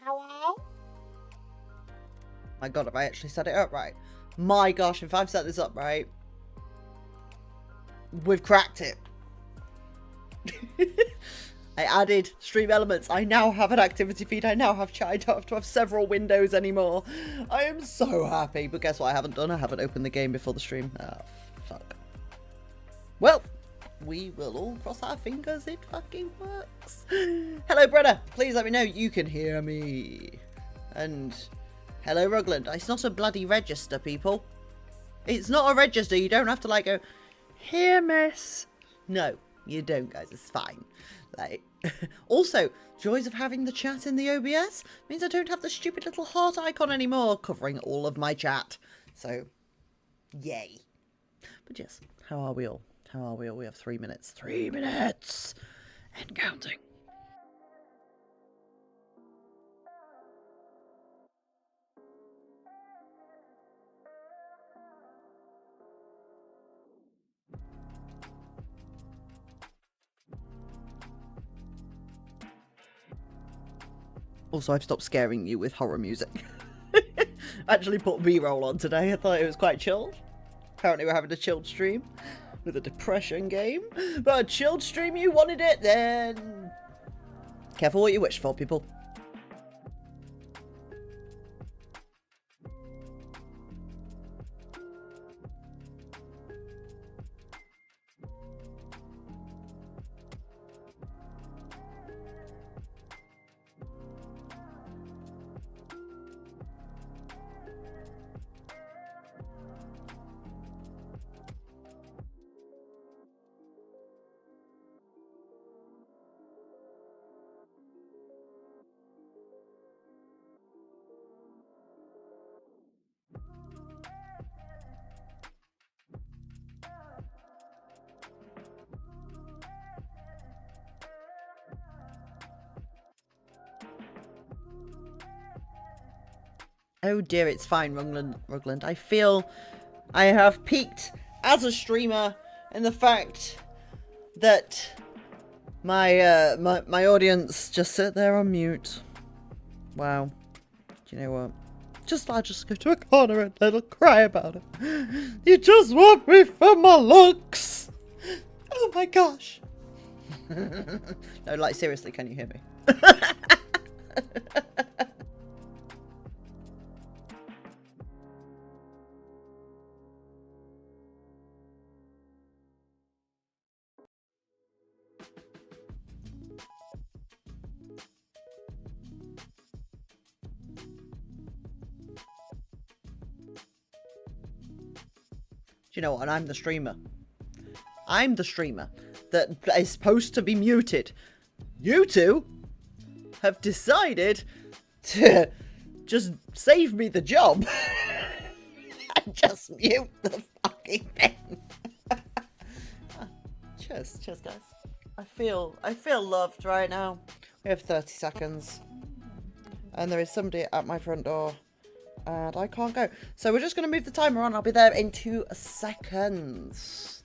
Hello? My god, have I actually set it up right? My gosh, if I've set this up right, we've cracked it. I added stream elements. I now have an activity feed. I now have chat. I don't have to have several windows anymore. I am so happy. But guess what I haven't done? I haven't opened the game before the stream. Oh, fuck. Well, we will all cross our fingers it fucking works. Hello, brother. Please let me know you can hear me. And hello, Rugland. It's not a bloody register, people. It's not a register. You don't have to, like, go, here, miss. No, you don't, guys. It's fine. Like, also, joys of having the chat in the OBS means I don't have the stupid little heart icon anymore covering all of my chat. So, yay. But yes, how are we all? How are we all? We have 3 minutes. 3 minutes! And counting. Also, I've stopped scaring you with horror music. Actually put B-roll on today. I thought it was quite chilled. Apparently we're having a chilled stream with a depression game. But a chilled stream, you wanted it, then careful what you wish for, people. Oh dear, it's fine, Rugland. I feel I have peaked as a streamer in the fact that my my audience just sit there on mute. Wow. Do you know what? I'll just go to a corner and let her cry about it. You just want me for my looks. Oh my gosh. No, like seriously, can you hear me? Do you know what? And I'm the streamer. I'm the streamer that is supposed to be muted. You two have decided to just save me the job and just mute the fucking thing. Cheers, guys. I feel loved right now. We have 30 seconds, and there is somebody at my front door. And I can't go. So we're just going to move the timer on. I'll be there in 2 seconds.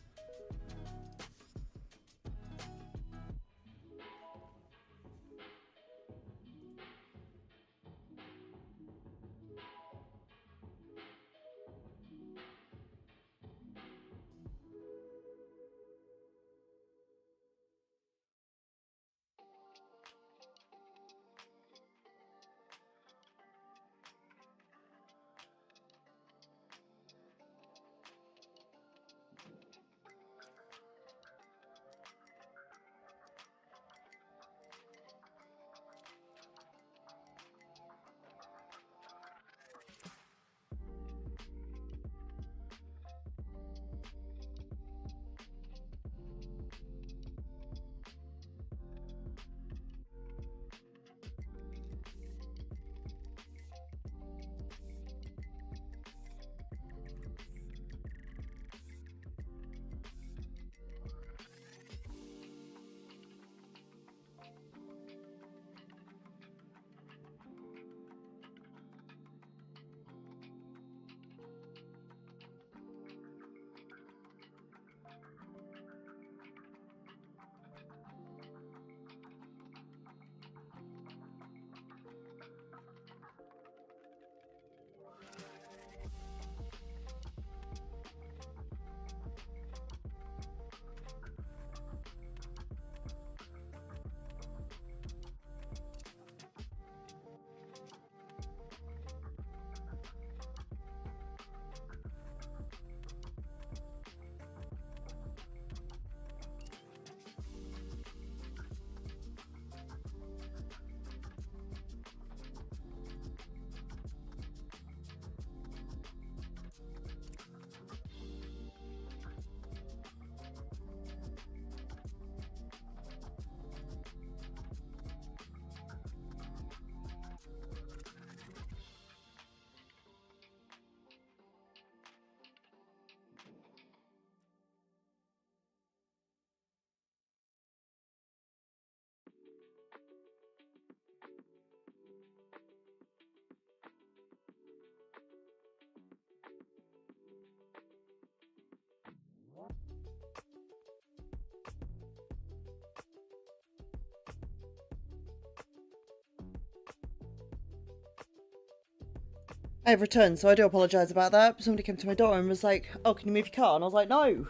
I've returned, so I do apologise about that. Somebody came to my door and was like, oh, can you move your car? And I was like, no,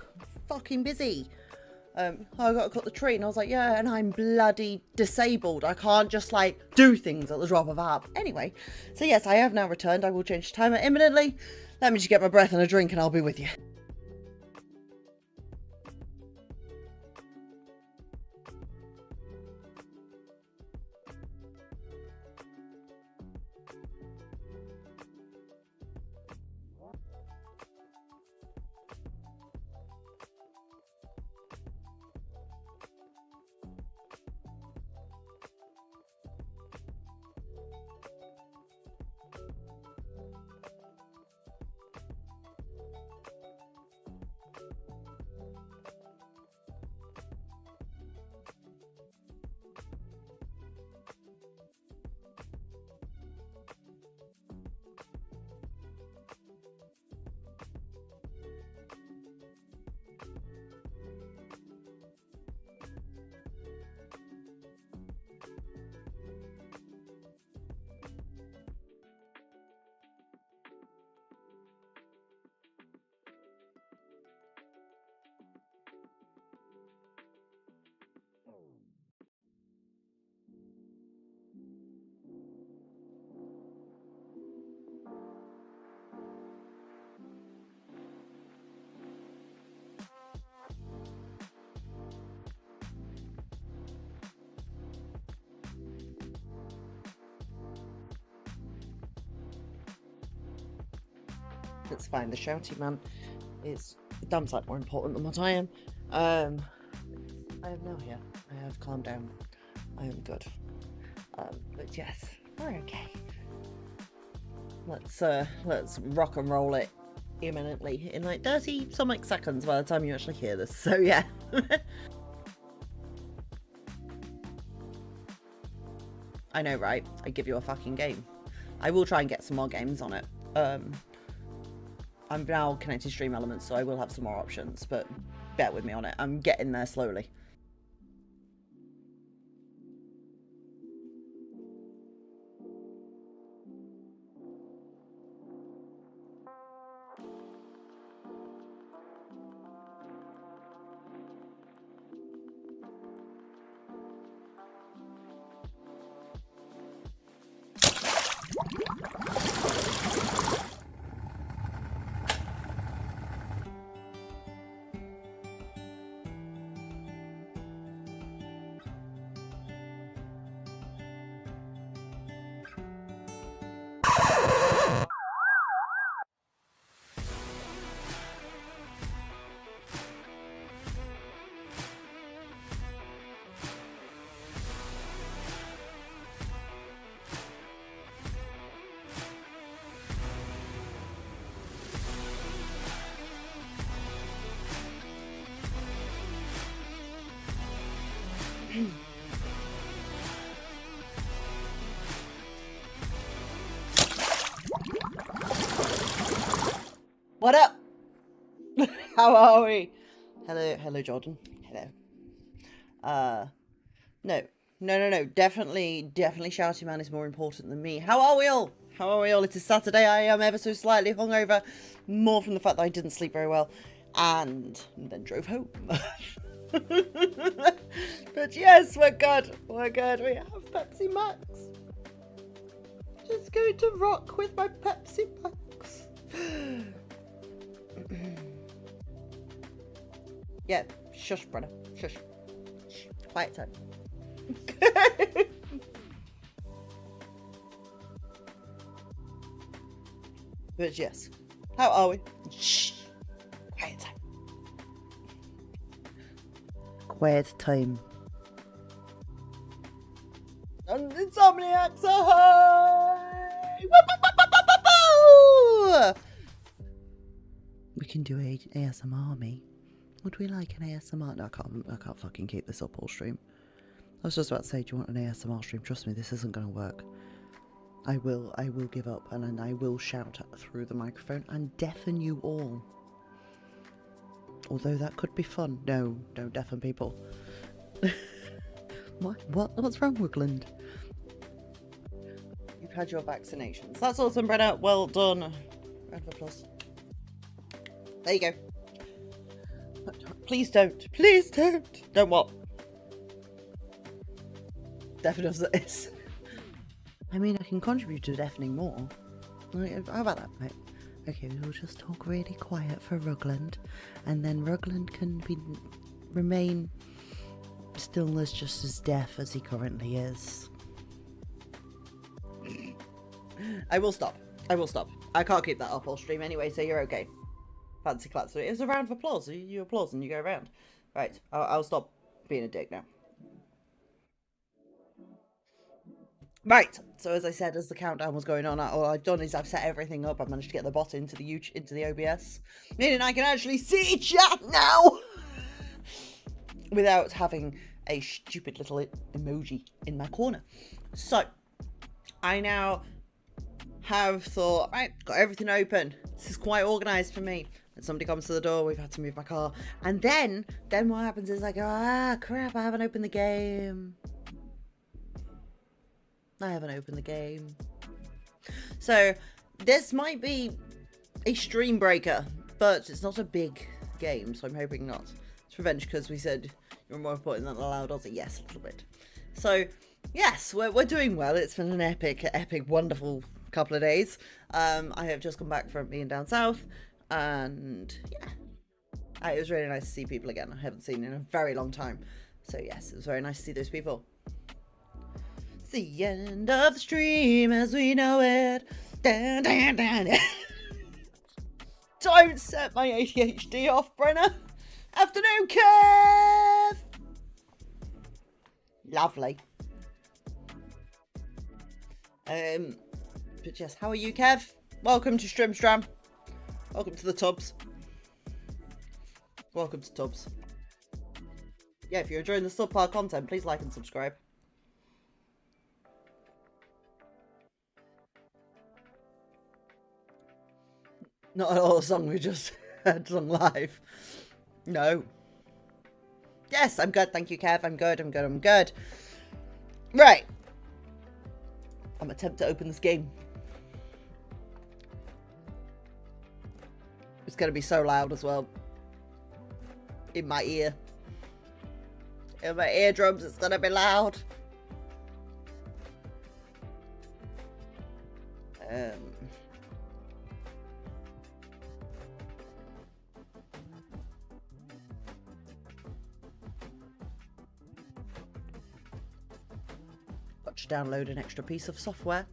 fucking busy. I got to cut the tree. And I was like, yeah, and I'm bloody disabled. I can't just, like, do things at the drop of a hat. Anyway, so yes, I have now returned. I will change the timer imminently. Let me just get my breath and a drink and I'll be with you. It's fine. The shouty man is a damn sight more important than what I am. I am now here. I have calmed down. I am good. But yes, we're okay. Let's rock and roll it imminently in like 30 some like seconds by the time you actually hear this. So yeah. I know, right? I give you a fucking game. I will try and get some more games on it. I'm now connecting Stream Elements, so I will have some more options, but bear with me on it. I'm getting there slowly. What up? How are we? Hello, Jordan. Hello. No. Definitely Shouty Man is more important than me. How are we all? It is Saturday. I am ever so slightly hungover, more from the fact that I didn't sleep very well, and then drove home. But yes, we're good. We have Pepsi Max. Just going to rock with my Pepsi Max. Yeah, shush, brother. Shush. Shh. Quiet time. But yes, how are we? Shh. Quiet time. Quiet time. And Insomniacs ahoy! We can do ASMR, me. Would we like an ASMR? No, I can't fucking keep this up all stream. I was just about to say, do you want an ASMR stream? Trust me, this isn't going to work. I will give up, and then I will shout through the microphone and deafen you all. Although that could be fun. No, don't deafen people. What's wrong, Woodland? had your vaccinations. That's awesome, Brenna. Well done. Round of applause. There you go. Please don't. Please don't. Don't what? Deafen us this. I mean, I can contribute to deafening more. How about that? Right. Okay, we'll just talk really quiet for Rugland, and then Rugland can remain still as just as deaf as he currently is. I will stop. I will stop. I can't keep that up all stream anyway, so you're okay. Fancy claps. It was a round of applause. You applause and you go around. Right, I'll stop being a dick now. Right, so as I said, as the countdown was going on, all I've done is I've set everything up. I've managed to get the bot into the OBS, meaning I can actually see chat now without having a stupid little emoji in my corner. So I now have thought, right, got everything open. This is quite organised for me. When somebody comes to the door, we've had to move my car, and then what happens is I go, ah, crap, I haven't opened the game. I haven't opened the game. So this might be a stream breaker, but it's not a big game, so I'm hoping not. It's revenge because we said you're more important than the loud Aussie. Yes, a little bit. So yes, we're doing well. It's been an epic, wonderful couple of days. I have just come back from being down south, and yeah, it was really nice to see people again. I haven't seen in a very long time. So yes, it was very nice to see those people. The end of the stream as we know it. Dun, dun, dun. Don't set my ADHD off, Brenna. Afternoon, Kev. Lovely. But yes, how are you, Kev? Welcome to Strimstram. Welcome to the Tubs. Welcome to Tubs. Yeah, if you're enjoying the subpar content, please like and subscribe. Not at all a song we just heard sung live. No. Yes, I'm good. Thank you, Kev. I'm good. I'm good. Right. I'm attempting to open this game. It's going to be so loud as well. In my ear. In my eardrums, it's going to be loud. Got to download an extra piece of software.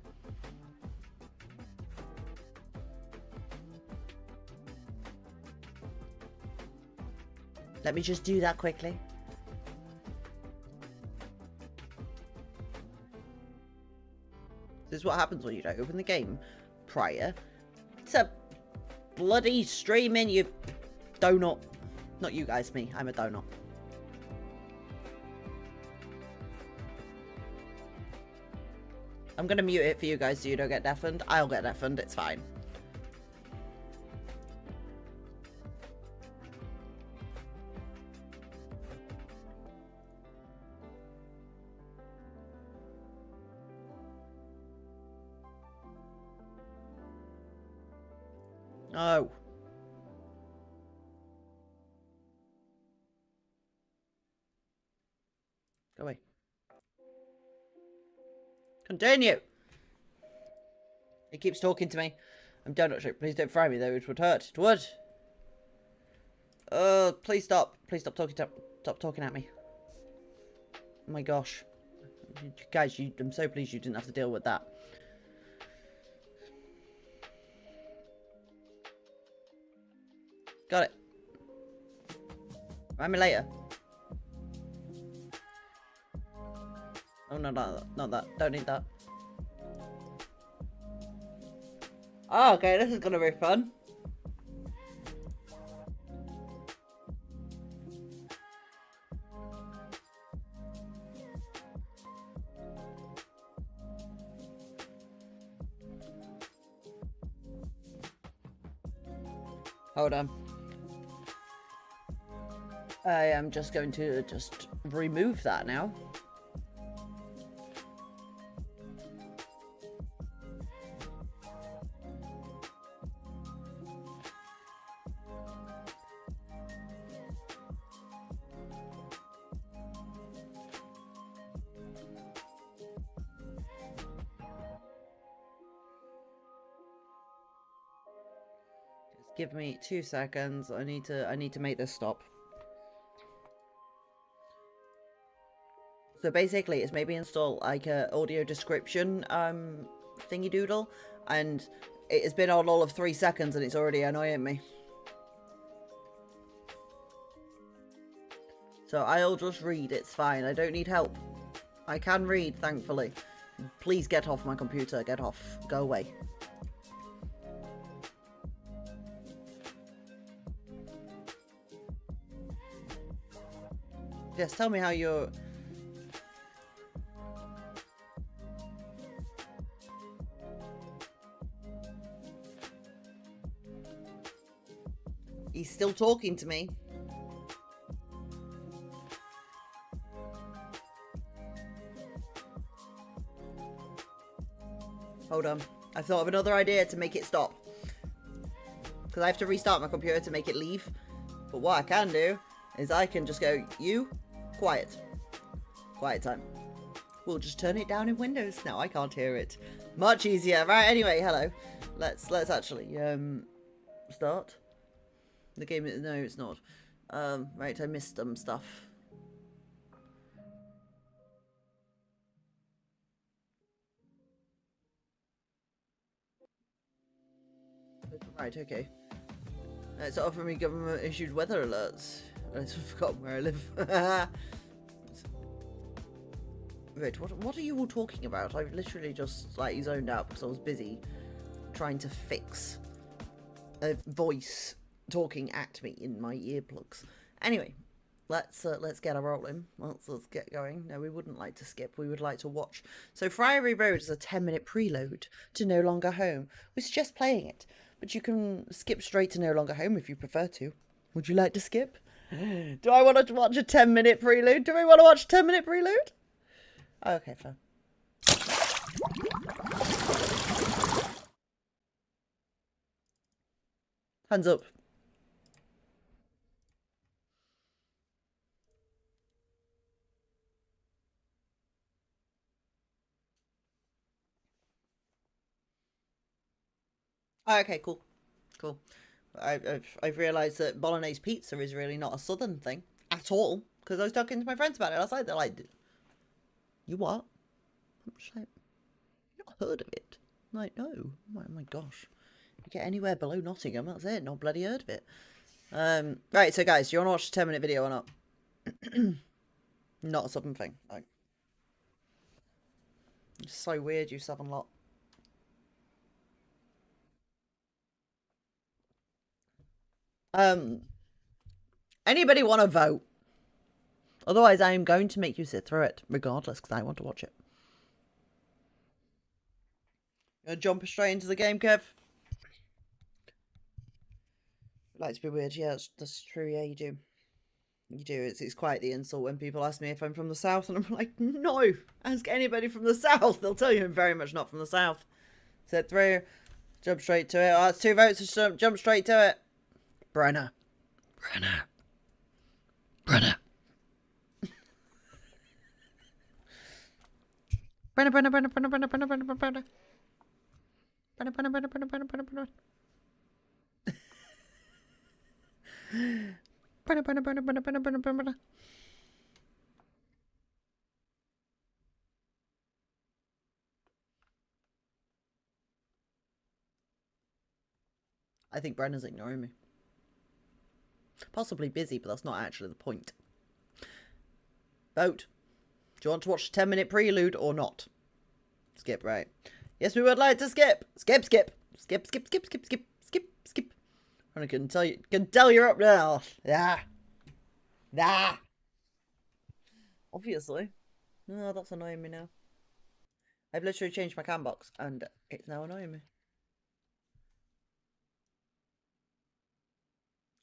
Let me just do that quickly. This is what happens when you don't open the game prior to bloody streaming, you donut. Not you guys, me. I'm a donut. I'm gonna mute it for you guys so you don't get deafened. I'll get deafened, it's fine. Oh. Go away. Continue. He keeps talking to me. I'm donut shaped. Please don't fry me though, it would hurt. It would. Please stop. Please stop talking at me. Oh my gosh. Guys, I'm so pleased you didn't have to deal with that. Got it. Remind me later. Oh, no, not that. Don't need that. Oh, okay, this is gonna be fun. Hold on. I am just going to remove that now. Give me 2 seconds. I need to make this stop. So basically, it's maybe install like a audio description thingy doodle, and it has been on all of 3 seconds and it's already annoying me. So I'll just read. It's fine. I don't need help. I can read, thankfully. Please get off my computer. Get off. Go away. Just tell me how you're... He's still talking to me. Hold on. I've thought of another idea to make it stop. Because I have to restart my computer to make it leave. But what I can do is I can just go, you, quiet. Quiet time. We'll just turn it down in Windows. Now I can't hear it. Much easier. Right, anyway, hello. Let's actually start. The game is... No, it's not. Right, I missed some stuff. Right, okay. It's offering me government-issued weather alerts. I forgot where I live. Wait, what are you all talking about? I've literally just, like, zoned out because I was busy trying to fix a voice talking at me in my earplugs. Anyway, let's get a rolling. Let's get going. No, we wouldn't like to skip. We would like to watch. So Friary Road is a 10-minute preload to No Longer Home. We suggest playing it, but you can skip straight to No Longer Home if you prefer to. Would you like to skip? Do I want to watch a 10-minute prelude? Do we want to watch a 10-minute prelude? Okay, fine. Hands up. Okay, cool. Cool. I've realised that bolognese pizza is really not a southern thing at all. Because I was talking to my friends about it last night. They're like, you what? I'm just like, you've not heard of it? I'm like, no. Oh my gosh. You get anywhere below Nottingham, that's it. Not bloody heard of it. Right, so guys, do you want to watch a 10-minute video or not? Not a southern thing. Like, it's so weird, you southern lot. Anybody want to vote? Otherwise, I am going to make you sit through it, regardless, because I want to watch it. You gonna jump straight into the game, Kev? Like to be weird, yeah, that's true. Yeah, you do. You do. It's quite the insult when people ask me if I'm from the south, and I'm like, no. Ask anybody from the south; they'll tell you I'm very much not from the south. Sit through, jump straight to it. Oh, it's 2 votes. So jump straight to it. Brenner. Brenner. Brenner. Brenner, Brenner, Brenner, Brenner, Brenner, Brenner, Brenner, Brenner. Brenner, Brenner, Brenner, Brenner, Brenner, Brenner, Brenner. Brenner, Brenner, Brenner, Brenner, Brenner, Brenner, Brenner. I think Brenner's ignoring me. Possibly busy, but that's not actually the point. Vote. Do you want to watch the 10-minute prelude or not? Skip, right. Yes, we would like to skip. Skip, skip. Skip, skip, skip, skip, skip, skip, skip. I can tell you're up now. Yeah. Nah. Obviously. Oh, that's annoying me now. I've literally changed my cam box and it's now annoying me.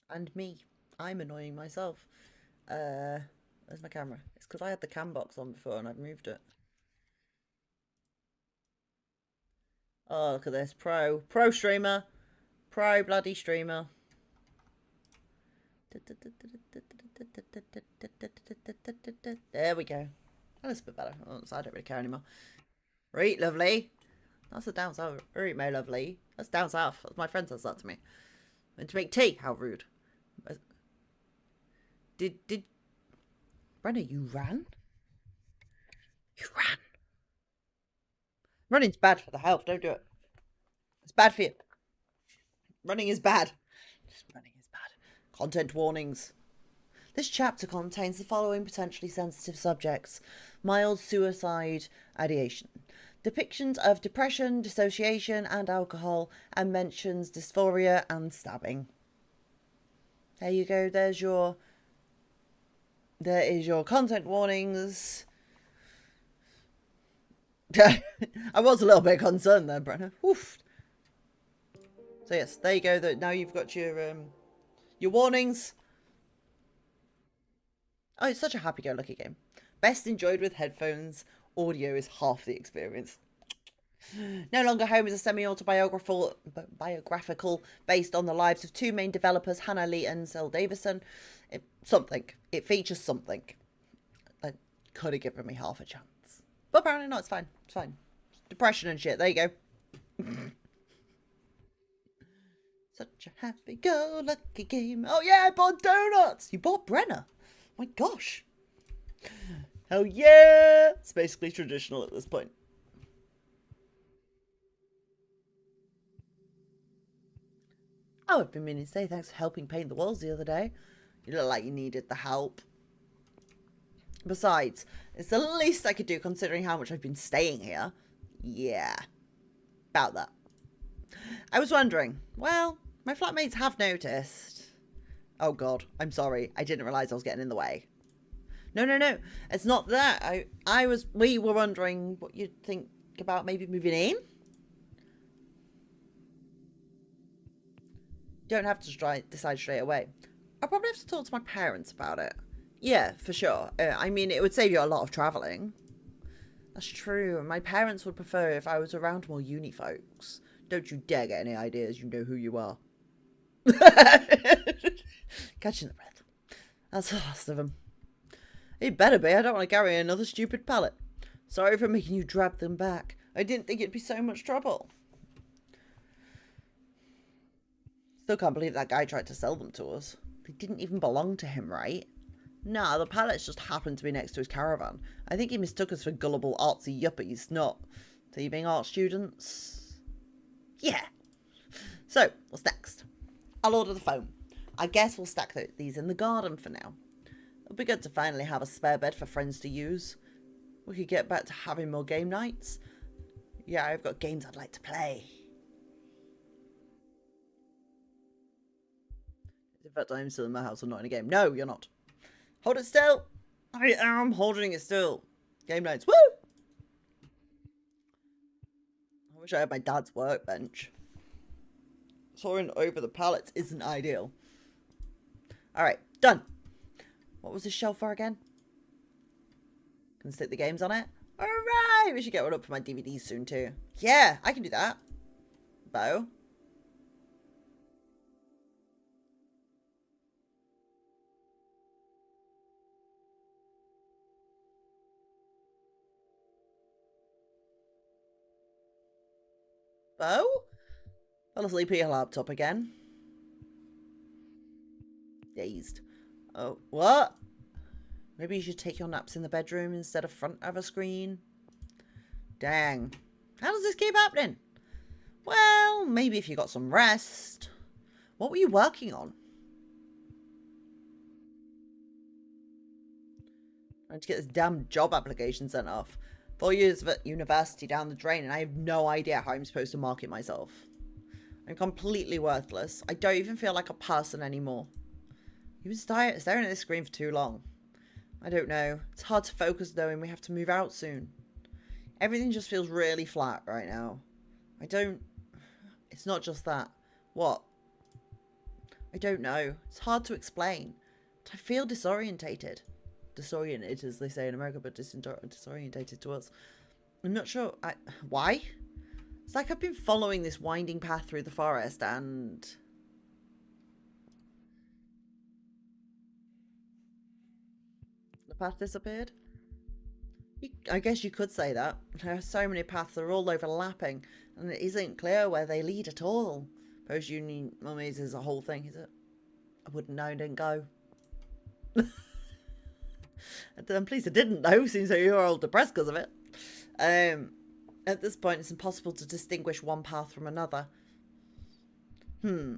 And me. I'm annoying myself. Where's my camera? It's because I had the cam box on before and I've moved it. Oh, look at this. Pro streamer. Pro bloody streamer. There we go. That's a bit better. Oh, so I don't really care anymore. Right, lovely. That's a down south. Right, my lovely. That's down south. My friend says that to me. Went to make tea. How rude. Did... Brenna, you ran? You ran. Running's bad for the health. Don't do it. It's bad for you. Running is bad. Running is bad. Content warnings. This chapter contains the following potentially sensitive subjects: mild suicide ideation, depictions of depression, dissociation, and alcohol, and mentions dysphoria and stabbing. There you go. There is your content warnings. I was a little bit concerned there, Brenna. Oof. So yes, there you go. Now you've got your warnings. Oh, it's such a happy-go-lucky game. Best enjoyed with headphones. Audio is half the experience. No Longer Home is a semi-autobiographical based on the lives of two main developers, Hannah Lee and Sil Davison. It features something. That could have given me half a chance. But apparently not, it's fine. It's fine. Depression and shit. There you go. Such a happy-go-lucky game. Oh yeah, I bought donuts! You bought Brenna? My gosh. Hell yeah! It's basically traditional at this point. Oh, I've been meaning to say thanks for helping paint the walls the other day. You look like you needed the help. Besides, it's the least I could do considering how much I've been staying here. Yeah. About that. I was wondering, well, my flatmates have noticed. Oh god, I'm sorry. I didn't realise I was getting in the way. No. It's not that. We were wondering what you'd think about maybe moving in. You don't have to decide straight away. I'll probably have to talk to my parents about it. Yeah, for sure. I mean, it would save you a lot of travelling. That's true. My parents would prefer if I was around more uni folks. Don't you dare get any ideas. You know who you are. Catching the breath. That's the last of them. It better be. I don't want to carry another stupid pallet. Sorry for making you drag them back. I didn't think it'd be so much trouble. Still can't believe that guy tried to sell them to us. They didn't even belong to him, right? Nah, the pallets just happened to be next to his caravan. I think he mistook us for gullible artsy yuppies, not thieving art students. Yeah. So, what's next? I'll order the foam. I guess we'll stack these in the garden for now. It'll be good to finally have a spare bed for friends to use. We could get back to having more game nights. Yeah, I've got games I'd like to play. In fact, I'm still in my house. I'm not in a game. No, you're not. Hold it still. I am holding it still. Game nights. Woo! I wish I had my dad's workbench. Soaring over the pallets isn't ideal. Alright, done. What was this shelf for again? Can stick the games on it? Alright! We should get one up for my DVDs soon too. Yeah, I can do that. Bo. Bo? Fell asleep at your laptop again. Dazed. Oh, what? Maybe you should take your naps in the bedroom instead of front of a screen. Dang. How does this keep happening? Well, maybe if you got some rest. What were you working on? Trying to get this damn job application sent off. 4 years at university down the drain, and I have no idea how I'm supposed to market myself. I'm completely worthless. I don't even feel like a person anymore. You've been staring at this screen for too long. I don't know. It's hard to focus knowing we have to move out soon. Everything just feels really flat right now. It's not just that. What? I don't know. It's hard to explain. I feel disorientated. Disoriented, as they say in America, but disorientated to us. I'm not sure. Why? It's like I've been following this winding path through the forest and... the path disappeared? I guess you could say that. There are so many paths, they're all overlapping, and it isn't clear where they lead at all. Post-uni mummies is a whole thing, is it? I wouldn't know, didn't go. I'm pleased I didn't know, seems like you're all depressed because of it. At this point, it's impossible to distinguish one path from another. I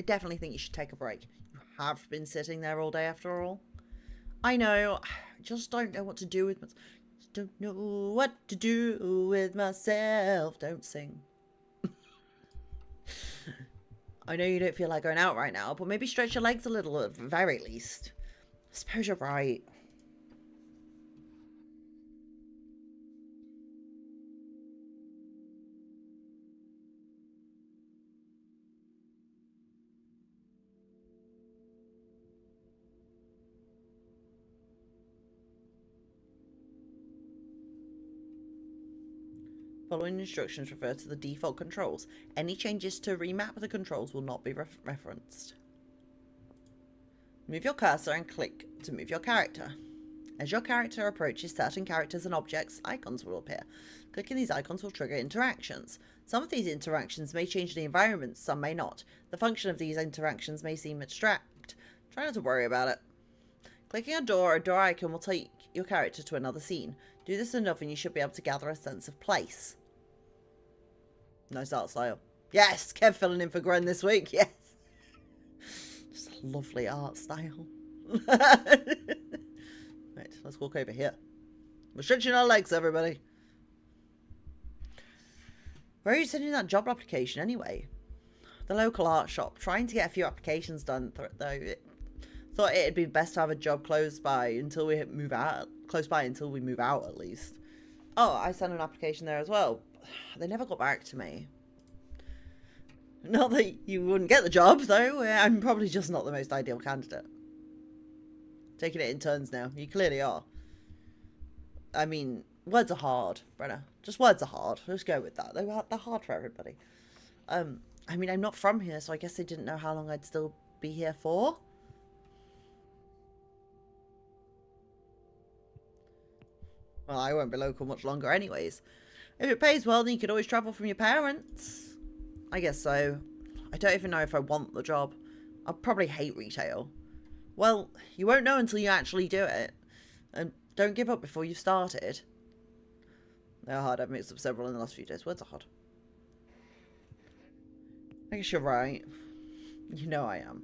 definitely think you should take a break. You have been sitting there all day after all. I know, I just don't know what to do with myself. Don't know what to do with myself. Don't sing. I know you don't feel like going out right now, but maybe stretch your legs a little at the very least. I suppose you're right. Following instructions refer to the default controls. Any changes to remap the controls will not be referenced. Move your cursor and click to move your character. As your character approaches certain characters and objects, icons will appear. Clicking these icons will trigger interactions. Some of these interactions may change the environment, some may not. The function of these interactions may seem abstract. Try not to worry about it. Clicking a door icon will take your character to another scene. Do this enough and you should be able to gather a sense of place. Nice art style. Yes, Kev filling in for Gren this week. Yes. Just a lovely art style. Right, let's walk over here. We're stretching our legs, everybody. Where are you sending that job application anyway? The local art shop. Trying to get a few applications done, though. Thought it'd be best to have a job close by until we move out. Close by until we move out, at least. Oh, I sent an application there as well. They never got back to me. Not that you wouldn't get the job, though. I'm probably just not the most ideal candidate. Taking it in turns now. You clearly are. I mean, words are hard, Brenna. Just words are hard. Let's go with that. They're hard for everybody. I mean, I'm not from here, so I guess they didn't know how long I'd still be here for. Well, I won't be local much longer anyways. If it pays well, then you could always travel from your parents. I guess so. I don't even know if I want the job. I'll probably hate retail. Well, you won't know until you actually do it. And don't give up before you've started. They're hard. I've mixed up several in the last few days. Words are hard. I guess you're right. You know I am.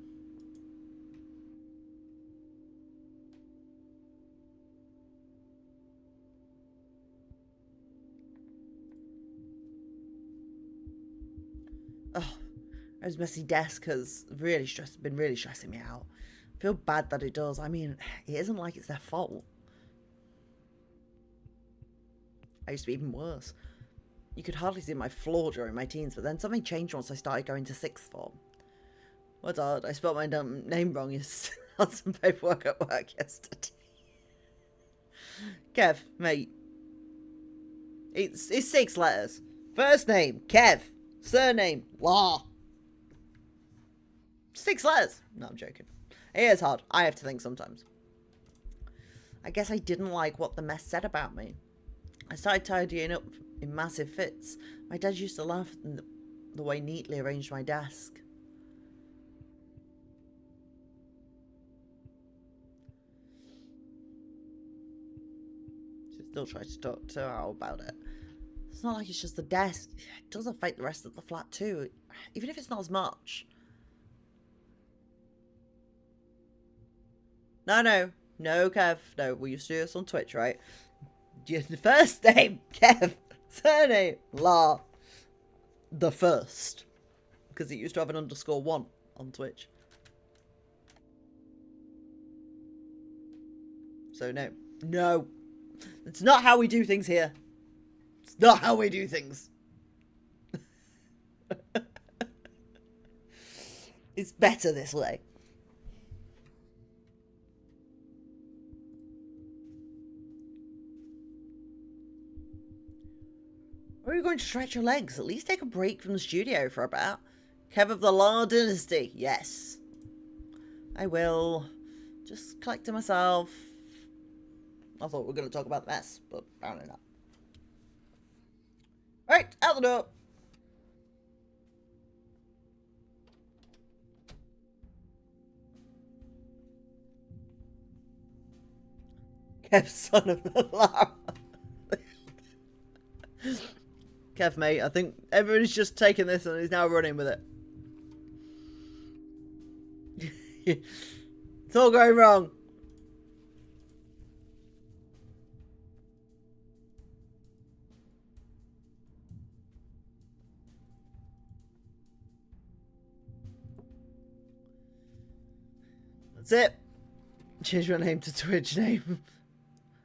Oh, those messy desks has been really stressing me out. I feel bad that it does. I mean, it isn't like it's their fault. I used to be even worse. You could hardly see my floor during my teens, but then something changed once I started going to sixth form. What's odd? I spelled my name wrong on some paperwork at work yesterday. Kev, mate. It's 6 letters. First name, Kev. Surname, Law. 6 letters. No, I'm joking. It is hard. I have to think sometimes. I guess I didn't like what the mess said about me. I started tidying up in massive fits. My dad used to laugh at the way I neatly arranged my desk. She still tries to talk to her about it. It's not like it's just the desk. It does affect the rest of the flat too, even if it's not as much. No, Kev. No, we used to do this on Twitch, right? The first name, Kev. Surname, La. The first. Because it used to have an _1 on Twitch. So no. No. It's not how we do things here. It's not how we do things. It's better this way. Or are you going to stretch your legs? At least take a break from the studio for a bit. Kev of the Law Dynasty. Yes. I will. Just collecting myself. I thought we were going to talk about the mess, but apparently not. Right, out the door. Kev, son of the Lara. Kev, mate, I think everybody's just taking this and he's now running with it. It's all going wrong. That's it. Change my name to Twitch name.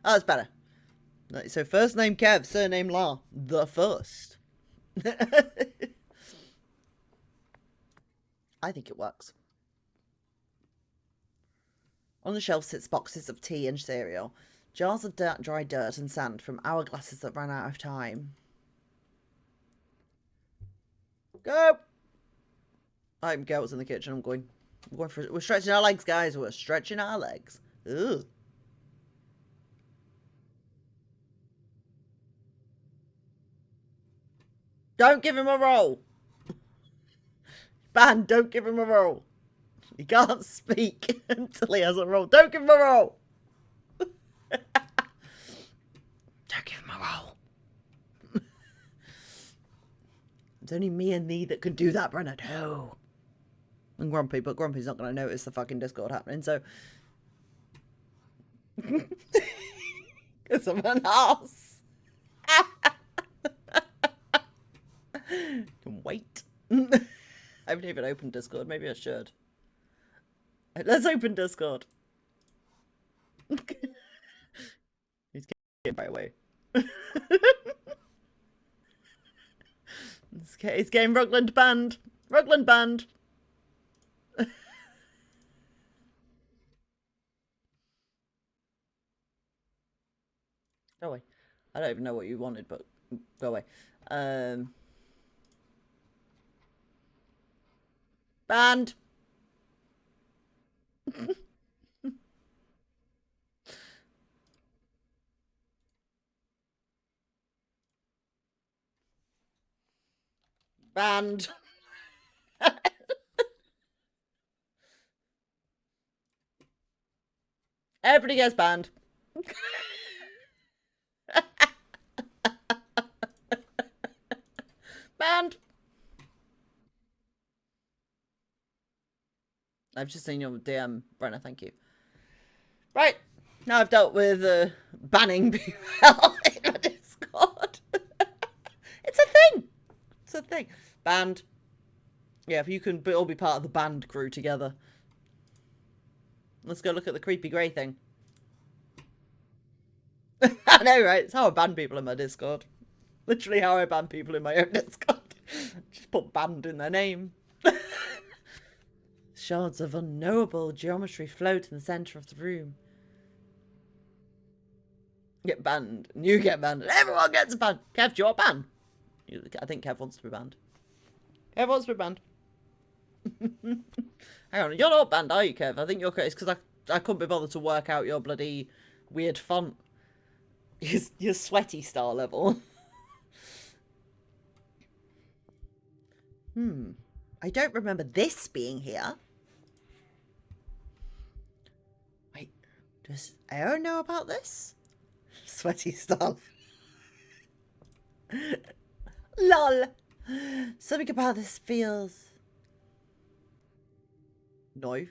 Oh, that's better. So first name Kev, surname La. The first. I think it works. On the shelf sits boxes of tea and cereal. Jars of dry dirt and sand from hourglasses that ran out of time. Go! I'm girls in the kitchen. I'm going for. We're stretching our legs, guys. We're stretching our legs. Ugh. Don't give him a roll. Ban, don't give him a roll. He can't speak until he has a roll. Don't give him a roll. Don't give him a roll. It's only me and thee that can do that, Brenna. No. And Grumpy, but Grumpy's not going to notice the fucking Discord happening, so... Because I'm an arse. Can wait. I haven't even opened Discord. Maybe I should. Let's open Discord. He's getting right away. It's getting Rugland banned. Rugland banned. Go away. I don't even know what you wanted, but go away. Banned. Banned. Everybody gets banned. Banned. I've just seen your DM, Brenna, thank you. Right, now I've dealt with banning people in my Discord. It's a thing. It's a thing. Banned. Yeah, if you can all be part of the band crew together. Let's go look at the creepy grey thing. I know, right? It's how I ban people in my Discord. Literally how I ban people in my own Discord. Just put banned in their name. Shards of unknowable geometry float in the centre of the room. Get banned. You get banned. Everyone gets banned. Kev, do you want banned? I think Kev wants to be banned. Kev wants to be banned. Hang on, you're not banned, are you, Kev? I think you're... It's because I couldn't be bothered to work out your bloody weird font. Your sweaty star level. I don't remember this being here. Wait, does Aero know about this? Sweaty star. Lol. Something about this feels... No.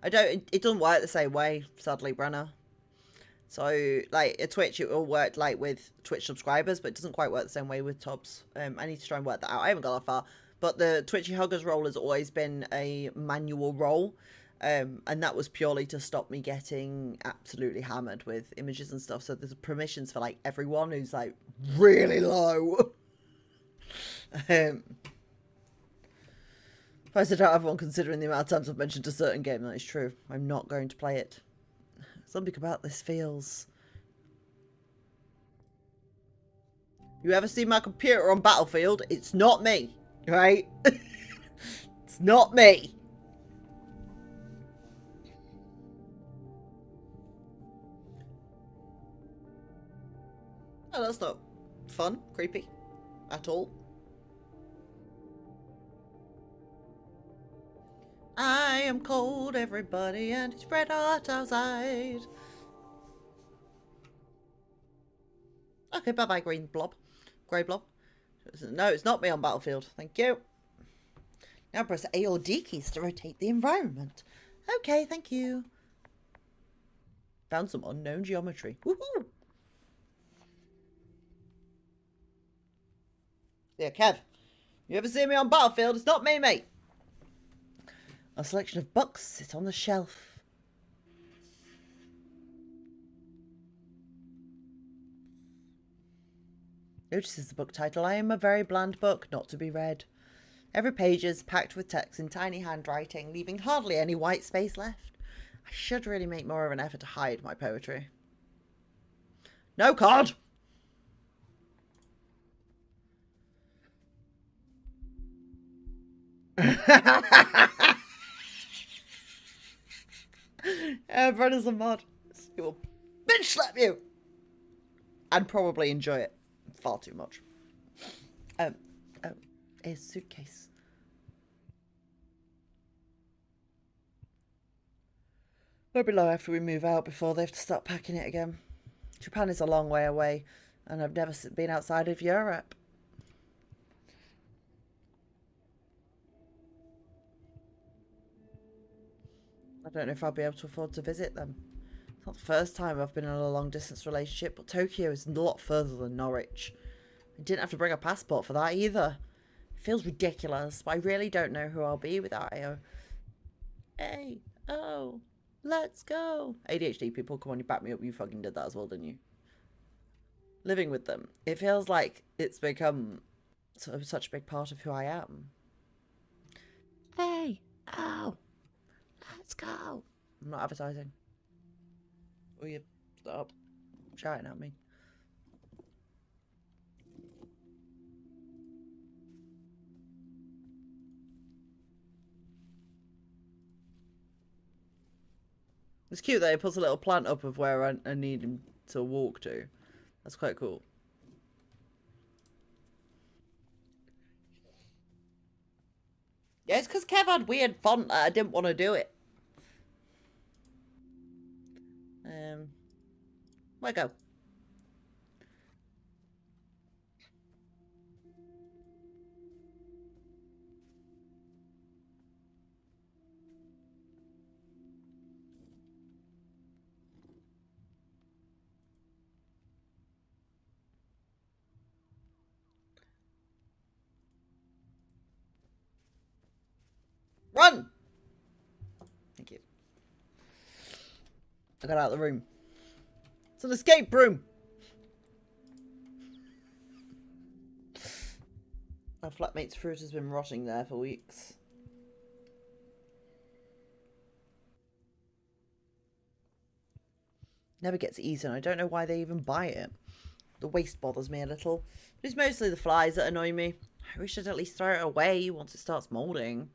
I don't... It doesn't work the same way, sadly, Brenna. So, like, at Twitch, it will work, like, with Twitch subscribers, but it doesn't quite work the same way with Tubs. I need to try and work that out. I haven't got that far. But the Twitchy Huggers role has always been a manual role. And that was purely to stop me getting absolutely hammered with images and stuff. So there's permissions for, like, everyone who's, like, really low. If I said out everyone considering the amount of times I've mentioned a certain game, that is true. I'm not going to play it. Something about this feels... You ever see my computer on Battlefield? It's not me, right? It's not me. Oh, that's not fun, creepy, at all. I am cold, everybody, and it's red hot outside. Okay, bye-bye, green blob. Grey blob. No, it's not me on Battlefield. Thank you. Now press A or D keys to rotate the environment. Okay, thank you. Found some unknown geometry. Woohoo! Yeah, Kev. You ever see me on Battlefield? It's not me, mate. A selection of books sit on the shelf. Notices the book title. I am a very bland book, not to be read. Every page is packed with text in tiny handwriting, leaving hardly any white space left. I should really make more of an effort to hide my poetry. No card! Brother's a mod. He will bitch slap you! And probably enjoy it far too much. Oh, a suitcase. We'll be low after we move out before they have to start packing it again. Japan is a long way away, and I've never been outside of Europe. I don't know if I'll be able to afford to visit them. It's not the first time I've been in a long-distance relationship, but Tokyo is a lot further than Norwich. I didn't have to bring a passport for that either. It feels ridiculous, but I really don't know who I'll be without Io. Hey, oh, let's go. ADHD people, come on, you back me up. You fucking did that as well, didn't you? Living with them, it feels like it's become sort of such a big part of who I am. Hey, oh, let's go. I'm not advertising. Will you stop shouting at me? It's cute that he puts a little plant up of where I need him to walk to. That's quite cool. Yeah, it's because Kev had weird font that I didn't want to do it. Where go? Run! Thank you. I got out of the room. It's an escape room! Our flatmate's fruit has been rotting there for weeks. Never gets eaten. I don't know why they even buy it. The waste bothers me a little. But it's mostly the flies that annoy me. I wish I'd at least throw it away once it starts moulding.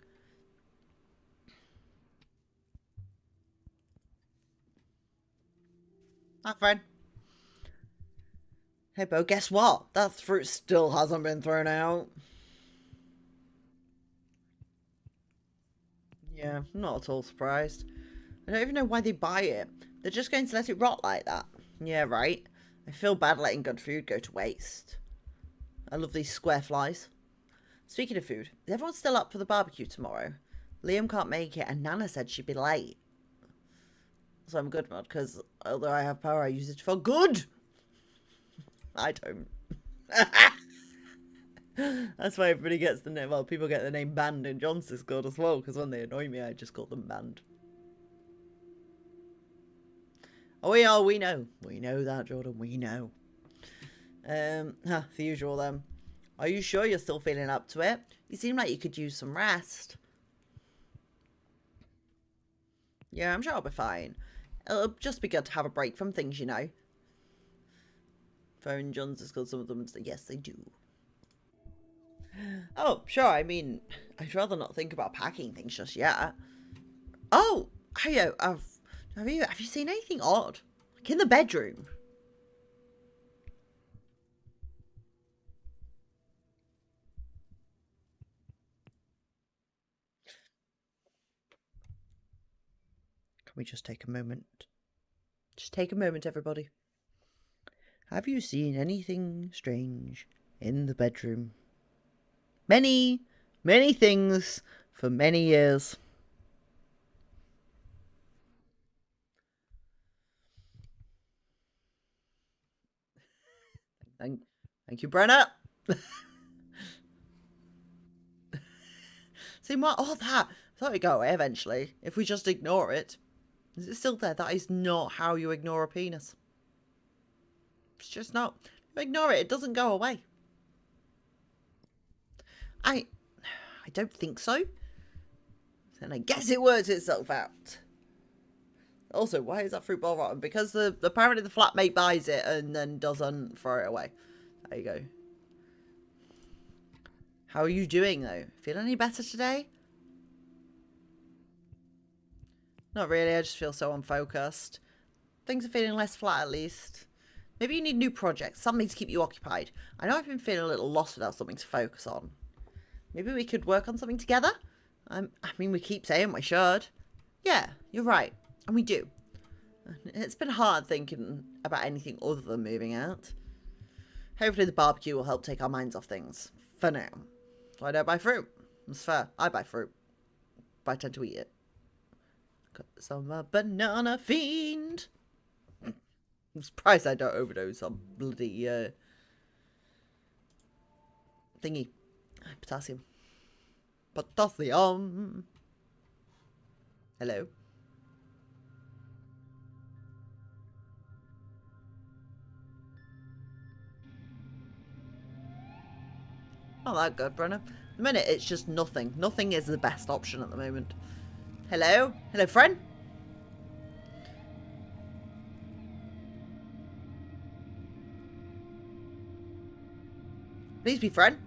Hi, friend. Hey, Bo, guess what? That fruit still hasn't been thrown out. Yeah, I'm not at all surprised. I don't even know why they buy it. They're just going to let it rot like that. Yeah, right. I feel bad letting good food go to waste. I love these square flies. Speaking of food, is everyone still up for the barbecue tomorrow? Liam can't make it and Nana said she'd be late. So I'm good, mod, because although I have power, I use it for good. I don't. That's why everybody gets the name. Well, people get the name Band in John's Discord as well, because when they annoy me, I just call them Band. Oh, we know. We know that, Jordan. We know. The usual then. Are you sure you're still feeling up to it? You seem like you could use some rest. Yeah, I'm sure I'll be fine. It'll just be good to have a break from things, you know. Phone John's Discord, some of them say yes, they do. Oh, sure. I mean, I'd rather not think about packing things just yet. Oh, hey, have you seen anything odd? Like in the bedroom? Can we just take a moment? Just take a moment, everybody. Have you seen anything strange in the bedroom? Many, many things for many years. Thank you, Brenna. See, what? All that. I thought it'd go away eventually. If we just ignore it. Is it still there? That is not how you ignore a penis. It's just not. You ignore it, it doesn't go away. I don't think so. And I guess it works itself out. Also, why is that fruit bowl rotten? Because apparently the flatmate buys it and then doesn't throw it away. There you go. How are you doing, though? Feel any better today? Not really, I just feel so unfocused. Things are feeling less flat, at least. Maybe you need new projects, something to keep you occupied. I know I've been feeling a little lost without something to focus on. Maybe we could work on something together? I mean, we keep saying we should. Yeah, you're right. And we do. It's been hard thinking about anything other than moving out. Hopefully the barbecue will help take our minds off things. For now. So I don't buy fruit. It's fair. I buy fruit. But I tend to eat it. Cause I'm a banana fiend. I'm surprised I don't overdose on bloody thingy. Potassium. Potassium. Hello. Not that good, Brenna. At the minute, it's just nothing. Nothing is the best option at the moment. Hello? Hello, friend? Please be friend.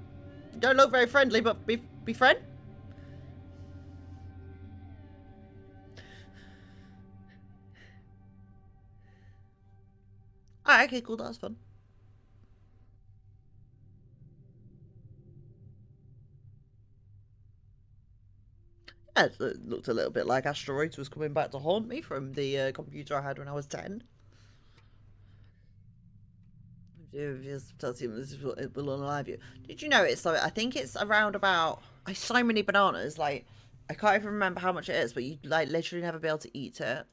You don't look very friendly, but be friend. Alright, okay, cool. That was fun. Yeah, it looked a little bit like Asteroids was coming back to haunt me from the computer I had when I was 10. Potassium, it will unalive you. Did you notice? So I think it's around about. So many bananas. Like I can't even remember how much it is, but you like literally never be able to eat it.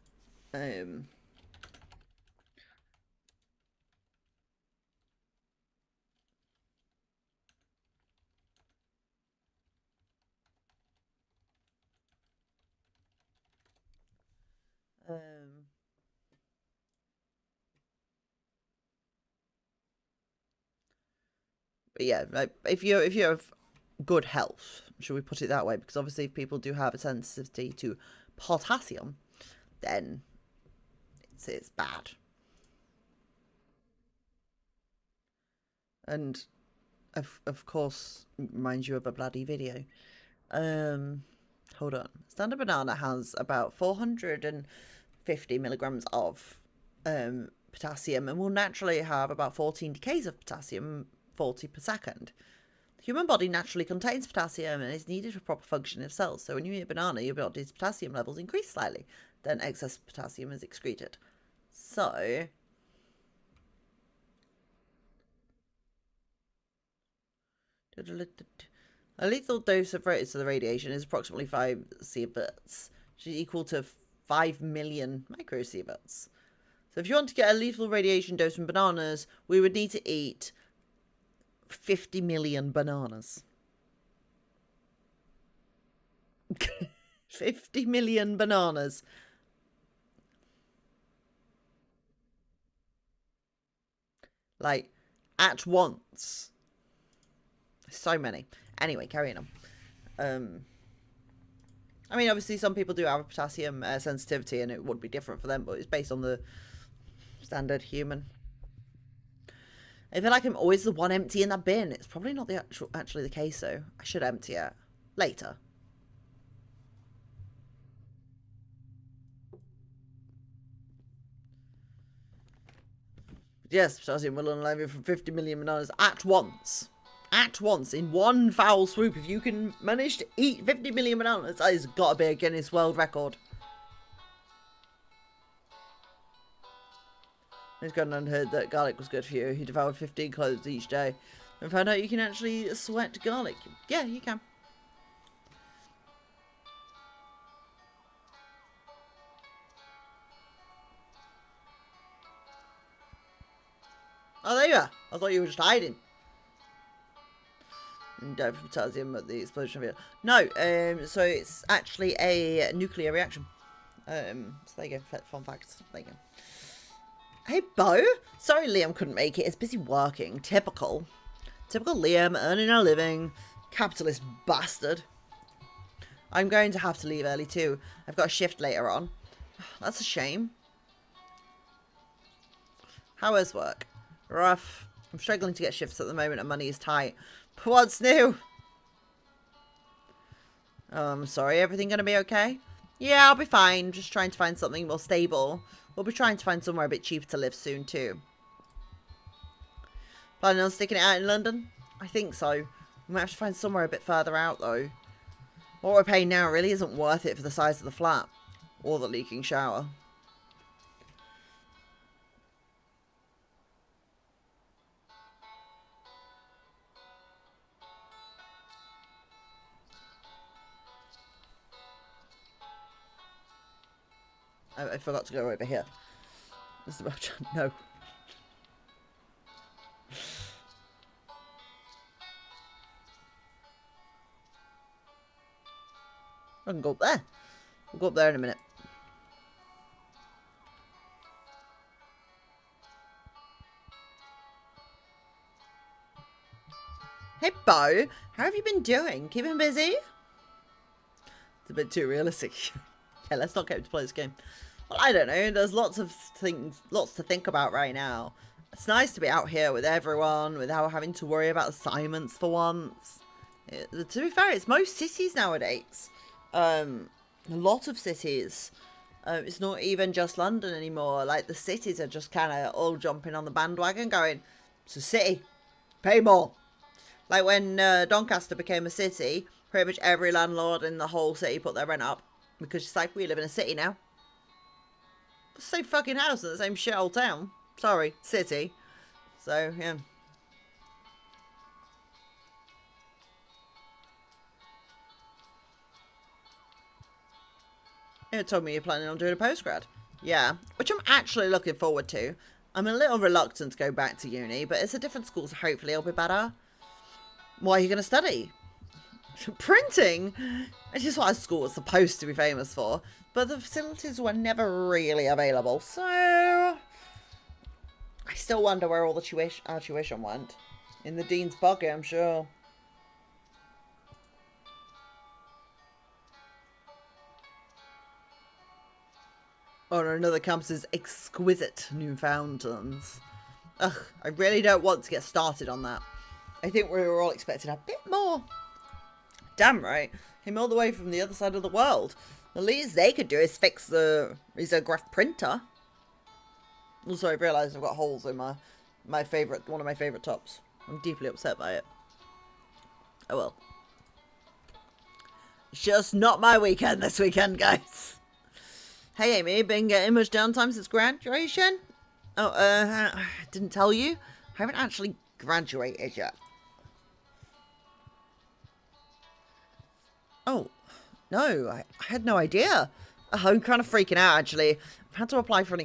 But yeah, like if you have good health, should we put it that way? Because obviously, if people do have a sensitivity to potassium, then it's bad. And of course, reminds you of a bloody video. Hold on. Standard banana has about 450 milligrams of potassium and will naturally have about 14 decays of potassium, 40 per second. The human body naturally contains potassium and is needed for proper function of cells. So when you eat a banana, your body's potassium levels increase slightly. Then excess potassium is excreted. So a lethal dose of the radiation is approximately 5 sieverts, which is equal to 5 million microsieverts. So if you want to get a lethal radiation dose from bananas, we would need to eat 50 million bananas. 50 million bananas. Like, at once. So many. Anyway, carrying on. I mean, obviously, some people do have a potassium sensitivity, and it would be different for them, but it's based on the standard human. I feel like I'm always the one empty in that bin. It's probably not actually the case, though. I should empty it later. Yes, potassium will unalive you from 50 million bananas at once. At once, in one foul swoop. If you can manage to eat 50 million bananas, that has got to be a Guinness World Record. He's gone and heard that garlic was good for you. He devoured 15 cloves each day and found out you can actually sweat garlic. Yeah, you can. Oh, there you are. I thought you were just hiding. And tells him at the explosion of it. No, so it's actually a nuclear reaction. So there you go. Fun facts. There you go. Hey, Bo. Sorry Liam couldn't make it. He's busy working. Typical. Typical Liam, earning a living. Capitalist bastard. I'm going to have to leave early too. I've got a shift later on. That's a shame. How is work? Rough. I'm struggling to get shifts at the moment and money is tight. But what's new? Oh, I'm sorry. Everything going to be okay? Yeah, I'll be fine. Just trying to find something more stable. We'll be trying to find somewhere a bit cheaper to live soon too. Planning on sticking it out in London? I think so. We might have to find somewhere a bit further out though. What we're paying now really isn't worth it for the size of the flat. Or the leaking shower. I forgot to go over here. This is about no. I can go up there. We'll go up there in a minute. Hey, Bo. How have you been doing? Keeping busy? It's a bit too realistic. Yeah, let's not get to play this game. Well, I don't know. There's lots of things, lots to think about right now. It's nice to be out here with everyone without having to worry about assignments for once. To be fair, it's most cities nowadays. A lot of cities. It's not even just London anymore. Like, the cities are just kind of all jumping on the bandwagon going, it's a city. Pay more. Like, when Doncaster became a city, pretty much every landlord in the whole city put their rent up. Because it's like, we live in a city now. The same fucking house in the same shit old town. Sorry, city. So, yeah. You told me you're planning on doing a postgrad. Yeah, which I'm actually looking forward to. I'm a little reluctant to go back to uni, but it's a different school, so hopefully it'll be better. What are you going to study? Printing? It's just what a school was supposed to be famous for, but the facilities were never really available, so I still wonder where all the our tuition went. In the dean's pocket, I'm sure. On another campus's exquisite new fountains. Ugh, I really don't want to get started on that. I think we were all expecting a bit more. Damn right. Came all the way from the other side of the world. The least they could do is fix the risograph printer. Also, I realised I've got holes in one of my favourite tops. I'm deeply upset by it. Oh well. It's just not my weekend this weekend, guys. Hey Amy, been getting much downtime since graduation? Oh, I didn't tell you. I haven't actually graduated yet. Oh, no, I had no idea. I'm kind of freaking out, actually. I've had to apply for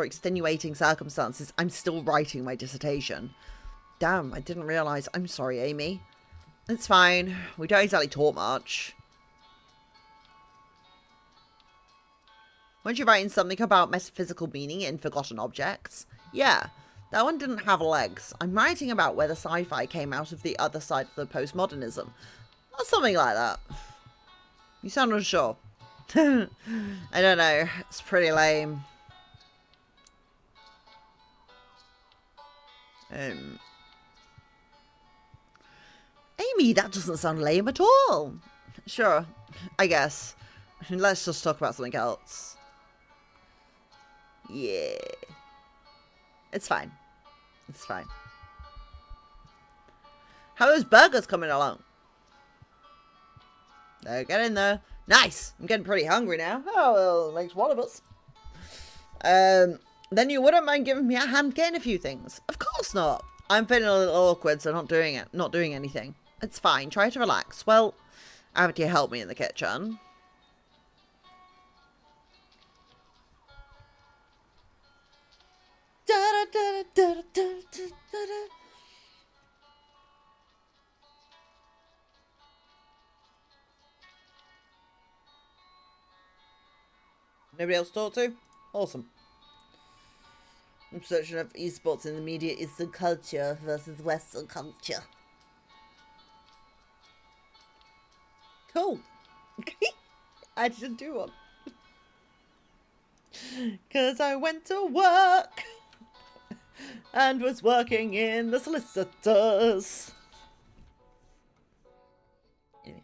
extenuating circumstances. I'm still writing my dissertation. Damn, I didn't realise. I'm sorry, Amy. It's fine. We don't exactly talk much. Weren't you writing something about metaphysical meaning in Forgotten Objects? Yeah, that one didn't have legs. I'm writing about whether sci-fi came out of the other side of the postmodernism. Or something like that. You sound unsure. I don't know. It's pretty lame. Amy, that doesn't sound lame at all. Sure, I guess. Let's just talk about something else. Yeah. It's fine. It's fine. How are those burgers coming along? Get in there. Nice! I'm getting pretty hungry now. Oh, well, it makes one of us. Then you wouldn't mind giving me a hand getting a few things. Of course not. I'm feeling a little awkward, so not doing anything. It's fine. Try to relax. Well, haven't you helped me in the kitchen? Nobody else to talk to? Awesome. Perception of esports in the media is the culture versus Western culture. Cool. I should do one. Cause I went to work and was working in the solicitors. Anyway.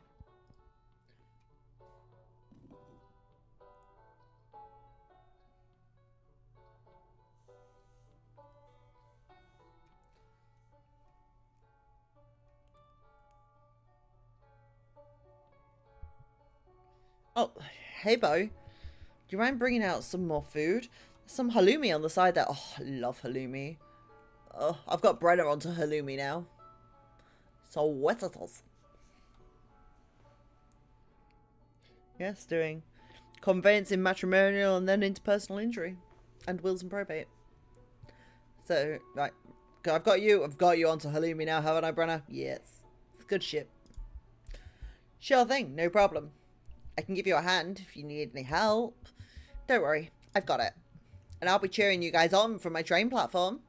Oh, hey Bo. Do you mind bringing out some more food? Some halloumi on the side there. Oh, I love halloumi. Oh, I've got Brenna onto halloumi now. So what it is. Yes, doing conveyancing, matrimonial, and then interpersonal injury. And wills and probate. So, right. I've got you onto halloumi now, haven't I, Brenna? Yes. It's good shit. Sure thing, no problem. I can give you a hand if you need any help. Don't worry, I've got it. And I'll be cheering you guys on from my train platform.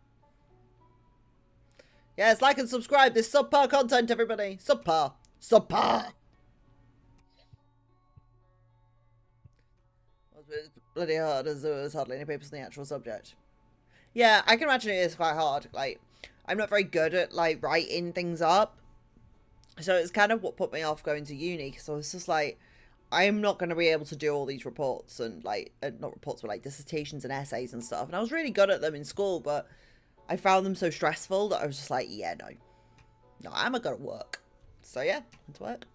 Yes, like and subscribe. This subpar content, everybody. Subpar. Subpar. It's bloody hard as there was hardly any papers in the actual subject. Yeah, I can imagine it is quite hard. Like, I'm not very good at, like, writing things up. So it's kind of what put me off going to uni. So it's just like, I'm not going to be able to do all these reports and, like, not reports, but, like, dissertations and essays and stuff. And I was really good at them in school, but I found them so stressful that I was just like, yeah, no. No, I'm not going to work. So, yeah, went to work.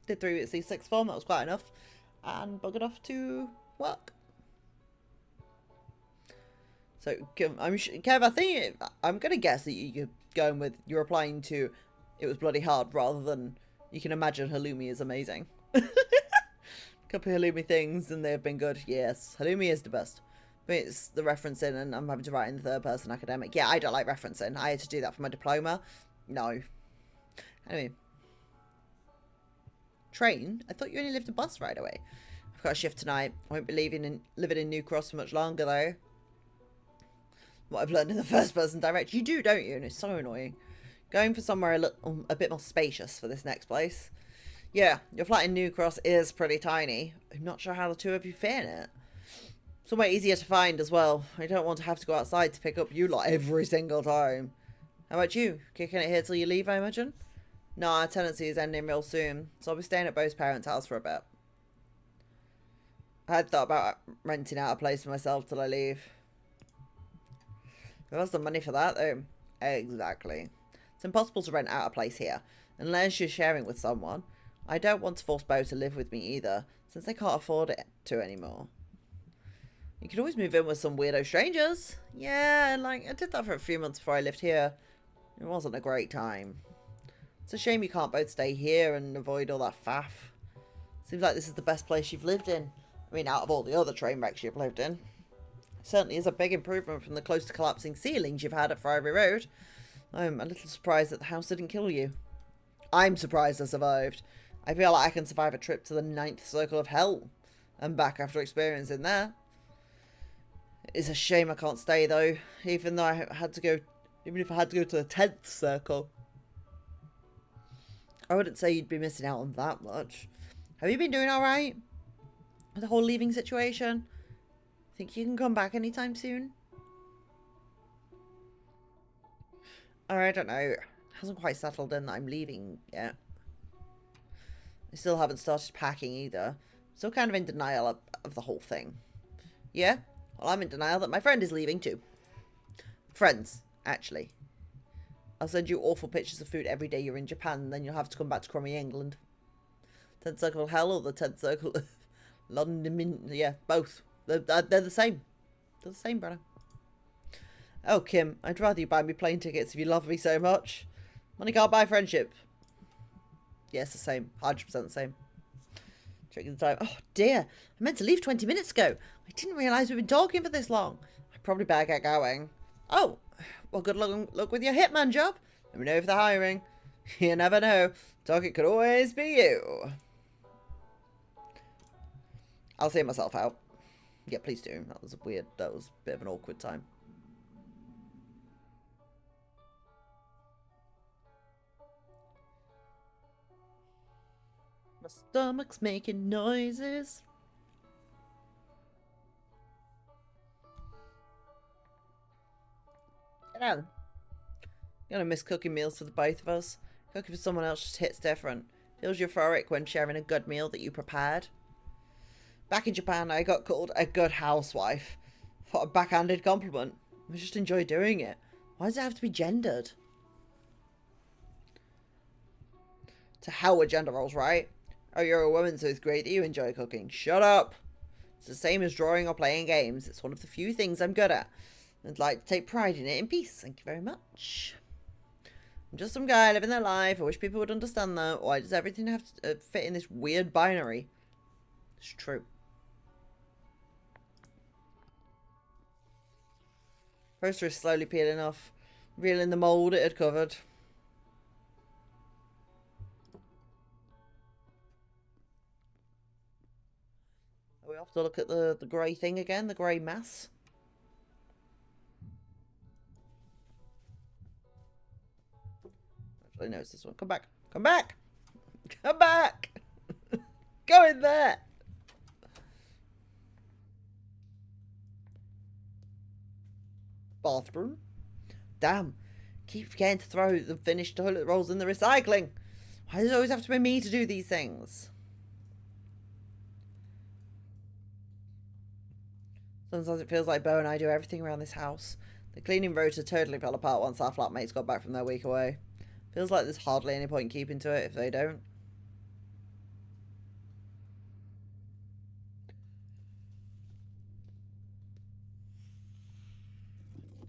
Did 3 weeks of sixth form, that was quite enough. And buggered off to work. So, Kev, I think I'm going to guess that you're going with, you're applying to, it was bloody hard, rather than, you can imagine halloumi is amazing. Couple of halloumi things and they've been good. Yes, halloumi is the best. But it's the referencing and I'm having to write in the third person academic. Yeah, I don't like referencing. I had to do that for my diploma. No. Anyway. Train? I thought you only lived a bus ride away. I've got a shift tonight. I won't be living in New Cross for much longer though. What I've learned in the first person direct. You do, don't you? And it's so annoying. Going for somewhere a bit more spacious for this next place. Yeah, your flat in New Cross is pretty tiny. I'm not sure how the two of you fit in it. Somewhere easier to find as well. I don't want to have to go outside to pick up you lot every single time. How about you? Kicking it here till you leave, I imagine? No, our tenancy is ending real soon, so I'll be staying at Bo's parents' house for a bit. I had thought about renting out a place for myself till I leave. Who has the money for that, though? Exactly. It's impossible to rent out a place here, unless you're sharing with someone. I don't want to force Bo to live with me either, since they can't afford it to anymore. You can always move in with some weirdo strangers. Yeah, like, I did that for a few months before I lived here. It wasn't a great time. It's a shame you can't both stay here and avoid all that faff. Seems like this is the best place you've lived in. I mean, out of all the other train wrecks you've lived in. It certainly is a big improvement from the close to collapsing ceilings you've had at Friary Road. I'm a little surprised that the house didn't kill you. I'm surprised I survived. I feel like I can survive a trip to the 9th circle of hell and back after experiencing that. It's a shame I can't stay though, even if I had to go to the 10th circle. I wouldn't say you'd be missing out on that much. Have you been doing alright with the whole leaving situation? Think you can come back anytime soon? Or I don't know. It hasn't quite settled in that I'm leaving yet. I still haven't started packing either. Still kind of in denial of the whole thing. Yeah? Well, I'm in denial that my friend is leaving too. Friends, actually. I'll send you awful pictures of food every day you're in Japan, and then you'll have to come back to crummy England. 10th Circle of Hell or the 10th Circle of London? Yeah, both. They're the same. They're the same, brother. Oh, Kim, I'd rather you buy me plane tickets if you love me so much. Money can't buy friendship. Yes, the same. 100% the same. Checking the time. Oh, dear. I meant to leave 20 minutes ago. I didn't realise we'd been talking for this long. I probably better get going. Oh, well, good luck with your hitman job. Let me know if they're hiring. You never know. Target could always be you. I'll see myself out. Yeah, please do. That was a bit of an awkward time. My stomach's making noises. Yeah. I'm gonna miss cooking meals for the both of us. Cooking for someone else just hits different. Feels euphoric when sharing a good meal that you prepared. Back in Japan, I got called a good housewife. What a backhanded compliment. I just enjoy doing it. Why does it have to be gendered? To hell with gender roles, right? Oh, you're a woman, so it's great that you enjoy cooking. Shut up. It's the same as drawing or playing games. It's one of the few things I'm good at. I'd like to take pride in it in peace. Thank you very much. I'm just some guy living their life. I wish people would understand that. Why does everything have to fit in this weird binary? It's true. Poster is slowly peeling off, revealing the mould it had covered. Are we off to look at the grey thing again? The grey mass? Actually, no, it's this one. Come back. Come back! Come back! Go in there! Bathroom? Damn. Keep forgetting to throw the finished toilet rolls in the recycling. Why does it always have to be me to do these things? Sometimes it feels like Bo and I do everything around this house. The cleaning rota totally fell apart once our flatmates got back from their week away. Feels like there's hardly any point in keeping to it if they don't.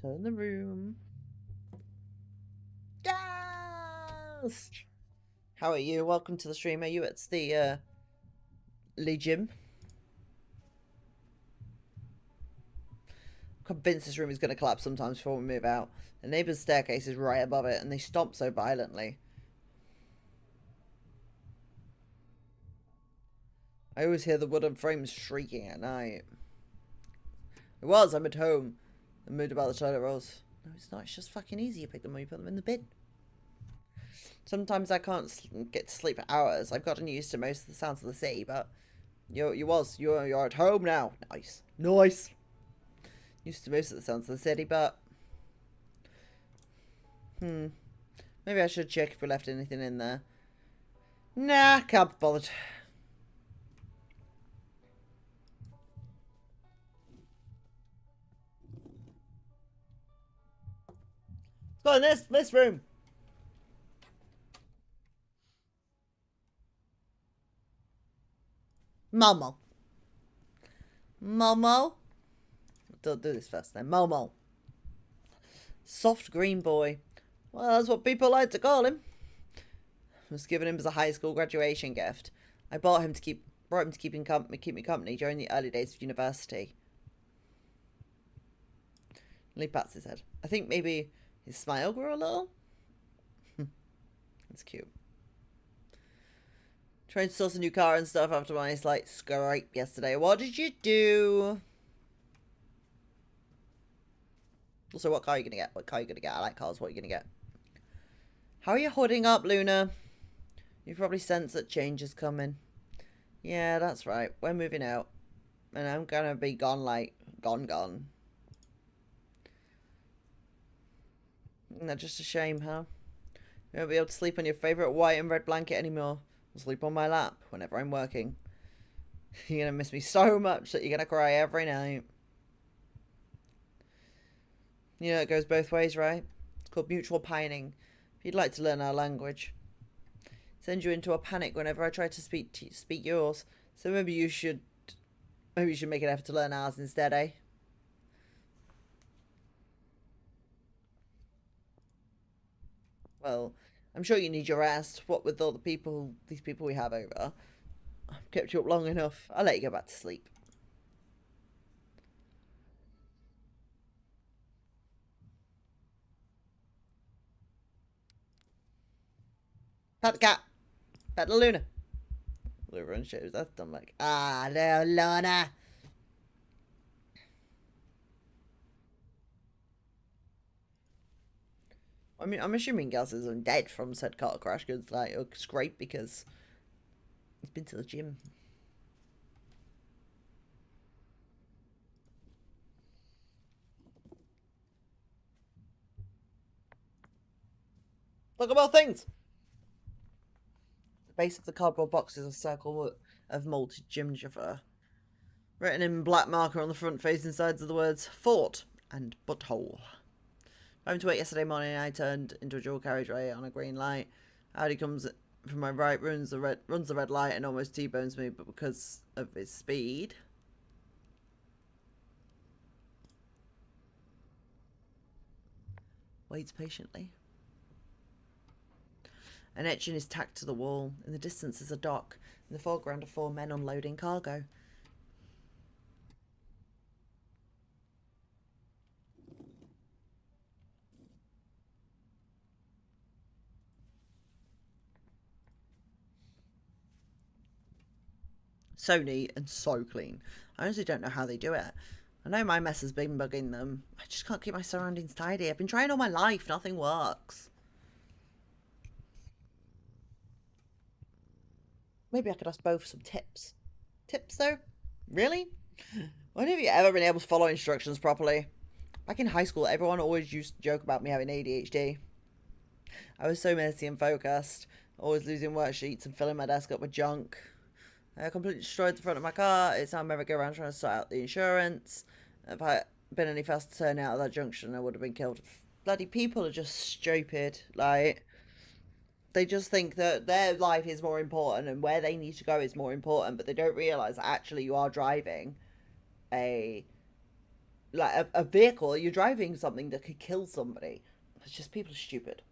Turn the room. Yes! How are you? Welcome to the stream. Are you at the Legion? I'm convinced this room is going to collapse sometimes before we move out. The neighbour's staircase is right above it, and they stomp so violently. I always hear the wooden frames shrieking at night. I'm at home. I'm mood about the toilet rolls. No, it's not. It's just fucking easy. You pick them up, you put them in the bin. Sometimes I can't get to sleep for hours. I've gotten used to most of the sounds of the city, but you're at home now. Nice. Nice. Used to most of the sounds of the city, but maybe I should check if we left anything in there. Nah, can't be bothered. Let's go in this room. Momo. Momo. Don't do this first then. Momo. Soft green boy. Well, that's what people like to call him. I was given him as a high school graduation gift. I brought him to keep me company during the early days of university. Lee pats his head. I think maybe his smile grew a little. It's cute. Trying to source a new car and stuff after my slight scrape yesterday. What did you do? Also, what car are you gonna get? What car are you gonna get? I like cars. What are you gonna get? How are you holding up, Luna? You probably sense that change is coming. Yeah, that's right. We're moving out. And I'm gonna be gone, like, gone. Isn't that just a shame, huh? You won't be able to sleep on your favourite white and red blanket anymore. I'll sleep on my lap whenever I'm working. You're gonna miss me so much that you're gonna cry every night. You know, it goes both ways, right? It's called mutual pining. If you'd like to learn our language. Send you into a panic whenever I try to speak yours. So maybe you should make an effort to learn ours instead, eh? Well, I'm sure you need your rest. What with all the people, these people we have over. I've kept you up long enough. I'll let you go back to sleep. Pat the cat. Pat the Luna. Luna and shows. That's dumb like. Ah, little Luna. I mean, I'm assuming Gus isn't dead from said car crash because, like, it's great because he's been to the gym. Talk about things! The base of the cardboard box is a circle of malted gingifer. Written in black marker on the front facing sides of the words Fort and Butthole. Home to work yesterday morning, I turned into a dual carriageway on a green light. Audi comes from my right, runs the red light and almost T-bones me, but because of his speed. Waits patiently. An etching is tacked to the wall. In the distance is a dock. In the foreground are 4 men unloading cargo. So neat and so clean. I honestly don't know how they do it. I know my mess has been bugging them. I just can't keep my surroundings tidy. I've been trying all my life. Nothing works. Maybe I could ask Bo for some tips. Tips, though? Really? When have you ever been able to follow instructions properly? Back in high school, everyone always used to joke about me having ADHD. I was so messy and focused, always losing worksheets and filling my desk up with junk. I completely destroyed the front of my car. It's time I ever go around trying to sort out the insurance. If I had been any faster turning out of that junction, I would have been killed. Bloody people are just stupid. Like, they just think that their life is more important and where they need to go is more important, but they don't realise that actually you are driving a a vehicle. You're driving something that could kill somebody. It's just people are stupid.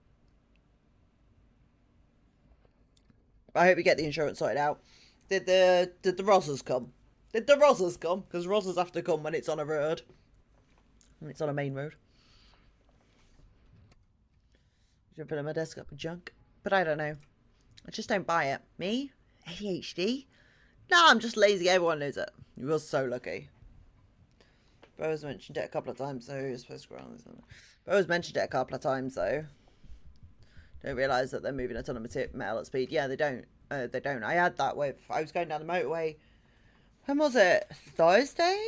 I hope you get the insurance sorted out. Did the Rozzers come? Did the Rozzers come? Because Rozzers have to come when it's on a road. When it's on a main road. Should fill my desk up with junk. But I don't know. I just don't buy it. Me? ADHD? No, I'm just lazy. Everyone knows it. You were so lucky. Bo's mentioned it a couple of times, so you're supposed to go around this. Bo's mentioned it a couple of times, though. Don't realise that they're moving a ton of metal at speed. Yeah, they don't. They don't. I had that with. I was going down the motorway. When was it? Thursday?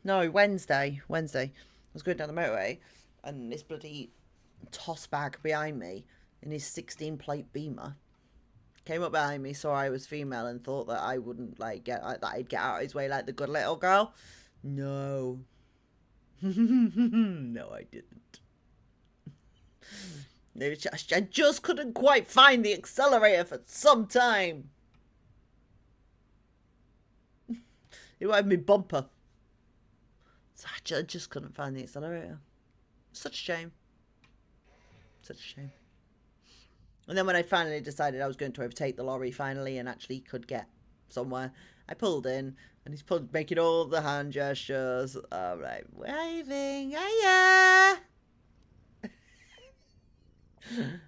No, Wednesday. Wednesday. I was going down the motorway, and this bloody toss bag behind me in his 16-plate Beamer came up behind me, saw I was female, and thought that I wouldn't that I'd get out of his way like the good little girl. No. No, I didn't. I just couldn't quite find the accelerator for some time. It went me bumper. So I just couldn't find the accelerator. Such a shame. Such a shame. And then when I finally decided I was going to overtake the lorry finally and actually could get somewhere, I pulled in and he's making all the hand gestures. I'm like, waving, hiya!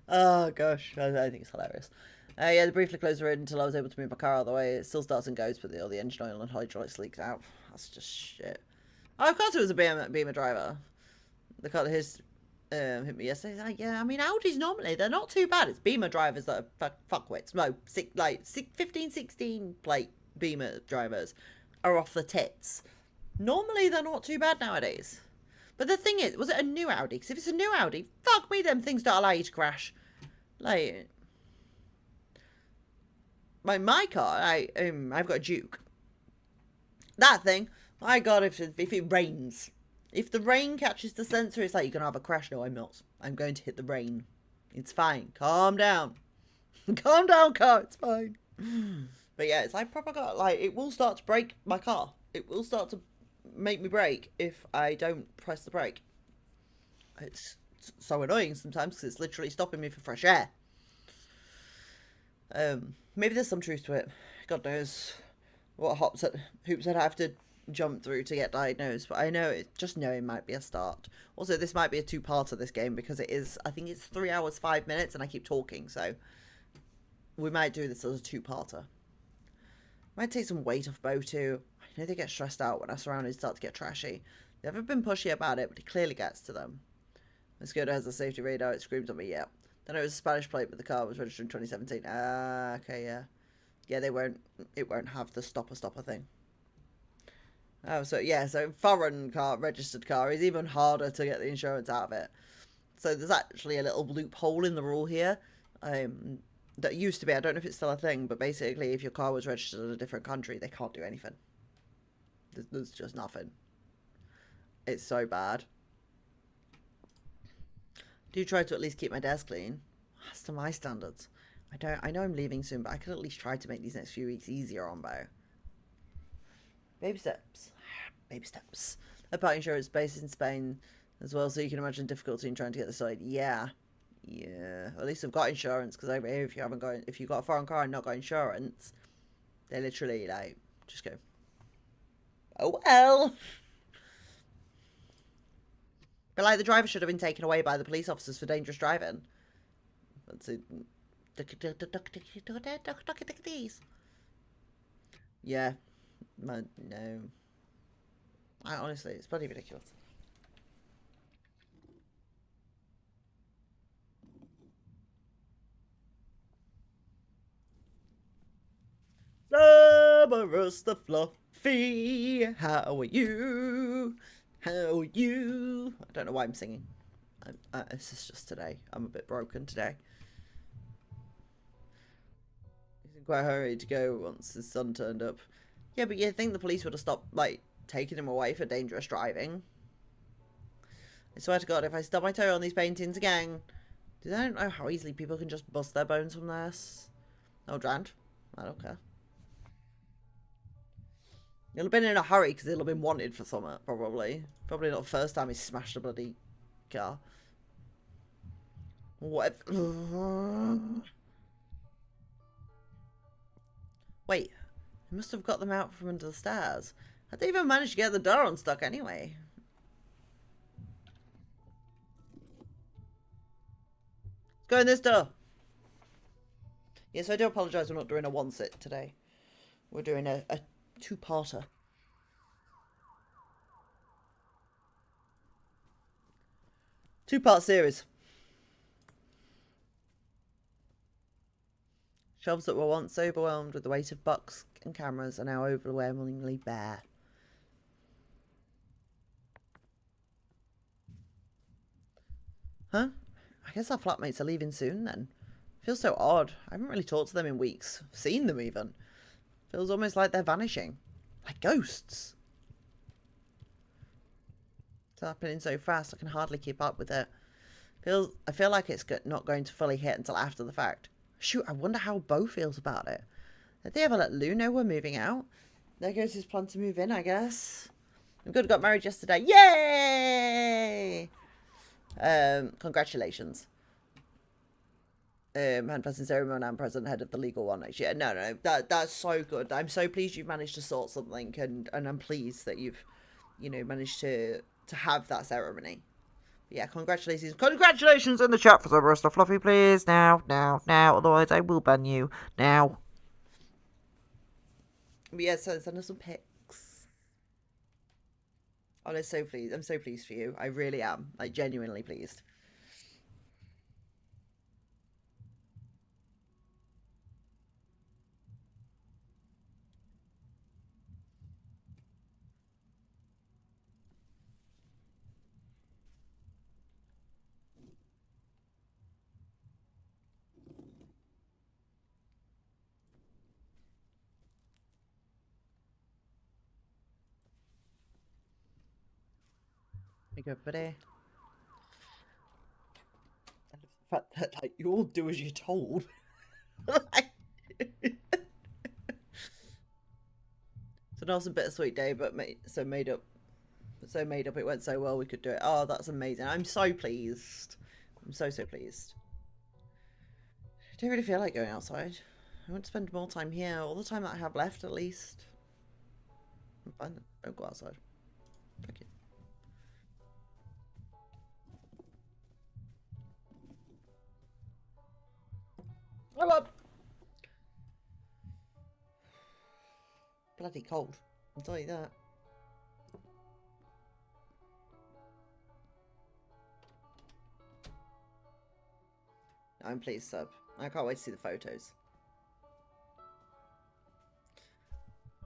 Oh gosh, I think it's hilarious. Yeah, they briefly closed the road until I was able to move my car out of the way. It still starts and goes, but all the engine oil and hydraulics leaks out. That's just shit. Oh, of course it was a Beamer driver. The car his hit me yesterday. He's like, yeah, I mean Audis normally they're not too bad. It's Beamer drivers that are fuckwits. No, 15, 16 plate Beamer drivers are off the tits. Normally they're not too bad nowadays. But the thing is, was it a new Audi? Because if it's a new Audi, fuck me, them things don't allow you to crash. Like, my car, I've got a Duke. That thing, my God, if it rains, if the rain catches the sensor, it's like you're gonna have a crash. No, I'm not. I'm going to hit the rain. It's fine. Calm down. Calm down, car. It's fine. But yeah, it's like proper car. Like, it will start to brake my car. It will start to make me brake if I don't press the brake. It's so annoying sometimes because it's literally stopping me for fresh air. Maybe there's some truth to it. God knows what hoops I'd have to jump through to get diagnosed, but I know just knowing might be a start. Also, this might be a two-parter, this game, because it is, I think it's 3 hours 5 minutes and I keep talking, so we might do this as a two-parter. Might take some weight off Bo too. I know they get stressed out when our surroundings start to get trashy. They haven't been pushy about it, but it clearly gets to them. Let's go to has a safety radar, it screams at me, yeah. Then it was a Spanish plate, but the car was registered in 2017. Ah, okay, yeah. Yeah, it won't have the stopper thing. Oh, so yeah, so foreign car, registered car is even harder to get the insurance out of it. So there's actually a little loophole in the rule here. That used to be, I don't know if it's still a thing, but basically if your car was registered in a different country, they can't do anything. There's just nothing. It's so bad. Do try to at least keep my desk clean. That's to my standards. I know I'm leaving soon, but I could at least try to make these next few weeks easier on Bo. Baby steps. Baby steps. Apart insurance based in Spain as well, so you can imagine difficulty in trying to get the side. Yeah. Yeah. At least I've got insurance, because over here, if you've got a foreign car and not got insurance, they literally, like, just go, oh well. But, like, the driver should have been taken away by the police officers for dangerous driving. Let's see. Yeah. No. Honestly, it's bloody ridiculous. Cerberus the Fluffy, how are you? How are you? I don't know why I'm singing. This is just today. I'm a bit broken today. He's in quite a hurry to go once his son turned up. Yeah, but you'd think the police would have stopped, like, taking him away for dangerous driving. I swear to God, if I stub my toe on these paintings again, I don't know how easily people can just bust their bones from this. Oh, Drand. I don't care. He'll have been in a hurry because he'll have been wanted for something, probably. Probably not the first time he smashed a bloody car. What? Wait, he must have got them out from under the stairs. How'd they even manage to get the door unstuck anyway? Let's go in this door. Yes, I do apologise we're not doing a one-sit today. We're doing a two-parter. Two-part series. Shelves that were once overwhelmed with the weight of books and cameras are now overwhelmingly bare. Huh? I guess our flatmates are leaving soon then. Feels so odd. I haven't really talked to them in weeks. Seen them even. Feels almost like they're vanishing. Like ghosts. It's happening so fast I can hardly keep up with it. I feel like it's not going to fully hit until after the fact. Shoot, I wonder how Bo feels about it. Did they ever let Lou know we're moving out? There goes his plan to move in, I guess. I'm good, got married yesterday. Yay! Congratulations. Hand-passing ceremony and present head of the legal one next year. No, that's so good. I'm so pleased you've managed to sort something, and I'm pleased that you've, managed to have that ceremony. Yeah, congratulations. Congratulations in the chat for Cerberus the Fluffy, please. Now. Otherwise, I will ban you. Now. But yeah, so send us some pics. Oh, I'm so pleased. I'm so pleased for you. I really am. Like, genuinely pleased. Go for it. And the fact that like you all do as you're told. It's an awesome bittersweet day, but made up so made up. It went so well we could do it. Oh, that's amazing. I'm so pleased. I'm so pleased. I don't really feel like going outside. I want to spend more time here. All the time that I have left, at least. I'm fine. Don't go outside. Thank you. Hello. Bloody cold. I'll tell you that. I'm pleased, sub. I can't wait to see the photos.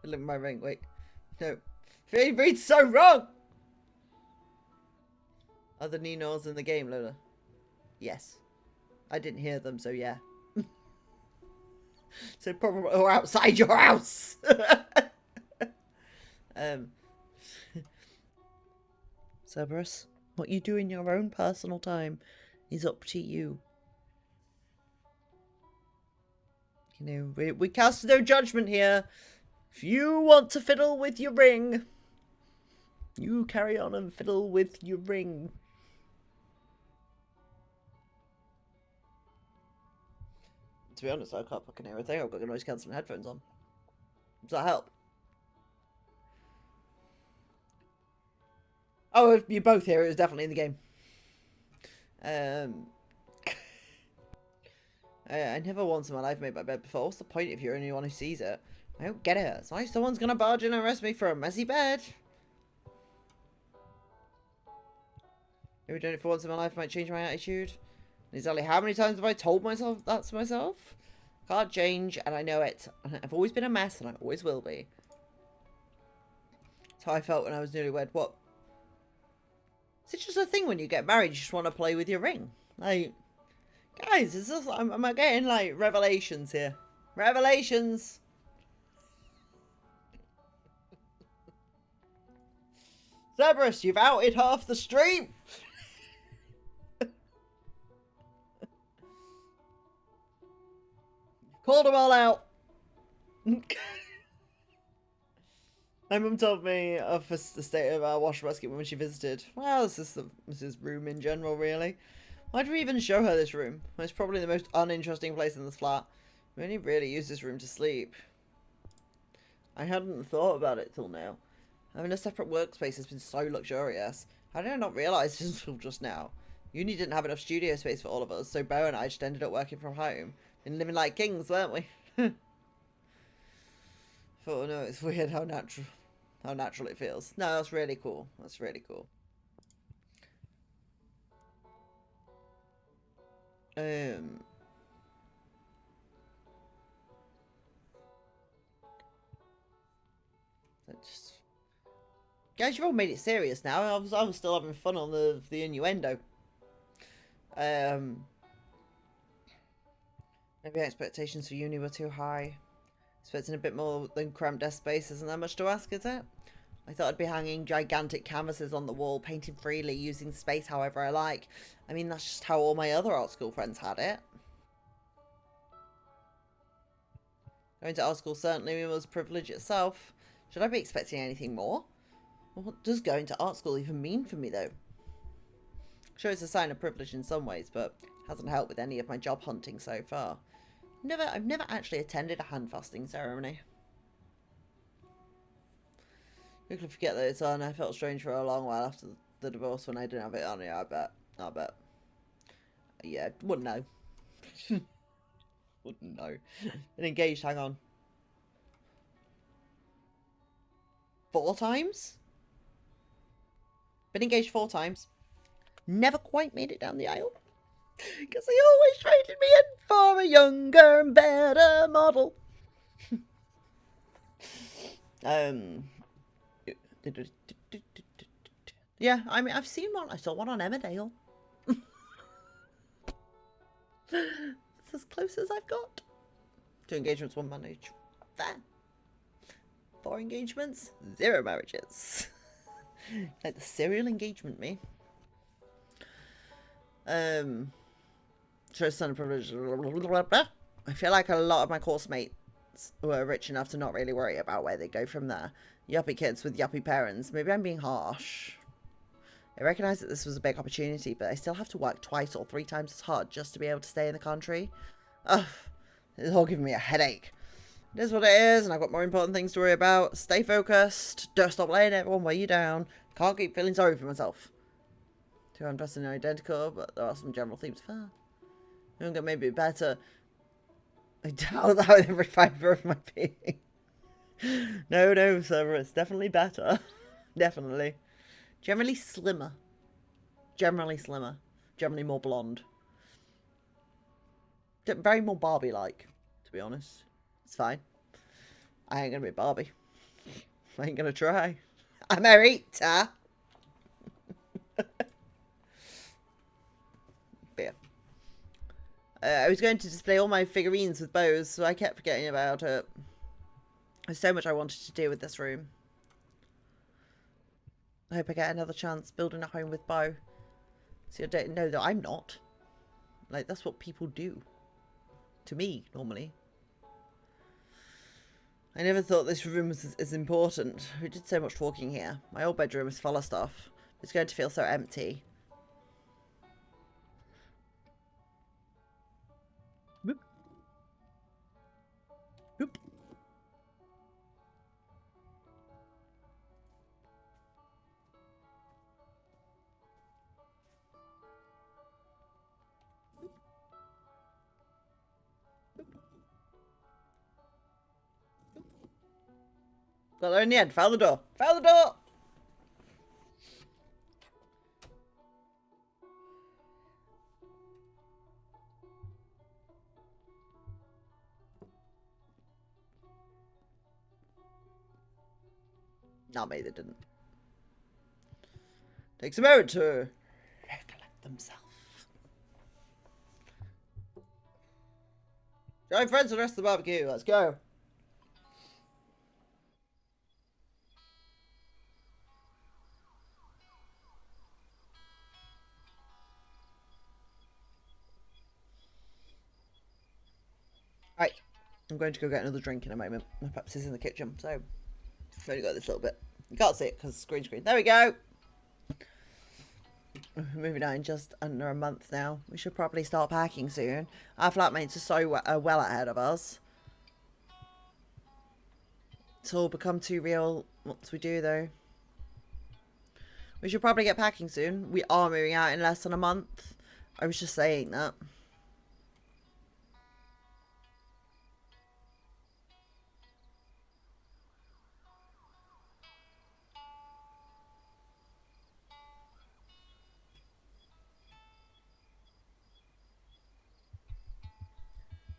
Look at my ring. Wait. No. Feed reads so wrong! Are the Ninos in the game, Lola? Yes. I didn't hear them, so yeah. So probably or outside your house. Cerberus, what you do in your own personal time is up to you. You know, we cast no judgment here. If you want to fiddle with your ring, you carry on and fiddle with your ring. To be honest, I can't fucking hear a thing. I've got noise cancelling headphones on. Does that help? Oh, if you both hear it, was definitely in the game. I never once in my life made my bed before. What's the point if you're the only one who sees it? I don't get it. It's like someone's gonna barge in and arrest me for a messy bed. Maybe doing it for once in my life might change my attitude. Exactly how many times have I told myself that to myself? Can't change, and I know it. I've always been a mess, and I always will be. That's how I felt when I was newlywed. What? Is it just a thing when you get married? You just want to play with your ring? Like, guys, is this? Am I getting like revelations here? Revelations. Cerberus, you've outed half the stream. Called them all out. My mum told me of the state of our wash basket when she visited. Well, this is room in general, really. Why do we even show her this room? It's probably the most uninteresting place in this flat. We only really use this room to sleep. I hadn't thought about it till now. Having a separate workspace has been so luxurious. How did I not realise this until just now? Uni didn't have enough studio space for all of us, so Bo and I just ended up working from home. Been living like kings, weren't we? Thought, no, it's weird how natural it feels. No, that's really cool. That's really cool. Just... Guys, you've all made it serious now. I was still having fun on the innuendo. Maybe expectations for uni were too high. Expecting a bit more than cramped desk space isn't that much to ask, is it? I thought I'd be hanging gigantic canvases on the wall, painting freely, using space however I like. I mean, that's just how all my other art school friends had it. Going to art school certainly was a privilege itself. Should I be expecting anything more? What does going to art school even mean for me, though? Sure, it's a sign of privilege in some ways, but hasn't helped with any of my job hunting so far. I've never actually attended a hand fasting ceremony. You can forget that it's on. I felt strange for a long while after the divorce when I didn't have it on. Yeah, I bet. Yeah, wouldn't know. Wouldn't know. Been engaged, hang on. 4 times? Been engaged 4 times. Never quite made it down the aisle. Because they always traded me in for a younger and better model. Yeah, I mean, I've seen one. I saw one on Emmerdale. It's as close as I've got. 2 engagements, 1 marriage. Fair. 4 engagements, 0 marriages. Like the serial engagement, me. Shows son of privilege. I feel like a lot of my course mates parents were rich enough to not really worry about where they go from there. Yuppie kids with yuppie parents. Maybe I'm being harsh. I recognise that this was a big opportunity, but I still have to work twice or 3 times as hard just to be able to stay in the country. Ugh, it's all giving me a headache. It is what it is, and I've got more important things to worry about. Stay focused. Don't stop letting everyone weigh you down. Can't keep feeling sorry for myself. 2 unprecedented and identical, but there are some general themes. Fair. Younger may be better. I doubt that with every fibre of my being. No, Cerberus. Definitely better. Definitely. Generally slimmer. Generally slimmer. Generally more blonde. Very more Barbie-like, to be honest. It's fine. I ain't gonna be Barbie. I ain't gonna try. I'm a Rita. Beer. I was going to display all my figurines with bows, so I kept forgetting about it. There's so much I wanted to do with this room. I hope I get another chance building a home with Bo. See, I don't know that I'm not. Like, that's what people do. To me, normally. I never thought this room was as important. We did so much talking here. My old bedroom is full of stuff. It's going to feel so empty. Boop. Boop. Got there in the end. Found the door. Found the door! Not me, they didn't. Takes a moment to recollect themselves. Join friends for the rest of the barbecue. Let's go. Right. I'm going to go get another drink in a moment. My Pepsi's in the kitchen, so I've only got this little bit. You can't see it because screen. There we go. Moving on in just under a month now. We should probably start packing soon. Our flatmates are so well ahead of us. It's all become too real once we do, though. We should probably get packing soon. We are moving out in less than a month. I was just saying that.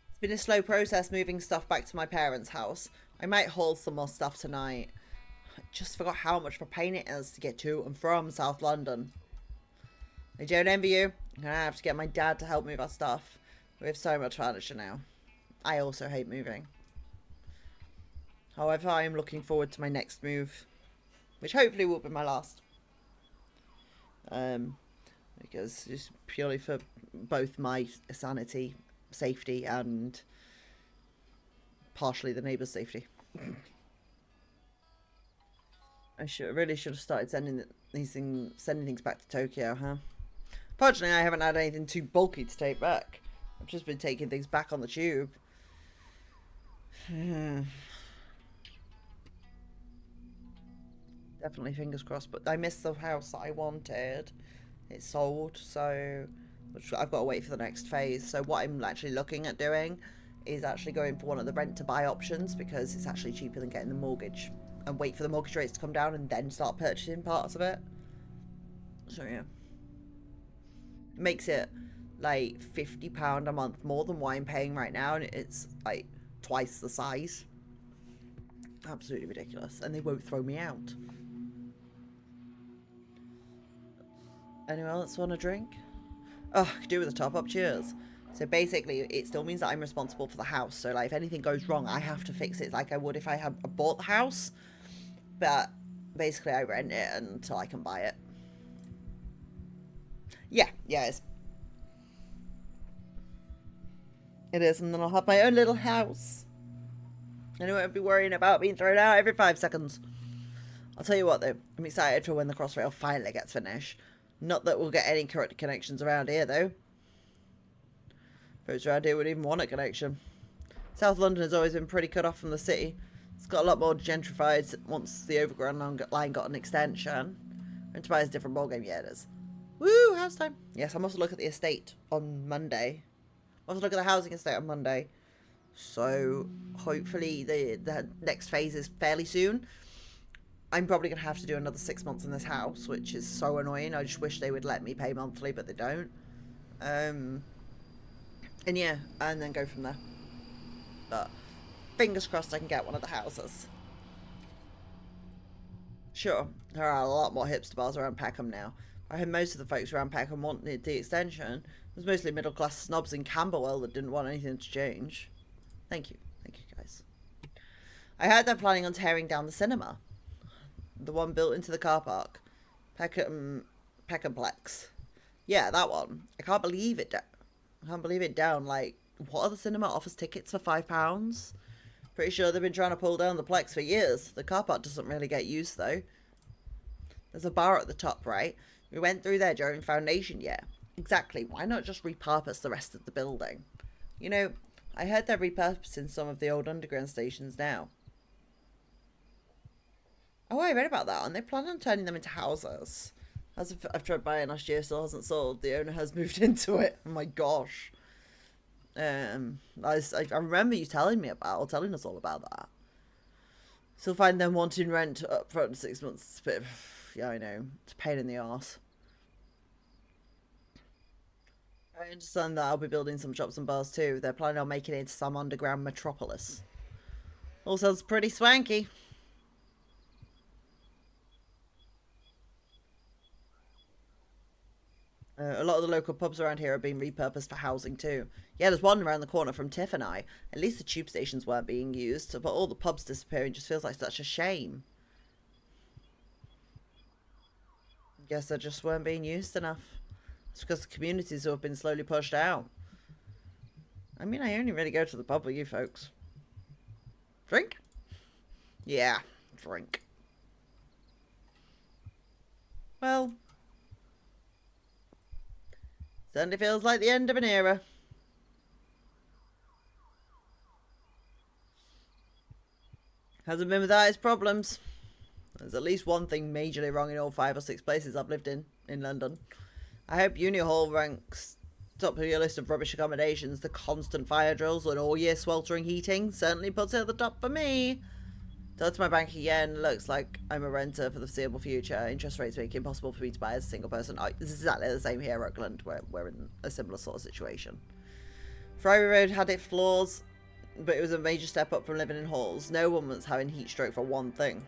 It's been a slow process moving stuff back to my parents' house. I might haul some more stuff tonight. I just forgot how much of a pain it is to get to and from South London. I don't envy you. I'm gonna have to get my dad to help move our stuff. We have so much furniture now. I also hate moving. However, I am looking forward to my next move, which hopefully will be my last. Because just purely for both my sanity, safety, and partially the neighbours' safety. I really should have started sending things back to Tokyo, huh? Fortunately, I haven't had anything too bulky to take back. I've just been taking things back on the tube. Definitely fingers crossed, but I missed the house that I wanted. It's sold, so I've got to wait for the next phase. So what I'm actually looking at doing is actually going for one of the rent to buy options, because it's actually cheaper than getting the mortgage, and wait for the mortgage rates to come down and then start purchasing parts of it. So yeah, makes it like £50 a month more than what I'm paying right now, and it's like twice the size. Absolutely ridiculous, and they won't throw me out. Anyone else want a drink? Oh, I could do with a top up. Cheers. So basically, it still means that I'm responsible for the house. So like, if anything goes wrong, I have to fix it like I would if I had bought the house. But basically, I rent it until I can buy it. Yeah, it is, and then I'll have my own little house. And I won't be worrying about being thrown out every 5 seconds. I'll tell you what though, I'm excited for when the Crossrail finally gets finished. Not that we'll get any correct connections around here though. Folks around here would even want a connection. South London has always been pretty cut off from the city. It's got a lot more gentrified once the Overground line got an extension. Enterprise is a different ballgame, yeah it is. Woo, house time. Yes, I'm also looking at the estate on Monday. I'm also looking at the housing estate on Monday. So hopefully the next phase is fairly soon. I'm probably going to have to do another 6 months in this house, which is so annoying. I just wish they would let me pay monthly, but they don't. And yeah, and then go from there. But fingers crossed I can get one of the houses. Sure, there are a lot more hipster bars around Peckham now. I heard most of the folks around Peckham wanted the extension. It was mostly middle class snobs in Camberwell that didn't want anything to change. Thank you guys. I heard they're planning on tearing down the cinema. The one built into the car park. Peckhamplex. Yeah, that one. I can't believe it. I can't believe it down. Like, what other cinema offers tickets for £5? Pretty sure they've been trying to pull down the Plex for years. The car park doesn't really get used though. There's a bar at the top, right? We went through there during Foundation year. Exactly. Why not just repurpose the rest of the building? You know, I heard they're repurposing some of the old underground stations now. Oh, I read about that. And they plan on turning them into houses. As I've tried buying last year, still hasn't sold. The owner has moved into it. Oh my gosh. I remember you telling us all about that. Still find them wanting rent up front 6 months. It's a bit of, yeah, I know. It's a pain in the arse. I understand that I'll be building some shops and bars too. They're planning on making it into some underground metropolis. All sounds pretty swanky. A lot of the local pubs around here are being repurposed for housing too. Yeah, there's one around the corner from Tiff and I. At least the tube stations weren't being used, but all the pubs disappearing just feels like such a shame. Guess they just weren't being used enough. It's because the communities have been slowly pushed out. I mean, I only really go to the pub with you folks. Drink? Yeah, drink. Well, certainly feels like the end of an era. Hasn't been without its problems. There's at least one thing majorly wrong in all 5 or 6 places I've lived in London. I hope Uni Hall ranks top of your list of rubbish accommodations. The constant fire drills and all year sweltering heating certainly puts it at the top for me. So to my bank again, looks like I'm a renter for the foreseeable future. Interest rates make it impossible for me to buy as a single person. This is exactly the same here at Oakland, where we're in a similar sort of situation. Friary Road had its flaws, but it was a major step up from living in halls. No one was having heat stroke for one thing.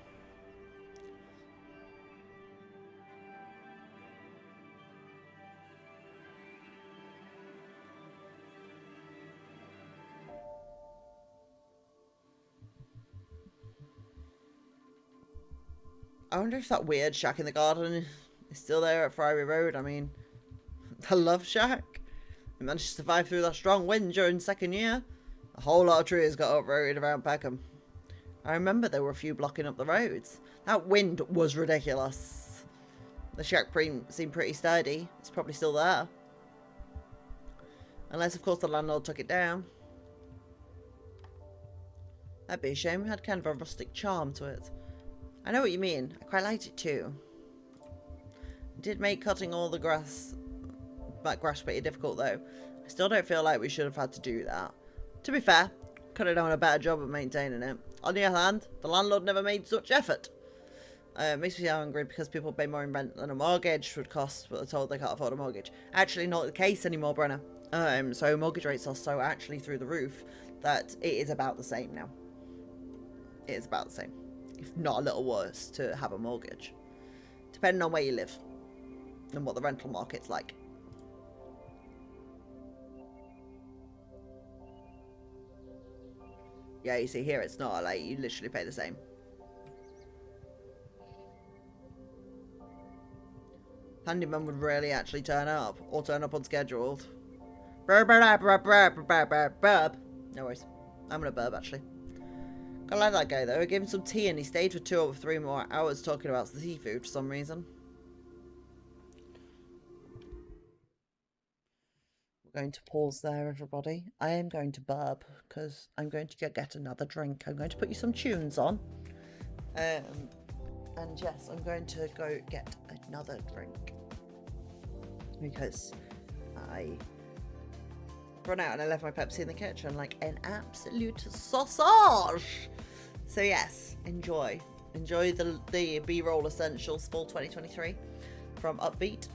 I wonder if that weird shack in the garden is still there at Friary Road. I mean, the Love Shack. We managed to survive through that strong wind during second year. A whole lot of trees got uprooted around Peckham. I remember there were a few blocking up the roads. That wind was ridiculous. The shack seemed pretty sturdy. It's probably still there. Unless, of course, the landlord took it down. That'd be a shame. It had kind of a rustic charm to it. I know what you mean. I quite liked it too. It did make cutting all the grass pretty difficult though. I still don't feel like we should have had to do that. To be fair, could have done a better job of maintaining it. On the other hand, the landlord never made such effort. It makes me angry because people pay more in rent than a mortgage would cost, but they're told they can't afford a mortgage. Actually not the case anymore, Brenna. So mortgage rates are so actually through the roof that it is about the same now. It is about the same. If not a little worse, to have a mortgage. Depending on where you live. And what the rental market's like. Yeah, you see here it's not, like, you literally pay the same. Handyman would really actually turn up. Or turn up unscheduled. No worries. I'm gonna burp, actually. I let that go though. I gave him some tea and he stayed for 2 or 3 more hours talking about the seafood for some reason. We're going to pause there, everybody. I am going to burp because I'm going to get another drink. I'm going to put you some tunes on. And yes, I'm going to go get another drink because I run out and I left my Pepsi in the kitchen like an absolute sausage. So yes, enjoy the B-roll essentials fall 2023 from Upbeat.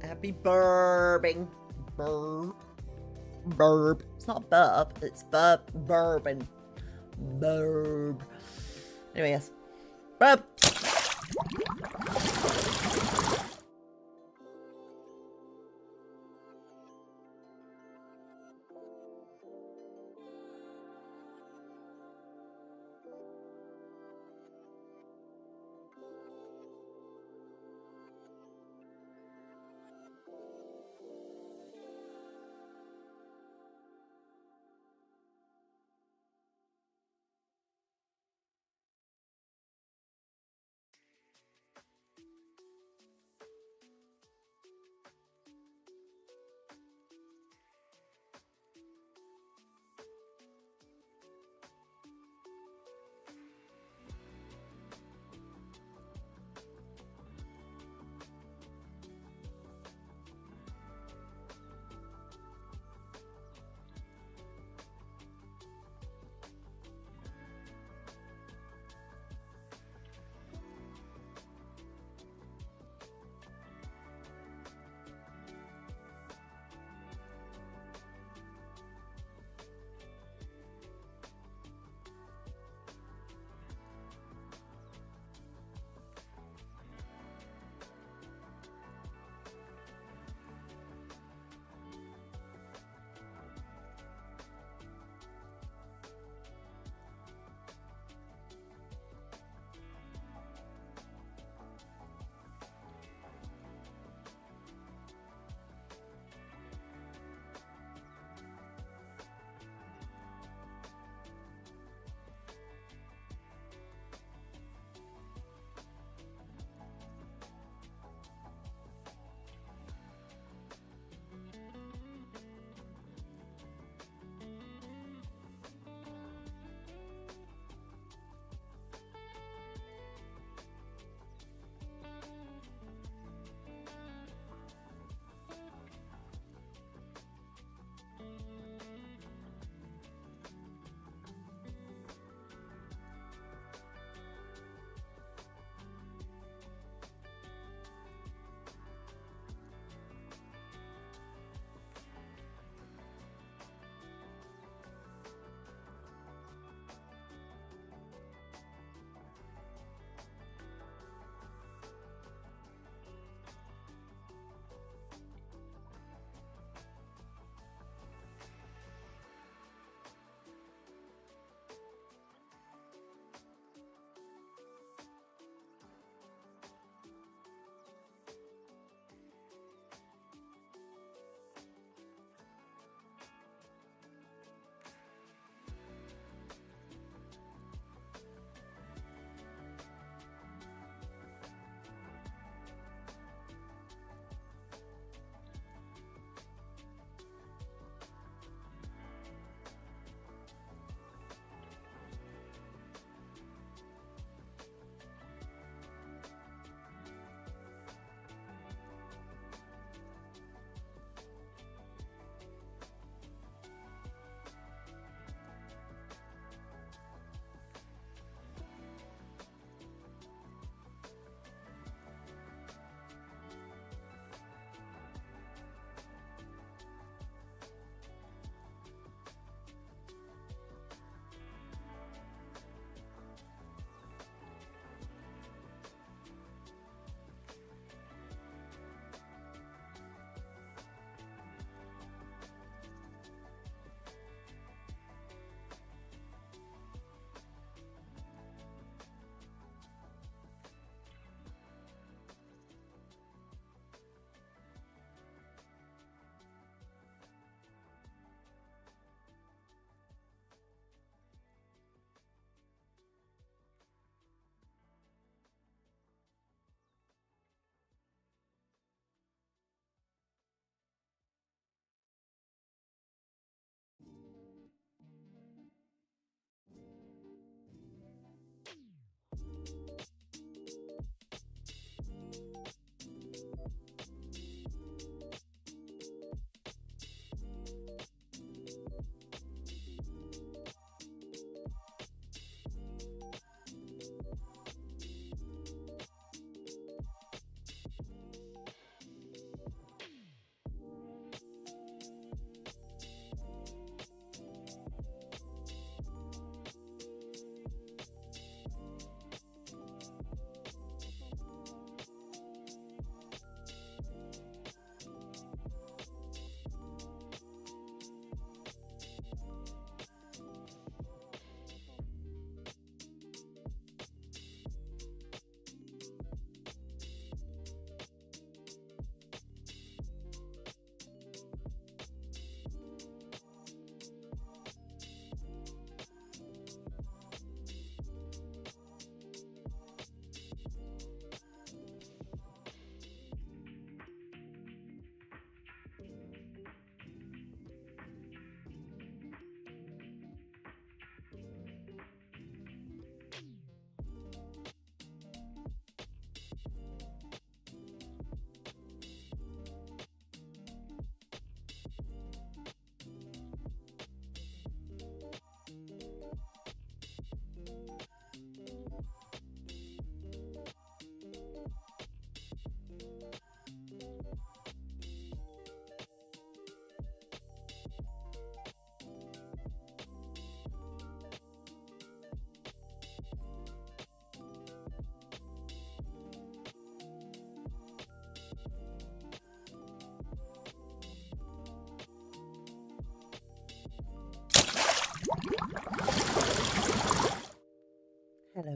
Happy burping. Burp. It's not burp, it's bourbon. Burp. Anyway, yes. Burp.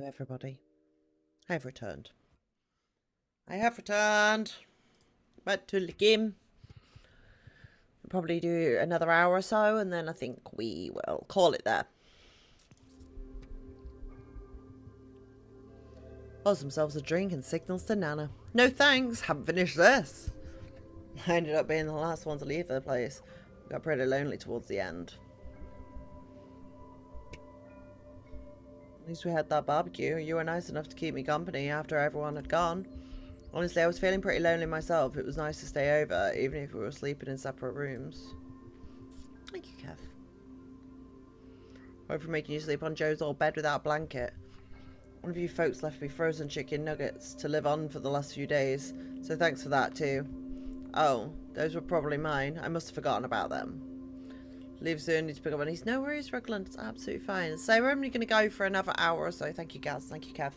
everybody. I have returned. I have returned. Back to the game. We'll probably do another hour or so, and then I think we will call it there. Pours themselves a drink and signals to Nana. No thanks, haven't finished this. I ended up being the last one to leave the place. Got pretty lonely towards the end. At least we had that barbecue. You were nice enough to keep me company after everyone had gone. Honestly, I was feeling pretty lonely myself. It was nice to stay over, even if we were sleeping in separate rooms. Thank you, Kev. Sorry for making you sleep on Joe's old bed without a blanket. One of you folks left me frozen chicken nuggets to live on for the last few days, so thanks for that too. Oh, those were probably mine. I must have forgotten about them. Leave soon, need to pick up on these. No worries, Rugland. It's absolutely fine. So we're only going to go for another hour or so. Thank you, Gaz. Thank you, Kev.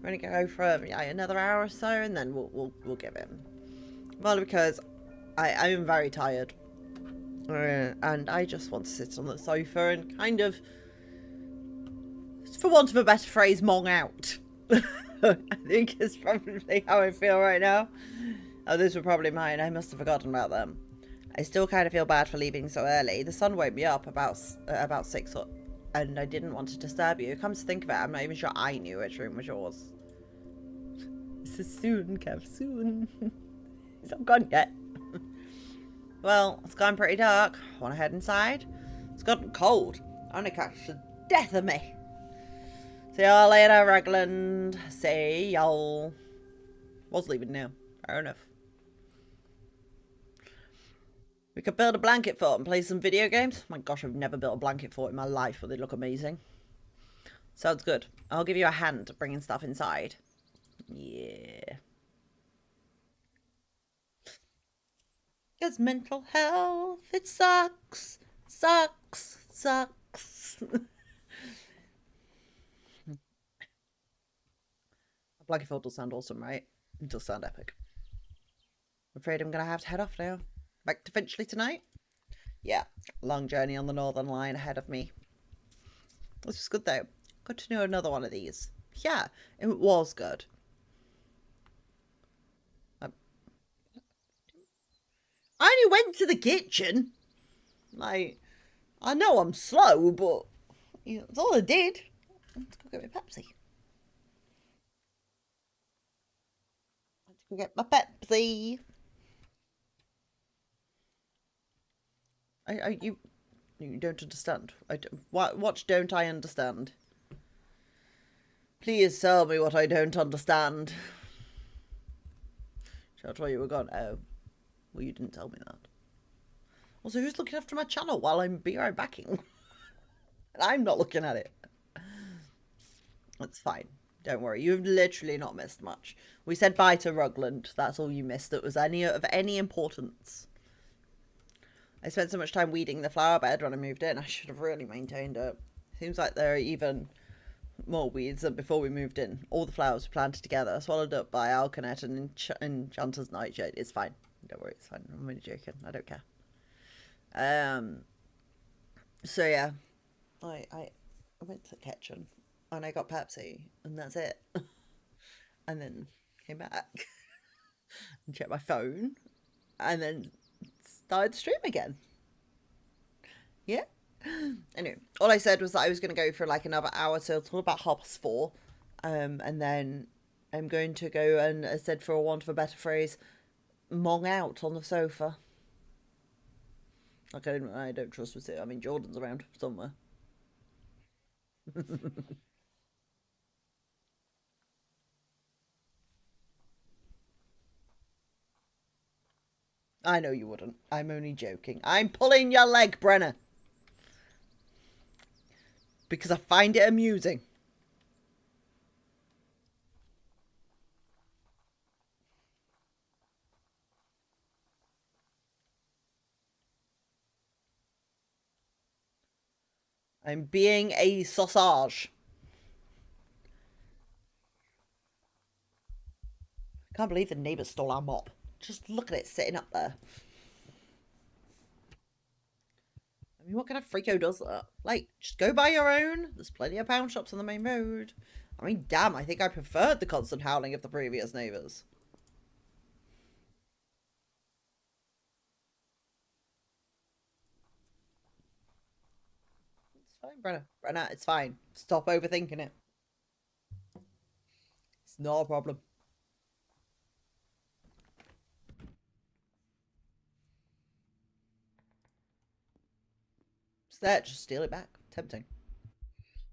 We're only going to go for another hour or so, and then we'll give him. Well, because I am very tired, and I just want to sit on the sofa and kind of, for want of a better phrase, mong out. I think is probably how I feel right now. Oh, those were probably mine. I must have forgotten about them. I still kind of feel bad for leaving so early. The sun woke me up about 6, and I didn't want to disturb you. Come to think of it, I'm not even sure I knew which room was yours. This is soon, Kev, soon. He's not gone yet. Well, it's gone pretty dark. Want to head inside? It's gotten cold. I'm gonna catch the death of me. See y'all later, Ragland. See y'all. Was leaving now. Fair enough. We could build a blanket fort and play some video games. My gosh, I've never built a blanket fort in my life, but they look amazing. Sounds good. I'll give you a hand bringing stuff inside. Yeah. Because mental health, it sucks. Sucks. Sucks. A blanket fort does sound awesome, right? It does sound epic. I'm afraid I'm going to have to head off now. Back to Finchley tonight? Yeah, long journey on the Northern Line ahead of me. This was good though. Good to know another one of these. Yeah, it was good. I only went to the kitchen. Like, I know I'm slow, but that's all I did. Let's go get my Pepsi. Let's go get my Pepsi. You don't understand. What don't I understand? Please tell me what I don't understand. Shall I tell you we're gone? Oh. Well, you didn't tell me that. Also, who's looking after my channel while I'm BR backing? And I'm not looking at it. That's fine. Don't worry. You've literally not missed much. We said bye to Rugland. That's all you missed that was of any importance. I spent so much time weeding the flower bed when I moved in. I should have really maintained it. Seems like there are even more weeds than before we moved in. All the flowers were planted together, swallowed up by Alcanet and Enchanter's Nightshade. It's fine. Don't worry, it's fine. I'm only joking. I don't care. So yeah, I went to the kitchen and I got Pepsi and that's it. And then came back and checked my phone and then started the stream again. Yeah. Anyway, all I said was that I was going to go for like another hour, so it's all about 4:30. And then I'm going to go and, I said, for a want of a better phrase, mong out on the sofa. Like I don't trust with it. I mean, Jordan's around somewhere. I know you wouldn't. I'm only joking. I'm pulling your leg, Brenna. Because I find it amusing. I'm being a sausage. I can't believe the neighbour stole our mop. Just look at it sitting up there. I mean, what kind of freako does that? Like, just go buy your own. There's plenty of pound shops on the main road. I mean, damn, I think I preferred the constant howling of the previous neighbours. It's fine, Brenna. Brenna, it's fine. Stop overthinking it. It's not a problem. It's there, just steal it back. Tempting.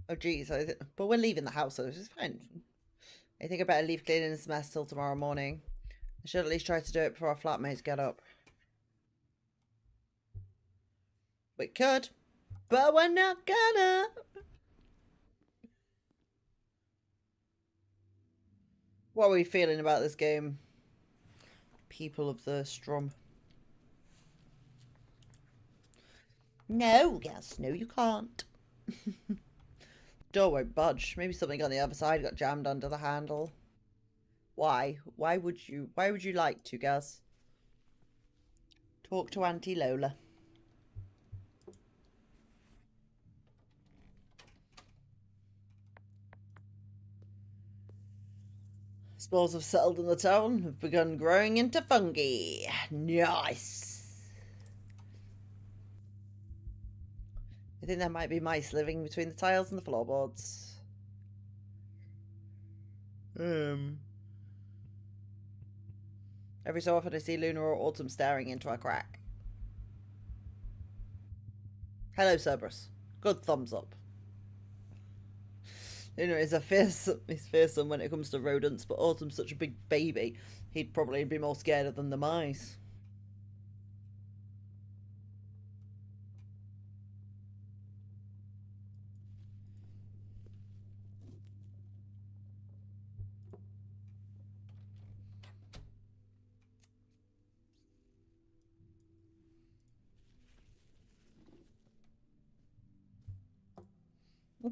Oh, geez. But we're leaving the house, so this is fine. I think I better leave cleaning this mess till tomorrow morning. I should at least try to do it before our flatmates get up. We could, but we're not gonna. What are we feeling about this game? People of the Strom. No, yes, no, you can't. Door won't budge. Maybe something on the other side got jammed under the handle. Why? Why would you like to, Gus? Talk to Auntie Lola. Spores have settled in the town, have begun growing into fungi. Nice. I think there might be mice living between the tiles and the floorboards. Every so often I see Luna or Autumn staring into a crack. Hello, Cerberus. Good thumbs up. Luna is he's fearsome when it comes to rodents, but Autumn's such a big baby, he'd probably be more scared of than the mice.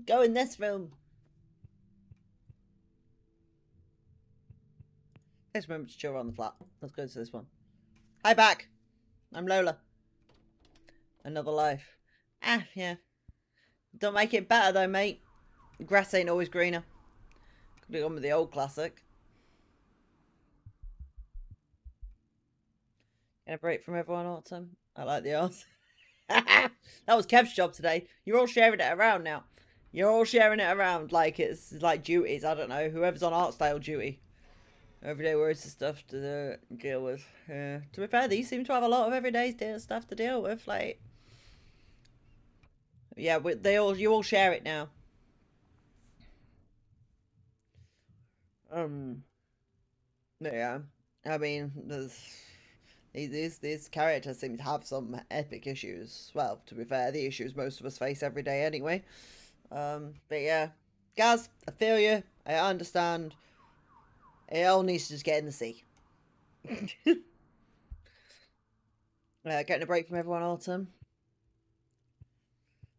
Go in this room. Let's remember to chill on the flat. Let's go to this one. Hi, back. I'm Lola. Another life. Ah, yeah. Don't make it better though, mate. The grass ain't always greener. Could have gone with the old classic. Get a break from everyone, Autumn. I like the art. That was Kev's job today. You're all sharing it around now. You're all sharing it around like it's like duties. I don't know. Whoever's on art style duty. Everyday worries and stuff to deal with. To be fair, these seem to have a lot of everyday stuff to deal with. Like, yeah, you all share it now. Yeah, I mean, these characters seem to have some epic issues. Well, to be fair, the issues most of us face every day anyway. But yeah, Gaz, I feel you. I understand. It all needs to just get in the sea. Getting a break from everyone, Autumn.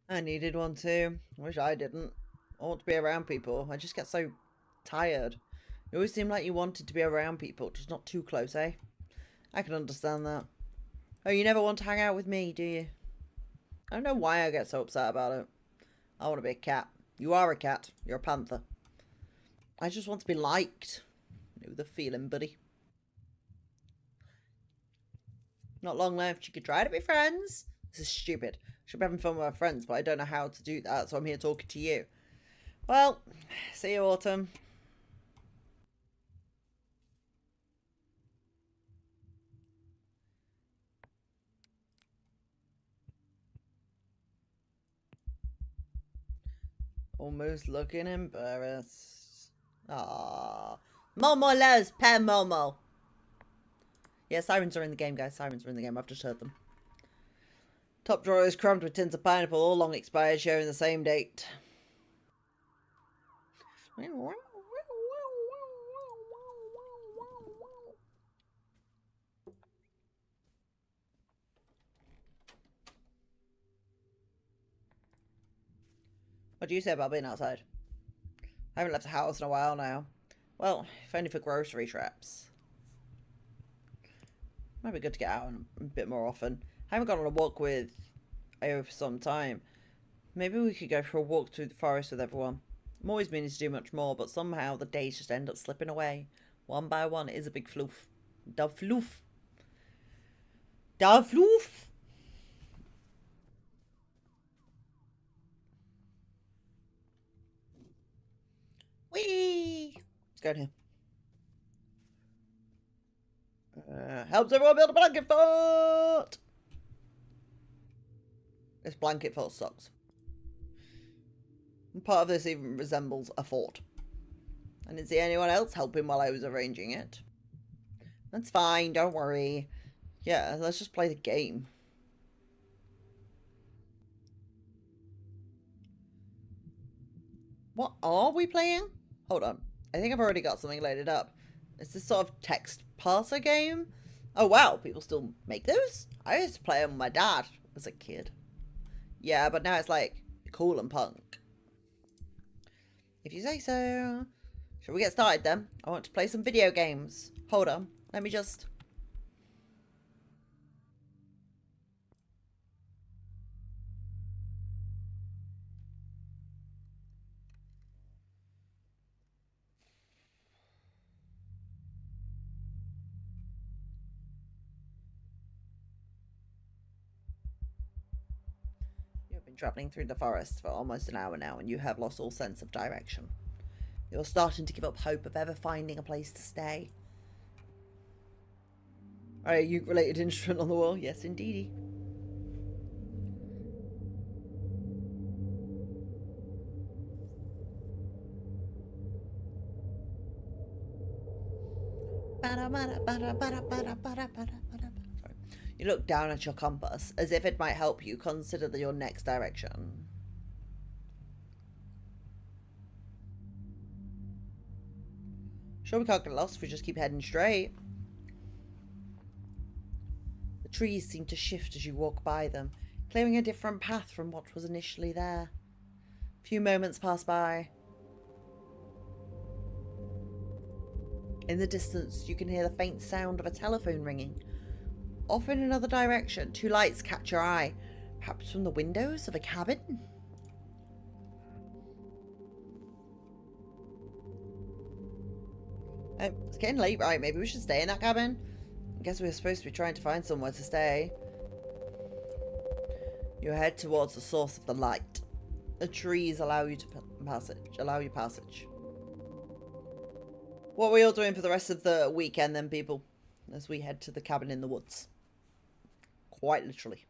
I needed one too. I wish I didn't. I want to be around people. I just get so tired. You always seem like you wanted to be around people, just not too close, eh? I can understand that. Oh, you never want to hang out with me, do you? I don't know why I get so upset about it. I want to be a cat. You are a cat. You're a panther. I just want to be liked. Know the feeling, buddy. Not long left. You could try to be friends. This is stupid. I should be having fun with my friends, but I don't know how to do that, so I'm here talking to you. Well, see you, Autumn. Almost looking embarrassed. Ah, Momo loves Pet Momo. Yeah, sirens are in the game, guys. Sirens are in the game. I've just heard them. Top drawer is crammed with tins of pineapple, all long expired, showing the same date. What do you say about being outside? I haven't left the house in a while now. Well, if only for grocery trips. Might be good to get out a bit more often. I haven't gone on a walk with Ayo for some time. Maybe we could go for a walk through the forest with everyone. I'm always meaning to do much more, but somehow the days just end up slipping away. One by one. It is a big floof. Da floof. Da floof. Whee! Let's go in here. Helps everyone build a blanket fort! This blanket fort sucks. And part of this even resembles a fort. I didn't see anyone else helping while I was arranging it. That's fine, don't worry. Yeah, let's just play the game. What are we playing? Hold on. I think I've already got something loaded up. It's this sort of text parser game. Oh wow, people still make those? I used to play them with my dad as a kid. Yeah, but now it's like cool and punk. If you say so. Shall we get started then? I want to play some video games. Hold on. Let me just... You've been travelling through the forest for almost an hour now and you have lost all sense of direction. You're starting to give up hope of ever finding a place to stay. Are you related instrument on the wall? Yes, indeedy. Sorry. You look down at your compass as if it might help you consider your next direction. Sure, we can't get lost if we just keep heading straight. The trees seem to shift as you walk by them, clearing a different path from what was initially there. A few moments pass by. In the distance, you can hear the faint sound of a telephone ringing. Off in another direction, two lights catch your eye, perhaps from the windows of a cabin? It's getting late, right? Maybe we should stay in that cabin? I guess we're supposed to be trying to find somewhere to stay. You head towards the source of the light. The trees allow you passage. What are we all doing for the rest of the weekend then, people? As we head to the cabin in the woods. Quite literally.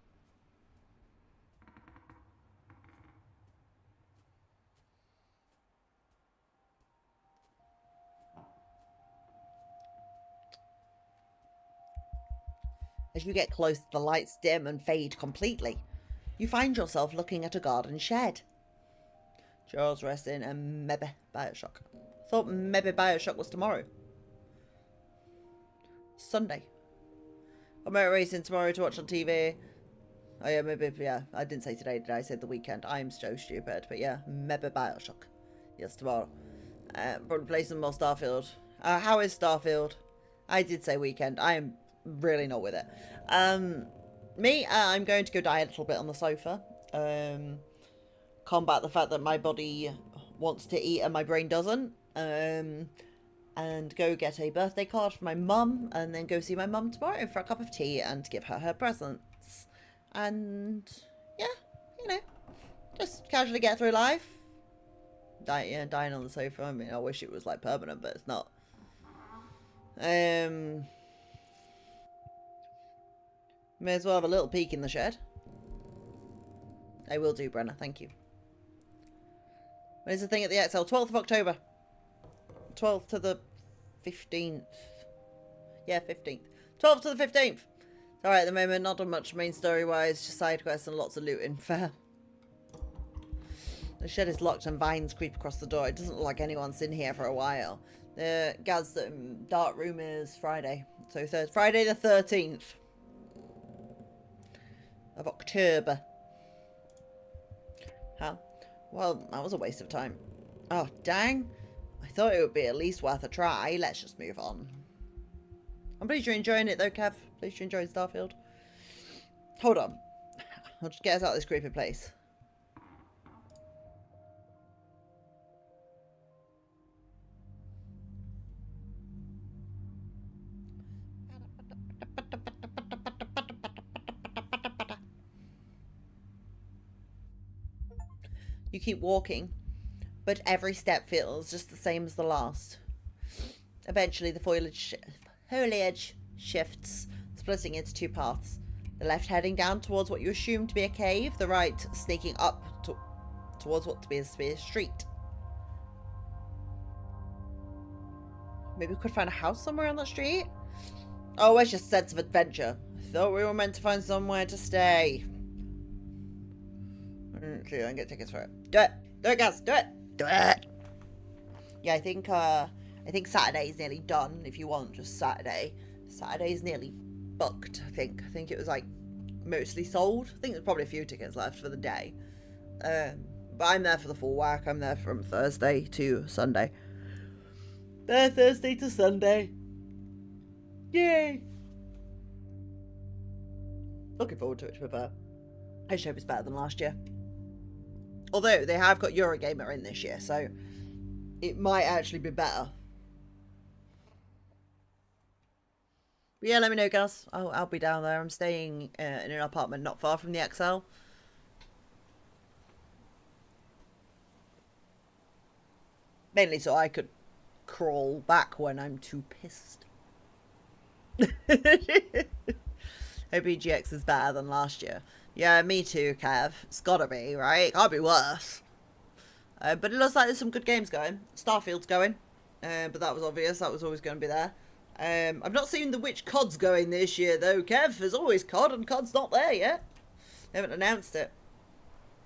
As you get close, the lights dim and fade completely. You find yourself looking at a garden shed. Jaws resting and maybe Bioshock. Thought maybe Bioshock was tomorrow. Sunday. I'm motor racing tomorrow to watch on TV. Oh yeah, maybe, yeah. I didn't say today, did I? I said the weekend. I'm so stupid. But yeah, maybe Bioshock. Yes, tomorrow. Probably play some more Starfield. How is Starfield? I did say weekend. I am really not with it. I'm going to go die a little bit on the sofa. Combat the fact that my body wants to eat and my brain doesn't. And go get a birthday card for my mum, and then go see my mum tomorrow for a cup of tea and give her presents. And yeah, you know, just casually get through life. Dying on the sofa. I mean, I wish it was like permanent, but it's not. May as well have a little peek in the shed. I will do, Brenna. Thank you. When is the thing at the XL? 12th of October. 12th to the 15th. Yeah, 15th. 12th to the 15th. Alright, at the moment, not done much main story-wise. Just side quests and lots of looting. Fair. The shed is locked and vines creep across the door. It doesn't look like anyone's in here for a while. The Gaz dark room is Friday. So Friday the 13th of October. Huh? Well, that was a waste of time. Oh, dang. I thought it would be at least worth a try. Let's just move on. I'm pleased you're enjoying it though, Kev. Pleased you're enjoying Starfield. Hold on. I'll just get us out of this creepy place. You keep walking, but every step feels just the same as the last. Eventually, the foliage shifts, splitting into two paths. The left heading down towards what you assume to be a cave, the right sneaking up towards what to be a street. Maybe we could find a house somewhere on that street? Oh, where's your sense of adventure? I thought we were meant to find somewhere to stay. See, I can get tickets for it. Do it! Do it, guys! Do it! Do it! Yeah, I think Saturday is nearly done, if you want just Saturday. Saturday's nearly booked, I think. I think it was, like, mostly sold. I think there's probably a few tickets left for the day. But I'm there for the full whack. I'm there from Thursday to Sunday. Thursday to Sunday. Yay! Looking forward to it, to be fair. I just hope it's better than last year. Although, they have got Eurogamer in this year, so it might actually be better. But yeah, let me know, guys. I'll be down there. I'm staying in an apartment not far from the XL. Mainly so I could crawl back when I'm too pissed. Hope EGX is better than last year. Yeah, me too, Kev. It's gotta be, right? It can't be worse. But it looks like there's some good games going. Starfield's going. But that was obvious. That was always going to be there. I've not seen the which COD's going this year, though, Kev. There's always COD, and COD's not there yet. They haven't announced it.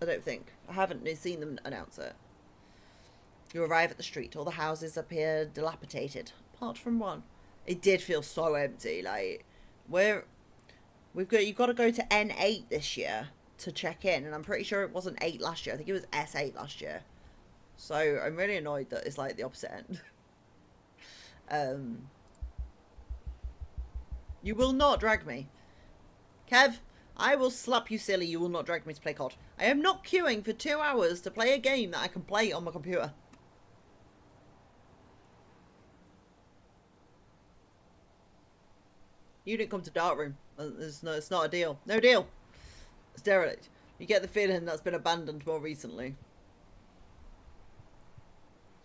I don't think. I haven't seen them announce it. You arrive at the street. All the houses appear dilapidated, apart from one. It did feel so empty. Like, you've got to go to N8 this year to check in, and I'm pretty sure it wasn't 8 last year. I think it was S8 last year. So I'm really annoyed that it's like the opposite end. You will not drag me. Kev, I will slap you silly. You will not drag me to play COD. I am not queuing for 2 hours to play a game that I can play on my computer. You didn't come to Darkroom. It's not a deal. No deal. It's derelict. You get the feeling that's been abandoned more recently.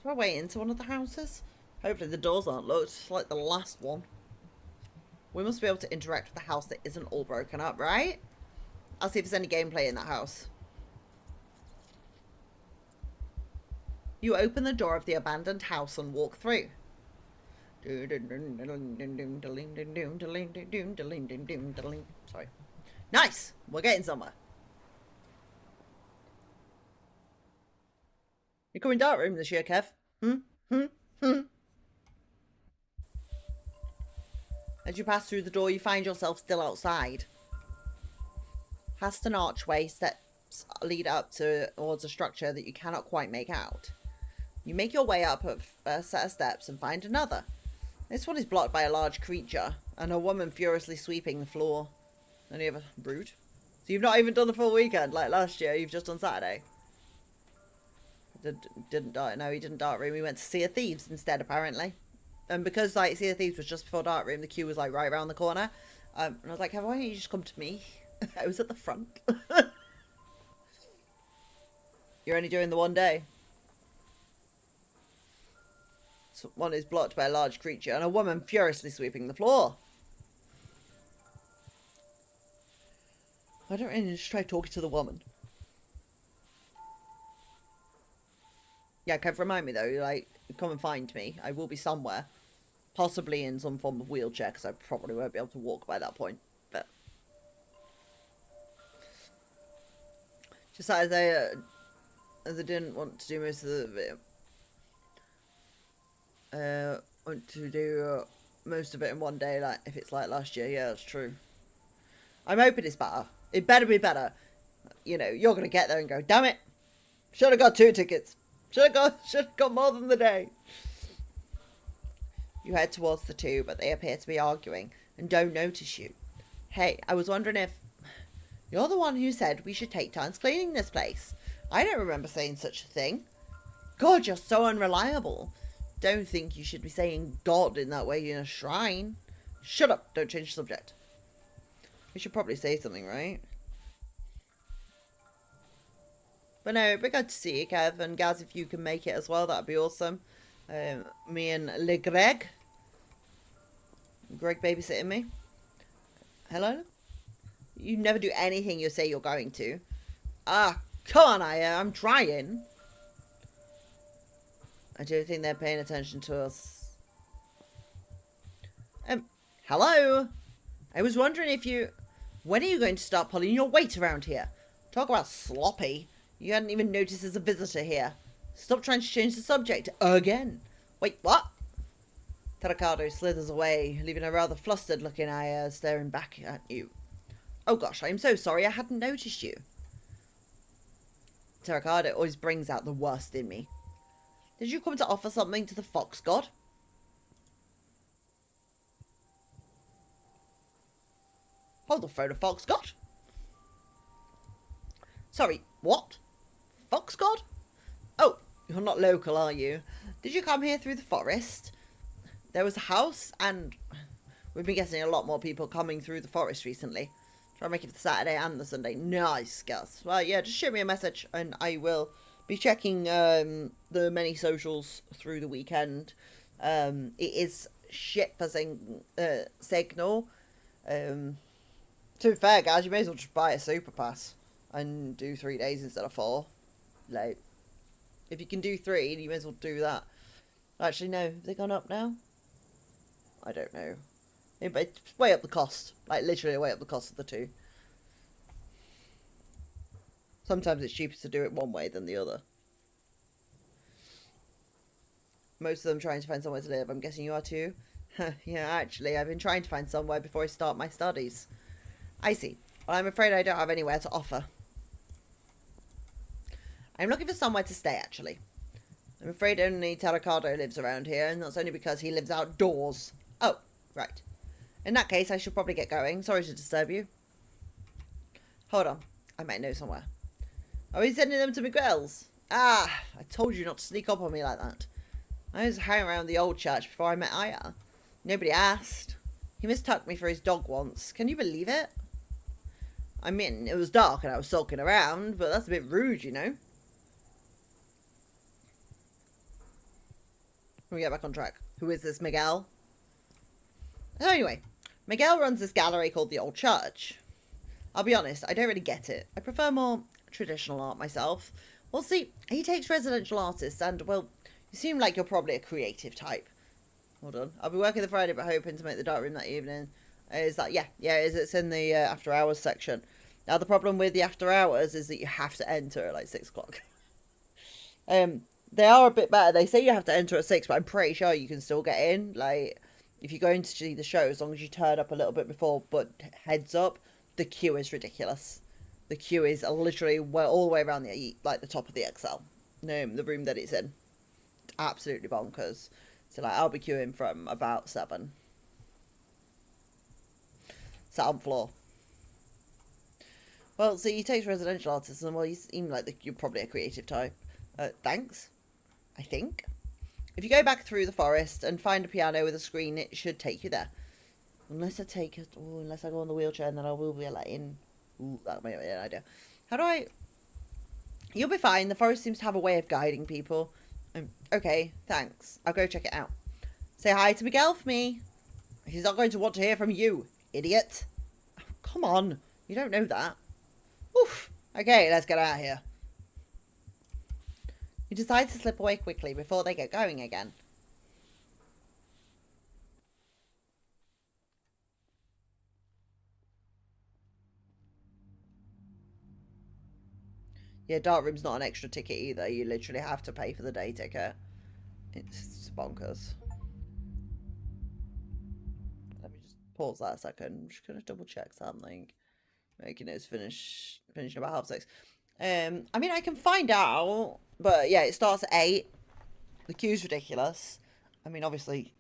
Do I wait into one of the houses? Hopefully the doors aren't locked, like the last one. We must be able to interact with the house that isn't all broken up, right? I'll see if there's any gameplay in that house. You open the door of the abandoned house and walk through. Sorry. Nice! We're getting somewhere. You're coming Darkroom this year, Kev? As you pass through the door, you find yourself still outside. Past an archway, steps lead up towards a structure that you cannot quite make out. You make your way up a set of steps and find another. This one is blocked by a large creature and a woman furiously sweeping the floor. Any other rude? So you've not even done the full weekend like last year. You've just done Saturday. Didn't dart. No, he didn't Darkroom. We went to Sea of Thieves instead, apparently. And because like Sea of Thieves was just before Darkroom, the queue was like right around the corner. And I was like, why don't you just come to me? I was at the front. You're only doing the one day. So one is blocked by a large creature and a woman furiously sweeping the floor. Why don't I just try talking to the woman? Yeah, Kev, remind me though, like, come and find me. I will be somewhere. Possibly in some form of wheelchair, because I probably won't be able to walk by that point. But just as I didn't want to do most of the video. Want to do most of it in one day, like if it's like last year. Yeah, that's true. I'm hoping it's better. It better be better. You know, you're gonna get there and go, damn it, should have got 2 tickets. Should have got more than the day. You head towards the 2, but they appear to be arguing and don't notice you. Hey, I was wondering if you're the one who said we should take turns cleaning this place. I don't remember saying such a thing. God, you're so unreliable. Don't think you should be saying God in that way in a shrine. Shut up, don't change the subject. We should probably say something, right? But no, it'd be good to see you, Kev. And Gaz, if you can make it as well, that'd be awesome. Me and Le Greg. Greg babysitting me. Hello? You never do anything you say you're going to. Ah, come on, I'm trying. I do think they're paying attention to us. Hello? I was wondering if you... When are you going to start pulling your weight around here? Talk about sloppy. You hadn't even noticed there's a visitor here. Stop trying to change the subject again. Wait, what? Terracado slithers away, leaving a rather flustered-looking Aya staring back at you. Oh gosh, I am so sorry, I hadn't noticed you. Terracado always brings out the worst in me. Did you come to offer something to the fox god? Hold the phone, fox god? Sorry, what? Fox god? Oh, you're not local, are you? Did you come here through the forest? There was a house, and we've been getting a lot more people coming through the forest recently. Try to make it for the Saturday and the Sunday. Nice, Gus. Well, yeah, just shoot me a message, and I will be checking the many socials through the weekend. It is shit for signal. To be fair, guys, you may as well just buy a super pass and do 3 days instead of 4. Like, if you can do 3, you may as well do that. Actually, no, have they gone up now? I don't know. But it's way up the cost. Like, literally way up the cost of the 2. Sometimes it's cheaper to do it one way than the other. Most of them trying to find somewhere to live. I'm guessing you are too? Yeah, actually, I've been trying to find somewhere before I start my studies. I see. Well, I'm afraid I don't have anywhere to offer. I'm looking for somewhere to stay, actually. I'm afraid only Terracado lives around here, and that's only because he lives outdoors. Oh, right. In that case, I should probably get going. Sorry to disturb you. Hold on. I might know somewhere. Are we sending them to Miguel's? Ah, I told you not to sneak up on me like that. I was hanging around the old church before I met Aya. Nobody asked. He mistook me for his dog once. Can you believe it? I mean, it was dark and I was sulking around, but that's a bit rude, you know? Let me get back on track. Who is this Miguel? So anyway, Miguel runs this gallery called the Old Church. I'll be honest, I don't really get it. I prefer more traditional art myself. Well, see, he takes residential artists and, well, you seem like you're probably a creative type. Hold on. I'll be working the Friday but hoping to make the dark room that evening. Is that, yeah, it's in the after hours section. Now, the problem with the after hours is that you have to enter at like 6 o'clock. They are a bit better. They say you have to enter at 6, but I'm pretty sure you can still get in. Like, if you're going to see the show, as long as you turn up a little bit before, but heads up, the queue is ridiculous. The queue is literally all the way around the top of the XL. The room that it's in. It's absolutely bonkers. So, like, I'll be queuing from about 7. Sat on floor. Well, see, he takes residential artists, and well, you seem like you're probably a creative type. Thanks. I think. If you go back through the forest and find a piano with a screen, it should take you there. Unless I go on the wheelchair, and then I will be let in. Ooh, that might be an idea. How do I... You'll be fine. The forest seems to have a way of guiding people. Okay, thanks. I'll go check it out. Say hi to Miguel for me. He's not going to want to hear from you, idiot. Oh, come on. You don't know that. Oof. Okay, let's get out of here. You decide to slip away quickly before they get going again. Yeah, dark room's not an extra ticket either. You literally have to pay for the day ticket. It's bonkers. Let me just pause that a second. I'm just going to double check something. Making it finishing about 6:30. I mean, I can find out, but yeah, it starts at 8. The queue's ridiculous. I mean, obviously,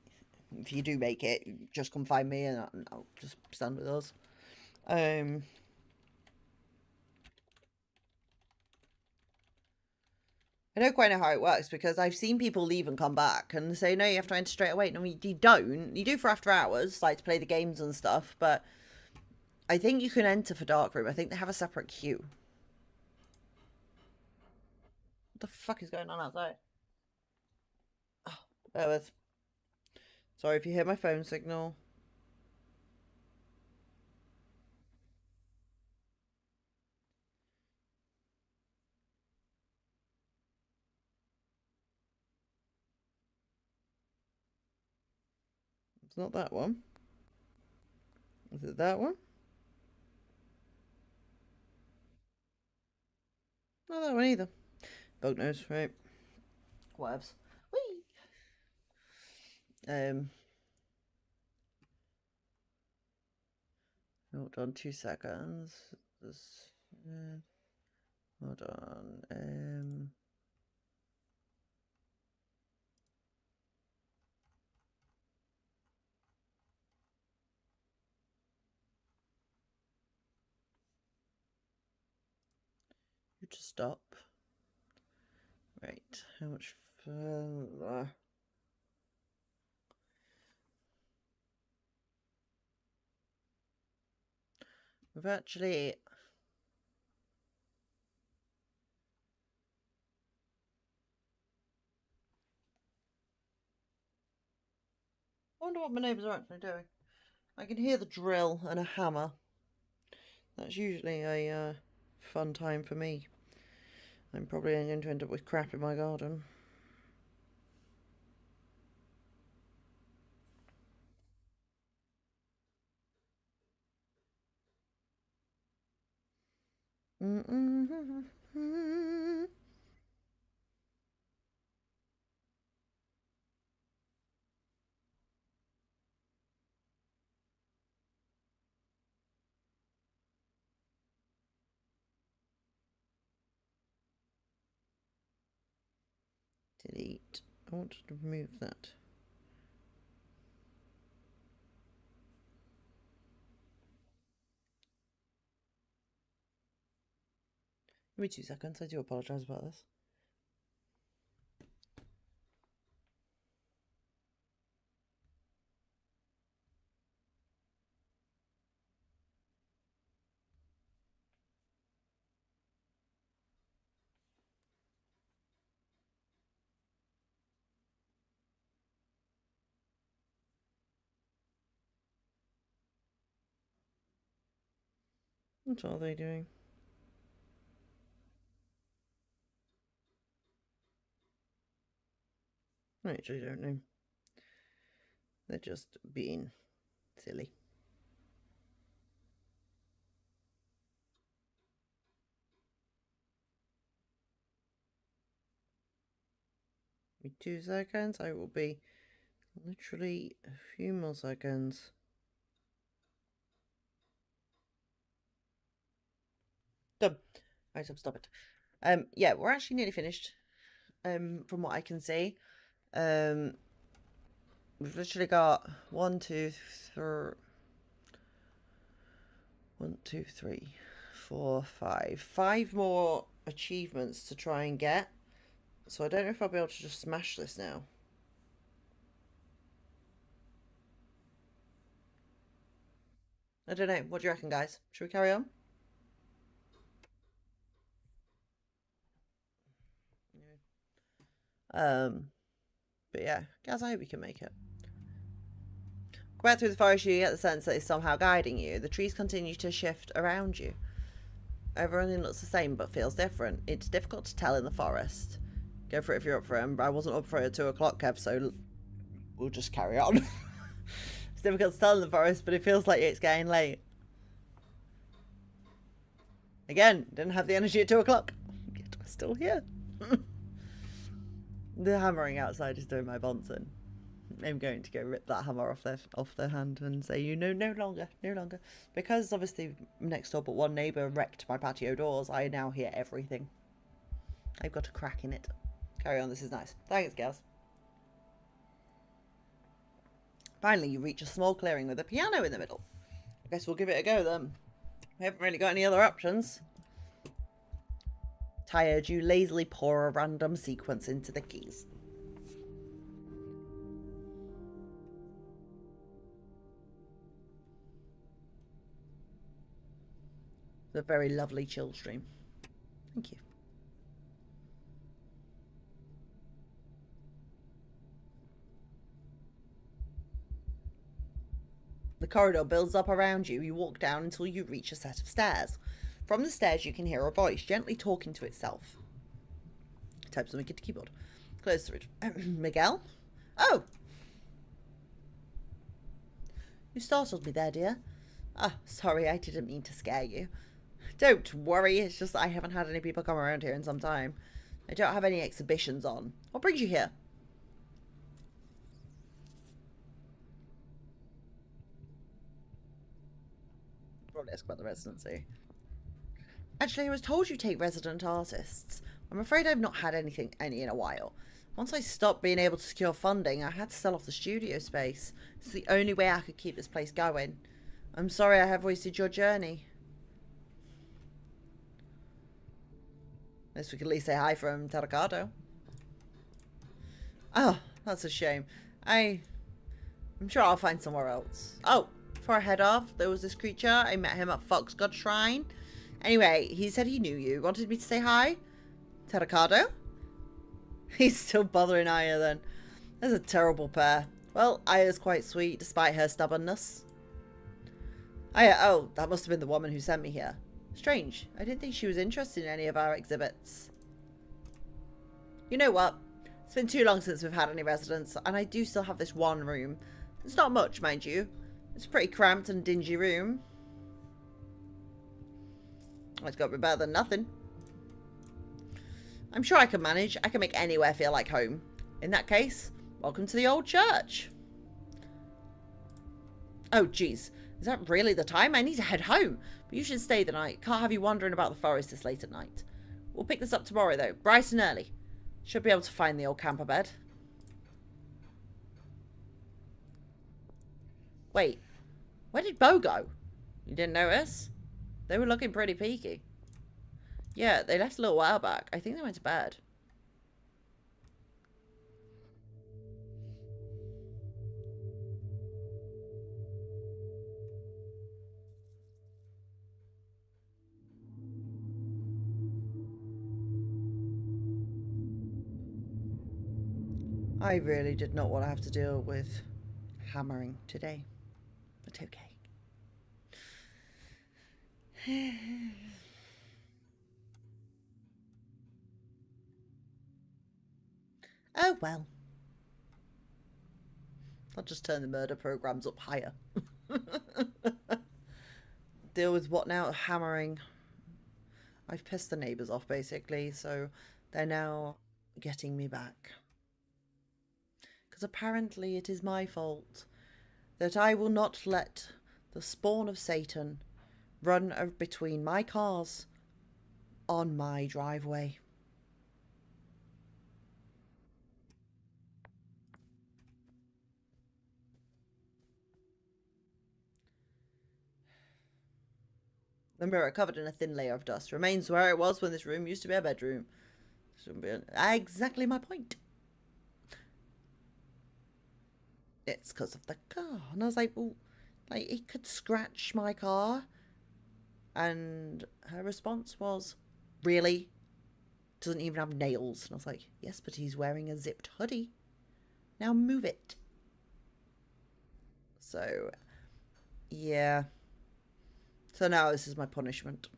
if you do make it, just come find me and I'll just stand with us. I don't quite know how it works because I've seen people leave and come back and say, no, you have to enter straight away. No, you don't. You do for after hours, like to play the games and stuff, but I think you can enter for Dark Room. I think they have a separate queue. the fuck is going on outside? Oh, there was. Sorry if you hear my phone signal. It's not that one. Is it that one? Not that one either. Bug knows, right? Whatevs. Whee! Hold on 2 seconds. This, hold on. You just stop. Right. How much further? We've actually. I wonder what my neighbours are actually doing. I can hear the drill and a hammer. That's usually a fun time for me. I'm probably going to end up with crap in my garden. Delete. I want to remove that. Give me 2 seconds. I do apologise about this. What are they doing? I actually don't know. They're just being silly. Give me 2 seconds. I will be literally a few more seconds. Done. Right, so stop it. Yeah, we're actually nearly finished. From what I can see. We've literally got 1, 2, 3, 4, 5. 5 more achievements to try and get. So I don't know if I'll be able to just smash this now. I don't know. What do you reckon, guys? Should we carry on? But yeah, guys, I hope we can make it. Go back through the forest, you get the sense that it's somehow guiding you. The trees continue to shift around you. Everything looks the same but feels different. It's difficult to tell in the forest. Go for it if you're up for it. I wasn't up for it at 2 o'clock, Kev, so we'll just carry on. It's difficult to tell in the forest, but it feels like it's getting late. Again, didn't have the energy at 2 o'clock. Yet we're still here. The hammering outside is doing my Bonson. I'm going to go rip that hammer off their hand and say, you know, no longer. Because obviously next door but one neighbour wrecked my patio doors, I now hear everything. I've got a crack in it. Carry on, this is nice. Thanks, girls. Finally, you reach a small clearing with a piano in the middle. I guess we'll give it a go then. We haven't really got any other options. Tired, you lazily pour a random sequence into the keys. It's a very lovely chill stream. Thank you. The corridor builds up around you. You walk down until you reach a set of stairs. From the stairs, you can hear a voice gently talking to itself. Type something into keyboard. Close through it. Miguel? Oh! You startled me there, dear. Ah, sorry, I didn't mean to scare you. Don't worry, it's just I haven't had any people come around here in some time. I don't have any exhibitions on. What brings you here? Probably ask about the residency. Actually, I was told you take resident artists. I'm afraid I've not had any in a while. Once I stopped being able to secure funding, I had to sell off the studio space. It's the only way I could keep this place going. I'm sorry I have wasted your journey. At least we could at least say hi from Terracado. Oh, that's a shame. I'm sure I'll find somewhere else. Oh, before I head off, there was this creature. I met him at Fox God Shrine. Anyway, he said he knew you. Wanted me to say hi? Terracado? He's still bothering Aya then. That's a terrible pair. Well, Aya's quite sweet, despite her stubbornness. Aya, oh, that must have been the woman who sent me here. Strange. I didn't think she was interested in any of our exhibits. You know what? It's been too long since we've had any residents, and I do still have this one room. It's not much, mind you. It's a pretty cramped and dingy room. It's got to be better than nothing. I'm sure I can manage. I can make anywhere feel like home. In that case, welcome to the old church. Oh, geez. Is that really the time? I need to head home. But you should stay the night. Can't have you wandering about the forest this late at night. We'll pick this up tomorrow, though. Bright and early. Should be able to find the old camper bed. Wait. Where did Bo go? You didn't notice? They were looking pretty peaky. Yeah, they left a little while back. I think they went to bed. I really did not want to have to deal with hammering today. But okay. Oh well. I'll just turn the murder programs up higher. Deal with what now? Hammering. I've pissed the neighbours off basically, so they're now getting me back. Because apparently it is my fault that I will not let the spawn of Satan run between my cars on my driveway. The mirror, covered in a thin layer of dust, remains where it was when this room used to be a bedroom. Exactly my point. It's because of the car. And I was like, well, like, he could scratch my car. And her response was, really? Doesn't even have nails. And I was like, yes, but he's wearing a zipped hoodie. Now move it. So, yeah. So now this is my punishment.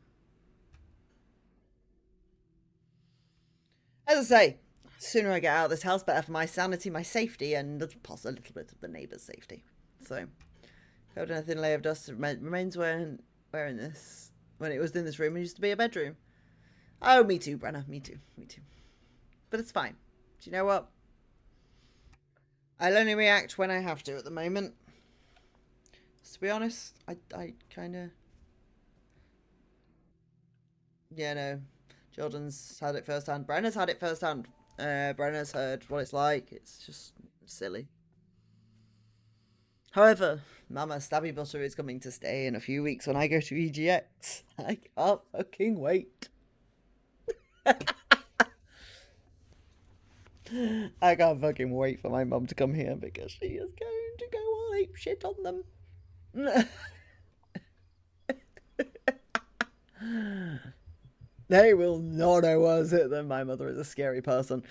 As I say, the sooner I get out of this house, better for my sanity, my safety, and possibly a little bit of the neighbours' safety. So, covered in a thin layer of dust, remains when it was in this room, it used to be a bedroom. Oh, me too, Brenna. Me too. Me too. But it's fine. Do you know what? I'll only react when I have to at the moment. To be honest, I kind of... Yeah, no. Jordan's had it firsthand. Brenna's had it firsthand. Brenna's heard what it's like. It's just silly. However, Mama Stabby Butter is coming to stay in a few weeks when I go to EGX. I can't fucking wait. I can't fucking wait for my mum to come here because she is going to go all ape shit on them. They will not know us that my mother is a scary person.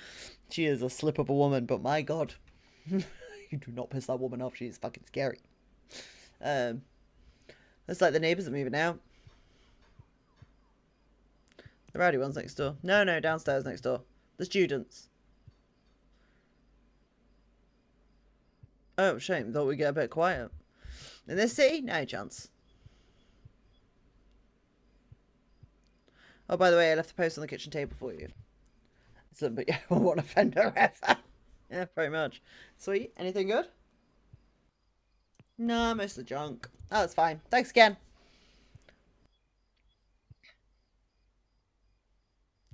She is a slip of a woman, but my god. You do not piss that woman off, she is fucking scary. Looks like the neighbours are moving out. The rowdy ones next door. No, downstairs next door. The students. Oh, shame. Thought we'd get a bit quiet. In this city? No chance. Oh, by the way, I left the post on the kitchen table for you. So, but yeah, one offender ever. Yeah, pretty much. Sweet. Anything good? No, mostly junk. Oh, that's fine. Thanks again.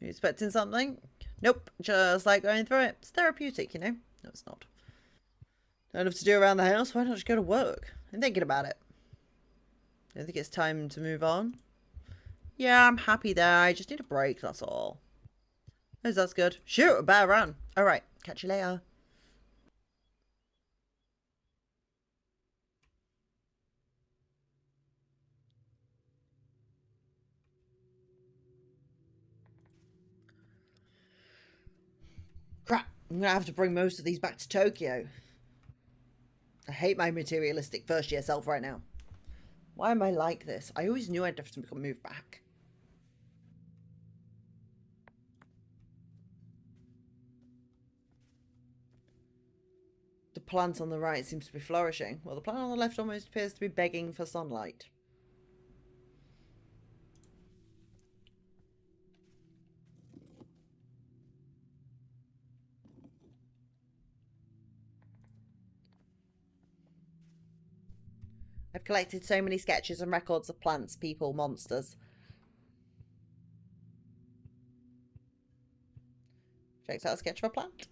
You expecting something? Nope. Just like going through it. It's therapeutic, you know? No, it's not. Not enough to do around the house. Why not just go to work? I'm thinking about it. I think it's time to move on. Yeah, I'm happy there. I just need a break, that's all. Oh, that's good. Shoot, a better run. Alright, catch you later. Crap, I'm gonna have to bring most of these back to Tokyo. I hate my materialistic first year self right now. Why am I like this? I always knew I'd have to move back. The plant on the right seems to be flourishing, while the plant on the left almost appears to be begging for sunlight. I've collected so many sketches and records of plants, people, monsters. Checks out a sketch of a plant.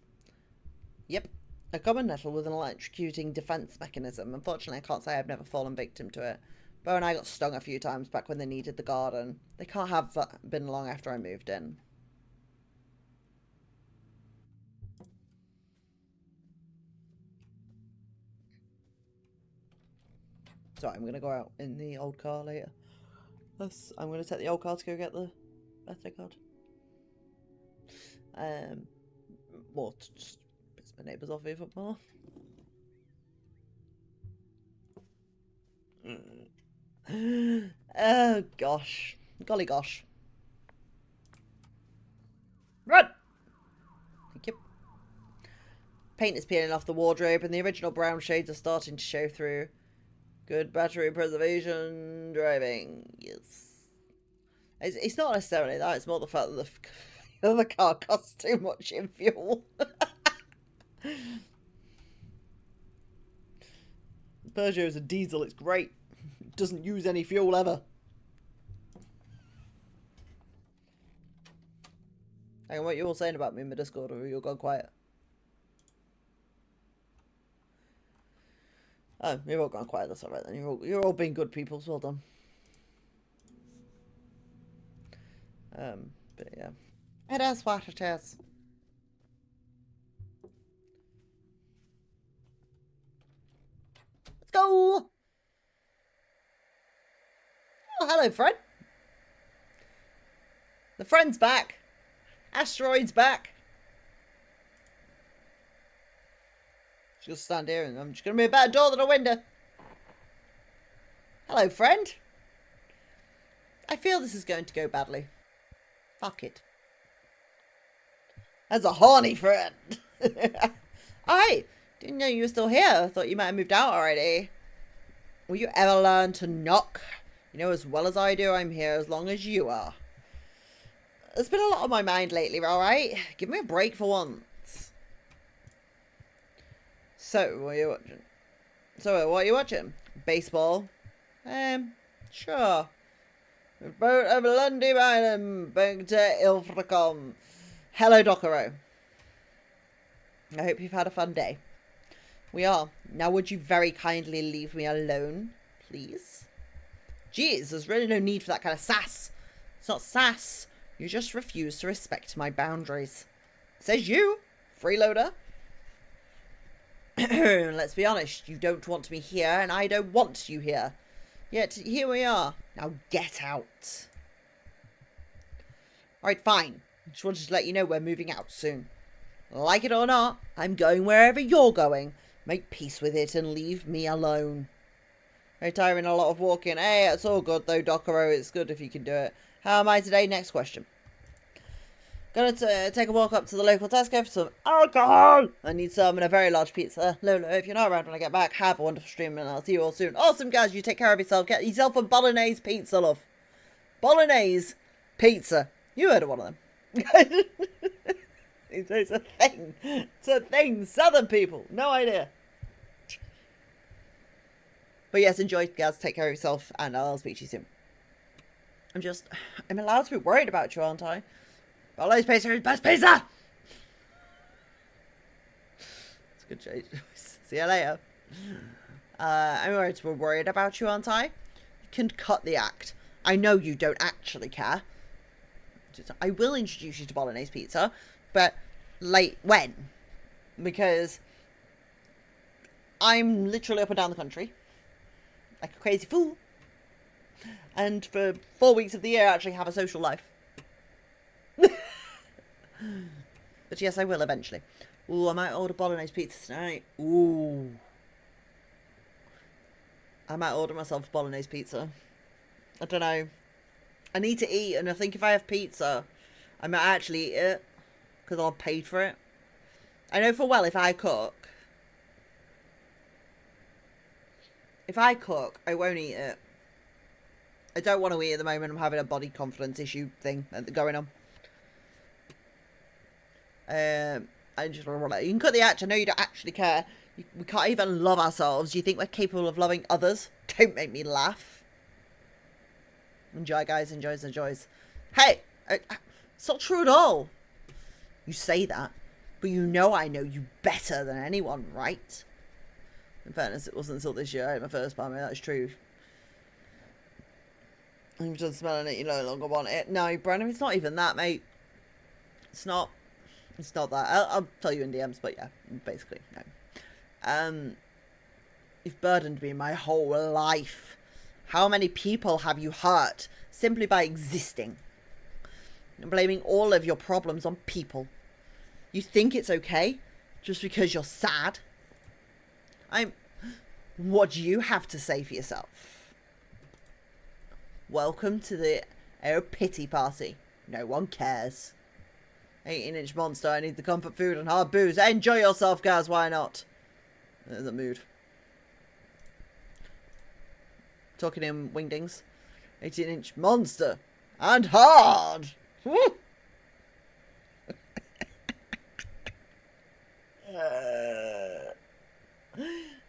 Yep. A common nettle with an electrocuting defense mechanism. Unfortunately, I can't say I've never fallen victim to it. Bo and I got stung a few times back when they needed the garden. They can't have been long after I moved in. So I'm going to go out in the old car later. I'm going to take the old car to go get the birthday card. More to just piss my neighbours off even more. Oh gosh. Golly gosh. Run! Thank you. Paint is peeling off the wardrobe and the original brown shades are starting to show through. Good battery preservation driving. Yes. It's not necessarily that. It's more the fact that the car costs too much in fuel. Peugeot is a diesel. It's great. It doesn't use any fuel ever. Hang on, what are you all saying about me in my Discord, or you'll go quiet? Oh, you're all gone quiet. That's all right then. You're all being good people. So well done. But yeah, it is what it is. Let's go. Oh, hello, friend. The friend's back. Asteroid's back. She'll stand here and I'm just going to be a better door than a window. Hello, friend. I feel this is going to go badly. Fuck it. That's a horny friend. I didn't know you were still here. I thought you might have moved out already. Will you ever learn to knock? You know as well as I do, I'm here as long as you are. There's been a lot on my mind lately, alright? Give me a break for once. So, what are you watching? What are you watching? Baseball? Sure. Boat of Lundy Bynum, Bengta Ilfracom. Hello, Dokuro. I hope you've had a fun day. We are. Now, would you very kindly leave me alone, please? Jeez, there's really no need for that kind of sass. It's not sass. You just refuse to respect my boundaries. Says you, freeloader. Let's be honest, you don't want me here, and I don't want you here. Yet, here we are. Now get out. Alright, fine. Just wanted to let you know we're moving out soon. Like it or not, I'm going wherever you're going. Make peace with it and leave me alone. Very tiring, a lot of walking. Hey, it's all good though, Docero. It's good if you can do it. How am I today? Next question. Gonna take a walk up to the local Tesco for some alcohol. I need some and a very large pizza. Lolo, if you're not around when I get back, have a wonderful stream and I'll see you all soon. Awesome, guys. You take care of yourself. Get yourself a bolognese pizza, love. Bolognese pizza. You heard of one of them. It's a thing. It's a thing. Southern people. No idea. But yes, enjoy, guys. Take care of yourself and I'll speak to you soon. I'm allowed to be worried about you, aren't I? Bolognese pizza is best pizza! It's a good choice. See you later. I'm worried about you, aren't I? You can cut the act. I know you don't actually care. I will introduce you to bolognese pizza, but late when? Because I'm literally up and down the country like a crazy fool, and for 4 weeks of the year I actually have a social life. But yes, I will eventually. Ooh, I might order bolognese pizza tonight. Ooh. I might order myself a bolognese pizza. I don't know. I need to eat, and I think if I have pizza, I might actually eat it, because I'll pay for it. I know for well, if I cook, I won't eat it. I don't want to eat at the moment. I'm having a body confidence issue thing going on. I just want to. You can cut the act. I know you don't actually care. We can't even love ourselves. You think we're capable of loving others? Don't make me laugh. Enjoy, guys. Enjoys. Hey, it's not true at all. You say that, but you know I know you better than anyone, right? In fairness, it wasn't until this year I had my first palmy. That's true. You've done smelling it, you no longer want it. No, Brennan, it's not even that, mate. It's not that. I'll tell you in DMs, but yeah, basically, no. You've burdened me my whole life. How many people have you hurt simply by existing? And blaming all of your problems on people. You think it's okay just because you're sad? What do you have to say for yourself? Welcome to the Air Pity Party. No one cares. 18-inch monster, I need the comfort food and hard booze. Enjoy yourself, guys, why not? There's a mood. Talking in wingdings. 18-inch monster. And hard! Woo!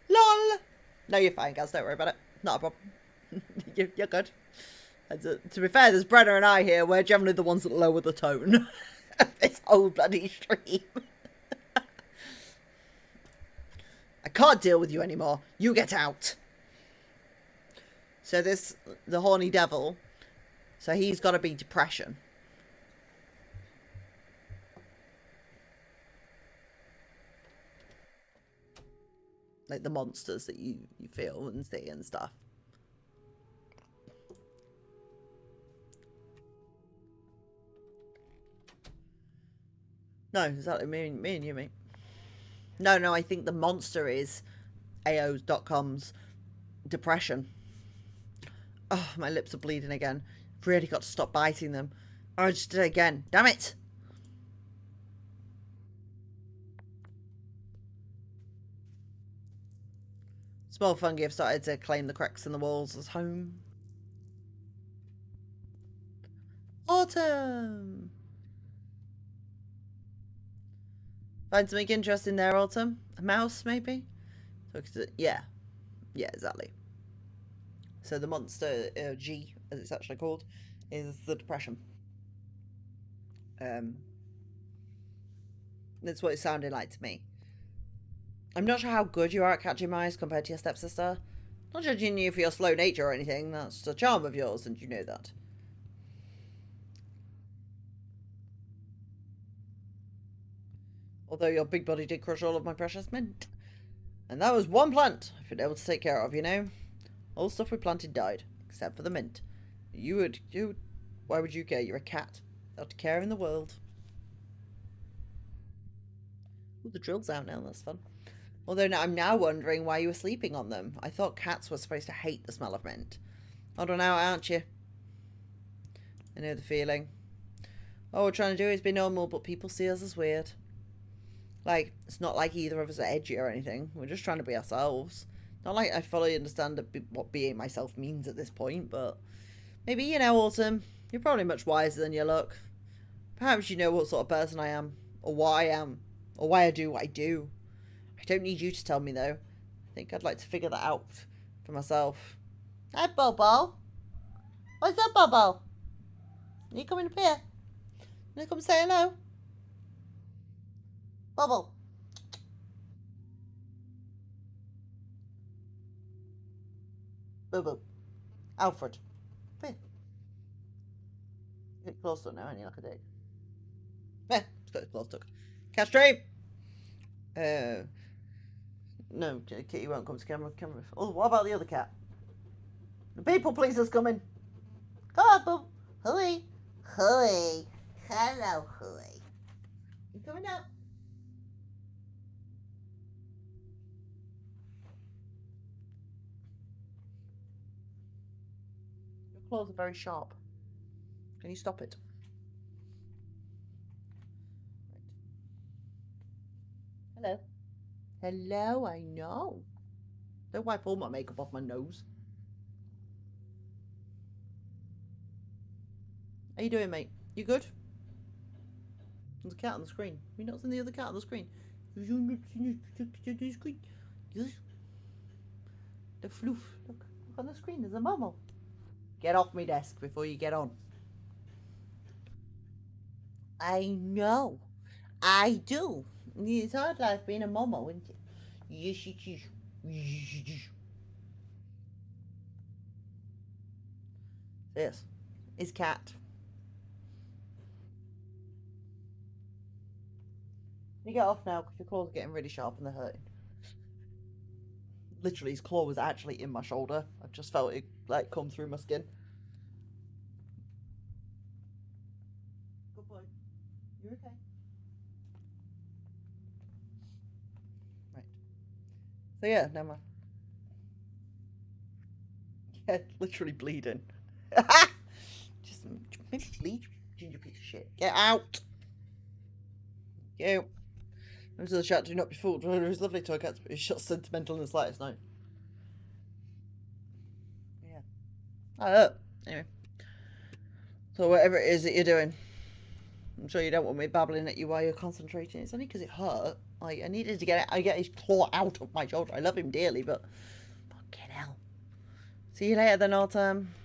LOL! No, you're fine, guys. Don't worry about it. Not a problem. You're good. To be fair, there's Brenna and I here. We're generally the ones that lower the tone of this whole bloody stream. I can't deal with you anymore. You get out. So the horny devil, so he's got to be depression. Like the monsters that you feel and see and stuff. No, exactly. Me and you, mate. No, I think the monster is AO.com's depression. Oh, my lips are bleeding again. I've really got to stop biting them. Oh, I just did it again. Damn it! Small fungi have started to claim the cracks in the walls as home. Autumn! Find something interesting there, Autumn? A mouse, maybe? Yeah. Yeah, exactly. So the monster, G, as it's actually called, is the depression. That's what it sounded like to me. I'm not sure how good you are at catching mice compared to your stepsister. Not judging you for your slow nature or anything. That's a charm of yours, and you know that. Although your big body did crush all of my precious mint. And that was one plant I've been able to take care of, you know? All the stuff we planted died, except for the mint. Why would you care? You're a cat. Without a care in the world. Ooh, the drill's out now, that's fun. Although now I'm now wondering why you were sleeping on them. I thought cats were supposed to hate the smell of mint. Hold on out, aren't you? I know the feeling. All we're trying to do is be normal, but people see us as weird. Like, it's not like either of us are edgy or anything. We're just trying to be ourselves. Not like I fully understand what being myself means at this point, but maybe, you know, Autumn, you're probably much wiser than you look. Perhaps you know what sort of person I am, or what I am, or why I do what I do. I don't need you to tell me, though. I think I'd like to figure that out for myself. Hi, Bobo. What's up, Bobo? Are you coming up here? You come say hello? Bobo. Bobo. Alfred. Come here. Get close to now, ain't you, like a dick? Let's got his claws stuck. Cat stream! No, Kitty won't come to camera. Oh, what about the other cat? The people pleaser's coming. Come on, Bob. Hooey. Hooey. Hello, Hooey. You coming up? Your claws are very sharp. Can you stop it? Hello. Hello, I know. Don't wipe all my makeup off my nose. How you doing, mate? You good? There's a cat on the screen. Have you not seen the other cat on the screen? Yes. The floof. Look on the screen. There's a Momo. Get off my desk before you get on. I know. I do. It's hard life being a Momo, isn't it? Yes, it is. Yes. His cat. You get off now because your claws are getting really sharp and they're hurting. Literally, his claw was actually in my shoulder. I just felt it like come through my skin. Good boy. You're okay. Right. So yeah, never mind. Yeah, literally bleeding. Just maybe bleed, ginger piece of shit. Get out. You. Members of the chat do not be fooled. It was lovely toy cats, but he's just sentimental in the slightest. No. Yeah. Anyway. So whatever it is that you're doing, I'm sure you don't want me babbling at you while you're concentrating. It's only because it hurt. Like I needed to get his claw out of my shoulder. I love him dearly, but fucking hell. See you later then, Autumn.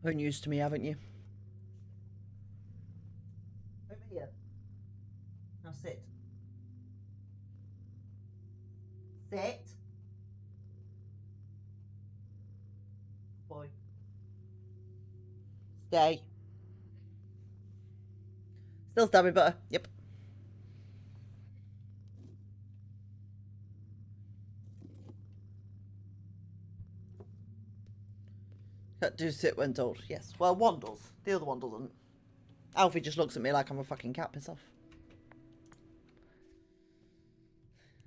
You're used to me, haven't you? Over here. Now sit. Sit. Boy. Stay. Still stabby butter. Yep. Cat do sit when told. Yes. Well, one does. The other one doesn't. Alfie just looks at me like I'm a fucking cat. Piss off.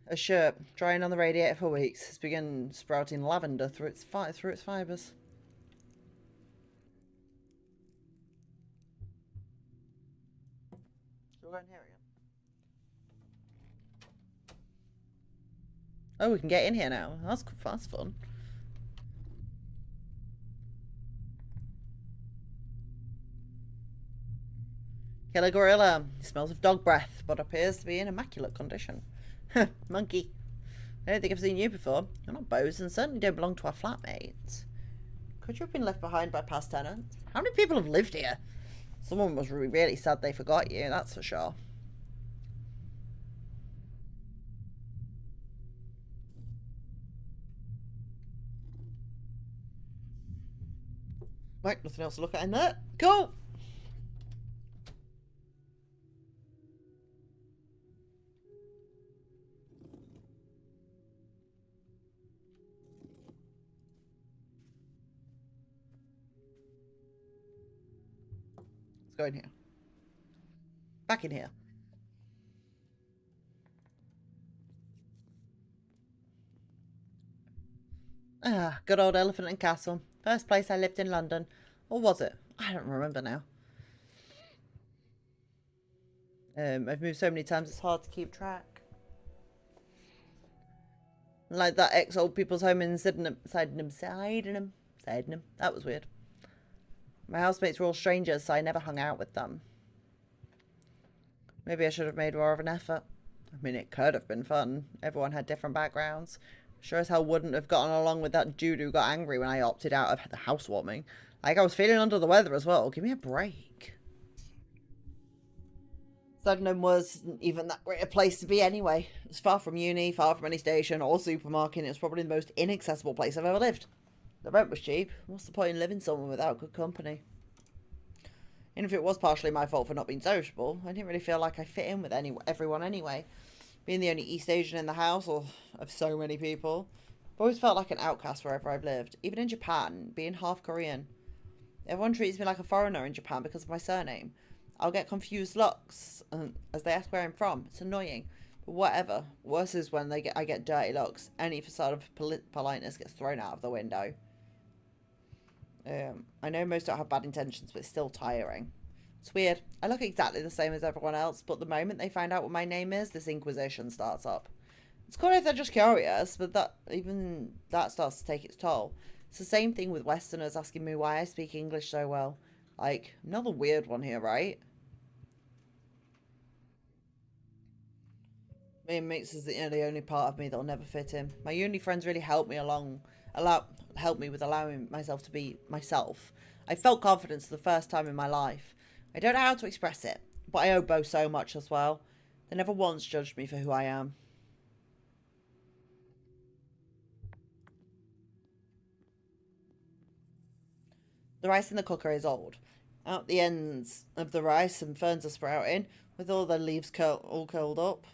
A shirt drying on the radiator for weeks has begun sprouting lavender through its fibres. Shall we go in here again? Oh, we can get in here now. That's fun. Killer gorilla. He smells of dog breath, but appears to be in immaculate condition. Monkey. I don't think I've seen you before. You're not Bose and certainly don't belong to our flatmates. Could you have been left behind by past tenants? How many people have lived here? Someone was really sad they forgot you, that's for sure. Right, nothing else to look at in there. Cool! Go in here. Back in here. Ah, good old Elephant and Castle. First place I lived in London. Or was it? I don't remember now. I've moved so many times it's hard to keep track. Like that ex-old people's home in Sydenham. That was weird. My housemates were all strangers, so I never hung out with them. Maybe I should have made more of an effort. I mean, it could have been fun. Everyone had different backgrounds. Sure as hell wouldn't have gotten along with that dude who got angry when I opted out of the housewarming. Like, I was feeling under the weather as well. Give me a break. Sydenham wasn't even that great a place to be anyway. It was far from uni, far from any station or supermarket. It was probably the most inaccessible place I've ever lived. The rent was cheap. What's the point in living somewhere without good company? And if it was partially my fault for not being sociable, I didn't really feel like I fit in with everyone anyway. Being the only East Asian in the house, or of so many people, I've always felt like an outcast wherever I've lived. Even in Japan, being half Korean. Everyone treats me like a foreigner in Japan because of my surname. I'll get confused looks as they ask where I'm from. It's annoying. But whatever. Worse is when I get dirty looks. Any facade of politeness gets thrown out of the window. I know most don't have bad intentions, but it's still tiring. It's weird. I look exactly the same as everyone else, but the moment they find out what my name is, this inquisition starts up. It's cool if they're just curious, but even that starts to take its toll. It's the same thing with Westerners asking me why I speak English so well. Like, I'm not the weird one here, right? Me and Mix is the only part of me that'll never fit in. My uni friends really helped me with allowing myself to be myself. I felt confidence for the first time in my life. I don't know how to express it, but I owe Bo so much as well. They never once judged me for who I am. The rice in the cooker is old. Out the ends of the rice, some ferns are sprouting, with all the leaves all curled up.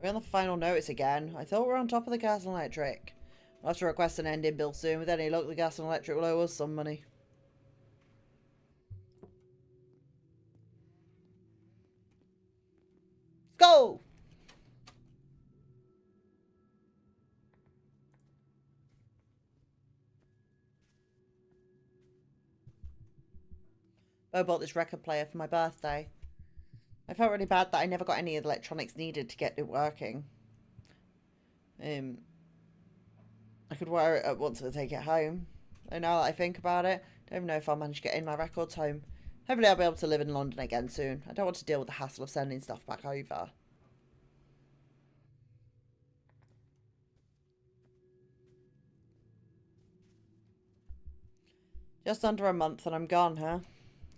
We're on the final notice again. I thought we were on top of the gas and electric. I'll have to request an ending bill soon. With any luck, the gas and electric will owe us some money. Let's go! Bo bought this record player for my birthday. I felt really bad that I never got any of the electronics needed to get it working. I could wear it once and take it home. And now that I think about it, I don't even know if I'll manage to get in my records home. Hopefully I'll be able to live in London again soon. I don't want to deal with the hassle of sending stuff back over. Just under a month and I'm gone, huh?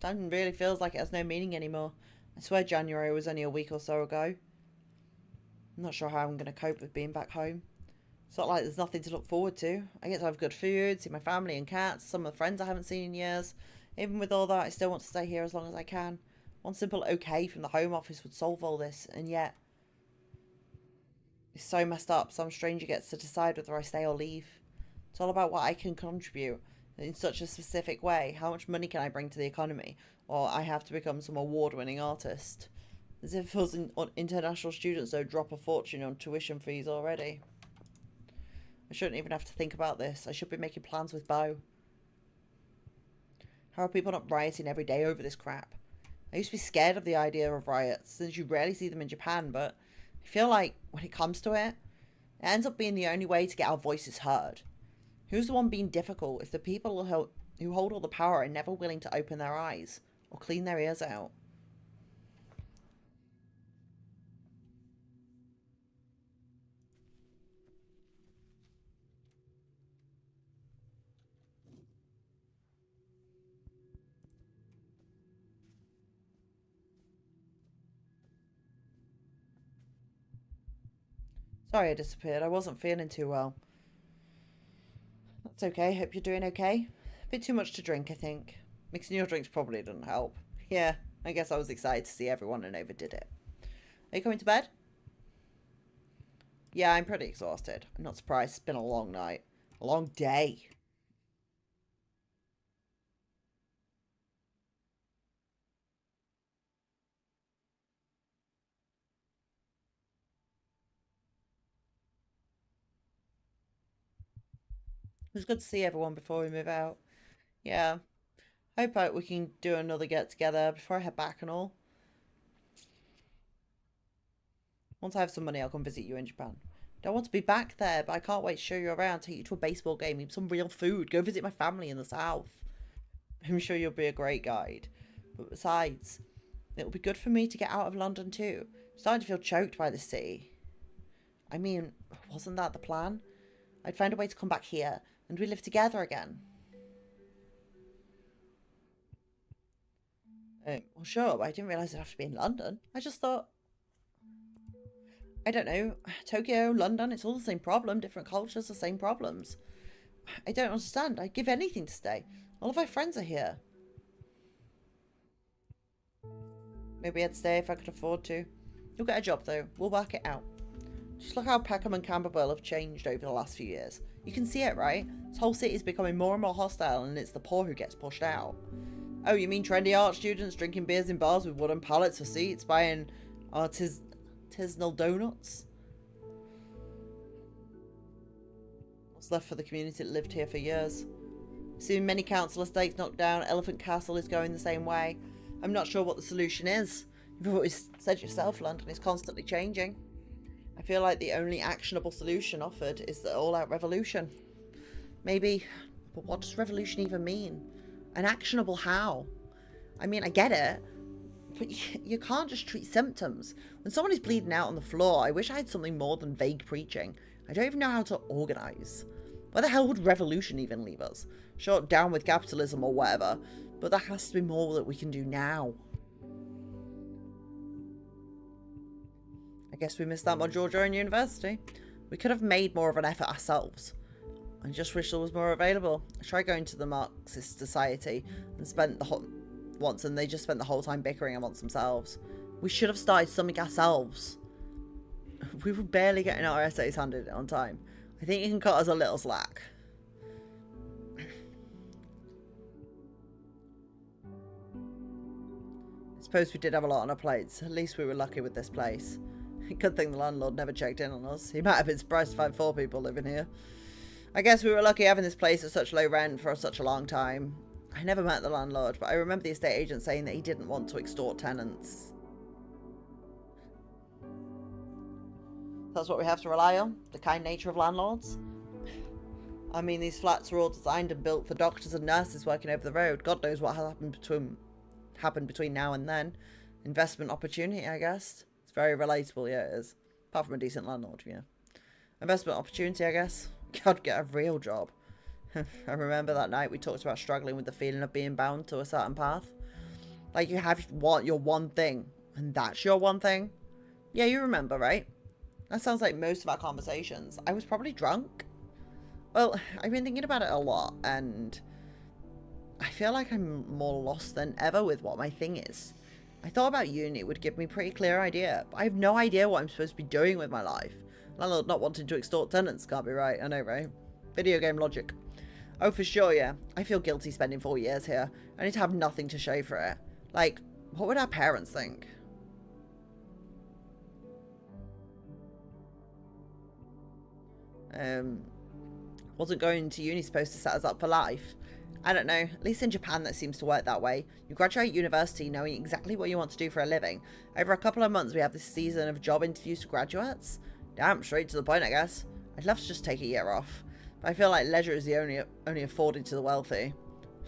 Time really feels like it has no meaning anymore. I swear January was only a week or so ago. I'm not sure how I'm going to cope with being back home. It's not like there's nothing to look forward to. I get to have good food, see my family and cats, some of the friends I haven't seen in years. Even with all that, I still want to stay here as long as I can. One simple okay from the Home Office would solve all this, and yet it's so messed up. Some stranger gets to decide whether I stay or leave. It's all about what I can contribute in such a specific way. How much money can I bring to the economy? Or I have to become some award-winning artist. As if us international students don't drop a fortune on tuition fees already. I shouldn't even have to think about this. I should be making plans with Bo. How are people not rioting every day over this crap? I used to be scared of the idea of riots, since you rarely see them in Japan, but I feel like when it comes to it, it ends up being the only way to get our voices heard. Who's the one being difficult if the people who hold all the power are never willing to open their eyes or clean their ears out? Sorry I disappeared. I wasn't feeling too well. That's okay. Hope you're doing okay. A bit too much to drink, I think. Mixing your drinks probably didn't help. Yeah, I guess I was excited to see everyone and overdid it. Are you coming to bed? Yeah, I'm pretty exhausted. I'm not surprised. It's been a long night. A long day. was good to see everyone before we move out. Yeah. Hope we can do another get together before I head back and all. Once I have some money, I'll come visit you in Japan. Don't want to be back there, but I can't wait to show you around, take you to a baseball game, eat some real food, go visit my family in the south. I'm sure you'll be a great guide. But besides, it'll be good for me to get out of London too. I'm starting to feel choked by the city. I mean, wasn't that the plan? I'd find a way to come back here, and we live together again. Well, sure, but I didn't realise I'd have to be in London. I just thought, I don't know, Tokyo, London, it's all the same problem, different cultures, the same problems. I don't understand. I'd give anything to stay. All of my friends are here. Maybe I'd stay if I could afford to. You'll get a job though. We'll work it out. Just look how Peckham and Camberwell have changed over the last few years. You can see it, right? This whole city is becoming more and more hostile and it's the poor who gets pushed out. Oh, you mean trendy art students drinking beers in bars with wooden pallets for seats, buying artisanal donuts? What's left for the community that lived here for years? Seen many council estates knocked down. Elephant Castle is going the same way. I'm not sure what the solution is. You've always said yourself, London is constantly changing. I feel like the only actionable solution offered is the all-out revolution. Maybe, but what does revolution even mean? An actionable how? I mean, I get it, but you can't just treat symptoms. When someone is bleeding out on the floor, I wish I had something more than vague preaching. I don't even know how to organise. Where the hell would revolution even leave us? Sure, down with capitalism or whatever, but there has to be more that we can do now. I guess we missed that module during university. We could have made more of an effort ourselves. I just wish there was more available. I tried going to the Marxist Society and spent and they just spent the whole time bickering amongst themselves. We should have started something ourselves. We were barely getting our essays handed on time. I think you can cut us a little slack. I suppose we did have a lot on our plates. At least we were lucky with this place. Good thing the landlord never checked in on us. He might have been surprised to find 4 people living here. I guess we were lucky having this place at such low rent for such a long time. I never met the landlord, but I remember the estate agent saying that he didn't want to extort tenants. That's what we have to rely on, the kind nature of landlords. I mean, these flats are all designed and built for doctors and nurses working over the road. God knows what happened between now and then. Investment opportunity, I guess. It's very relatable, yeah, it is. Apart from a decent landlord, yeah. Investment opportunity, I guess. God, get a real job. I remember that night we talked about struggling with the feeling of being bound to a certain path. Like you have your one thing, and that's your one thing. Yeah, you remember, right? That sounds like most of our conversations. I was probably drunk. Well, I've been thinking about it a lot, and I feel like I'm more lost than ever with what my thing is. I thought about uni would give me a pretty clear idea, but I have no idea what I'm supposed to be doing with my life. Landlord not wanting to extort tenants can't be right, I know, right? Video game logic. Oh, for sure, yeah. I feel guilty spending 4 years here. I need to have nothing to show for it. Like, what would our parents think? Wasn't going to uni supposed to set us up for life? I don't know. At least in Japan that seems to work that way. You graduate university knowing exactly what you want to do for a living. Over a couple of months we have this season of job interviews for graduates. Damn, straight to the point, I guess. I'd love to just take a year off. But I feel like leisure is the only afforded to the wealthy.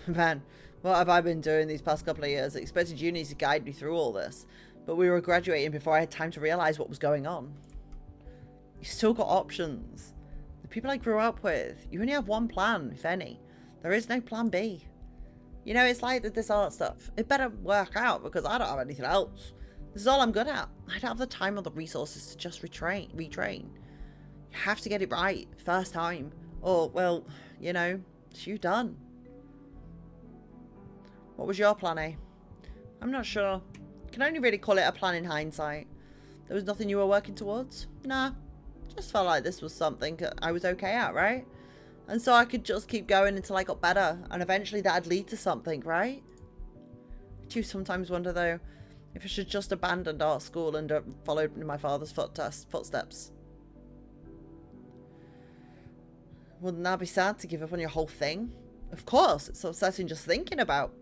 Man, what have I been doing these past couple of years? I expected uni to guide me through all this. But we were graduating before I had time to realise what was going on. You still got options. The people I grew up with, you only have one plan, if any. There is no plan B. You know, it's like this art stuff. It better work out because I don't have anything else. This is all I'm good at. I don't have the time or the resources to just retrain. You have to get it right, first time. Or, well, you know, it's you done. What was your plan, eh? I'm not sure. Can only really call it a plan in hindsight. There was nothing you were working towards? Nah. Just felt like this was something I was okay at, right? And so I could just keep going until I got better. And eventually that'd lead to something, right? I do sometimes wonder, though, if I should just abandon art school and followed in my father's footsteps. Wouldn't that be sad to give up on your whole thing? Of course, it's upsetting just thinking about.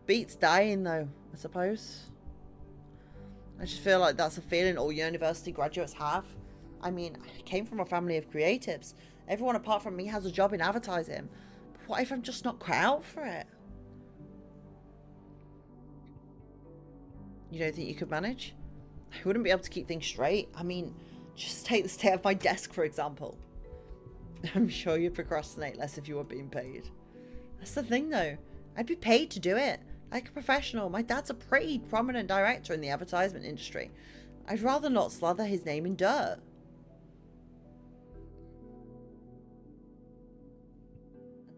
Beats dying though, I suppose. I just feel like that's a feeling all university graduates have. I mean, I came from a family of creatives. Everyone apart from me has a job in advertising. But what if I'm just not cut out for it? You don't think you could manage? I wouldn't be able to keep things straight. I mean, just take the state of my desk, for example. I'm sure you'd procrastinate less if you were being paid. That's the thing, though. I'd be paid to do it. Like a professional. My dad's a pretty prominent director in the advertisement industry. I'd rather not slather his name in dirt.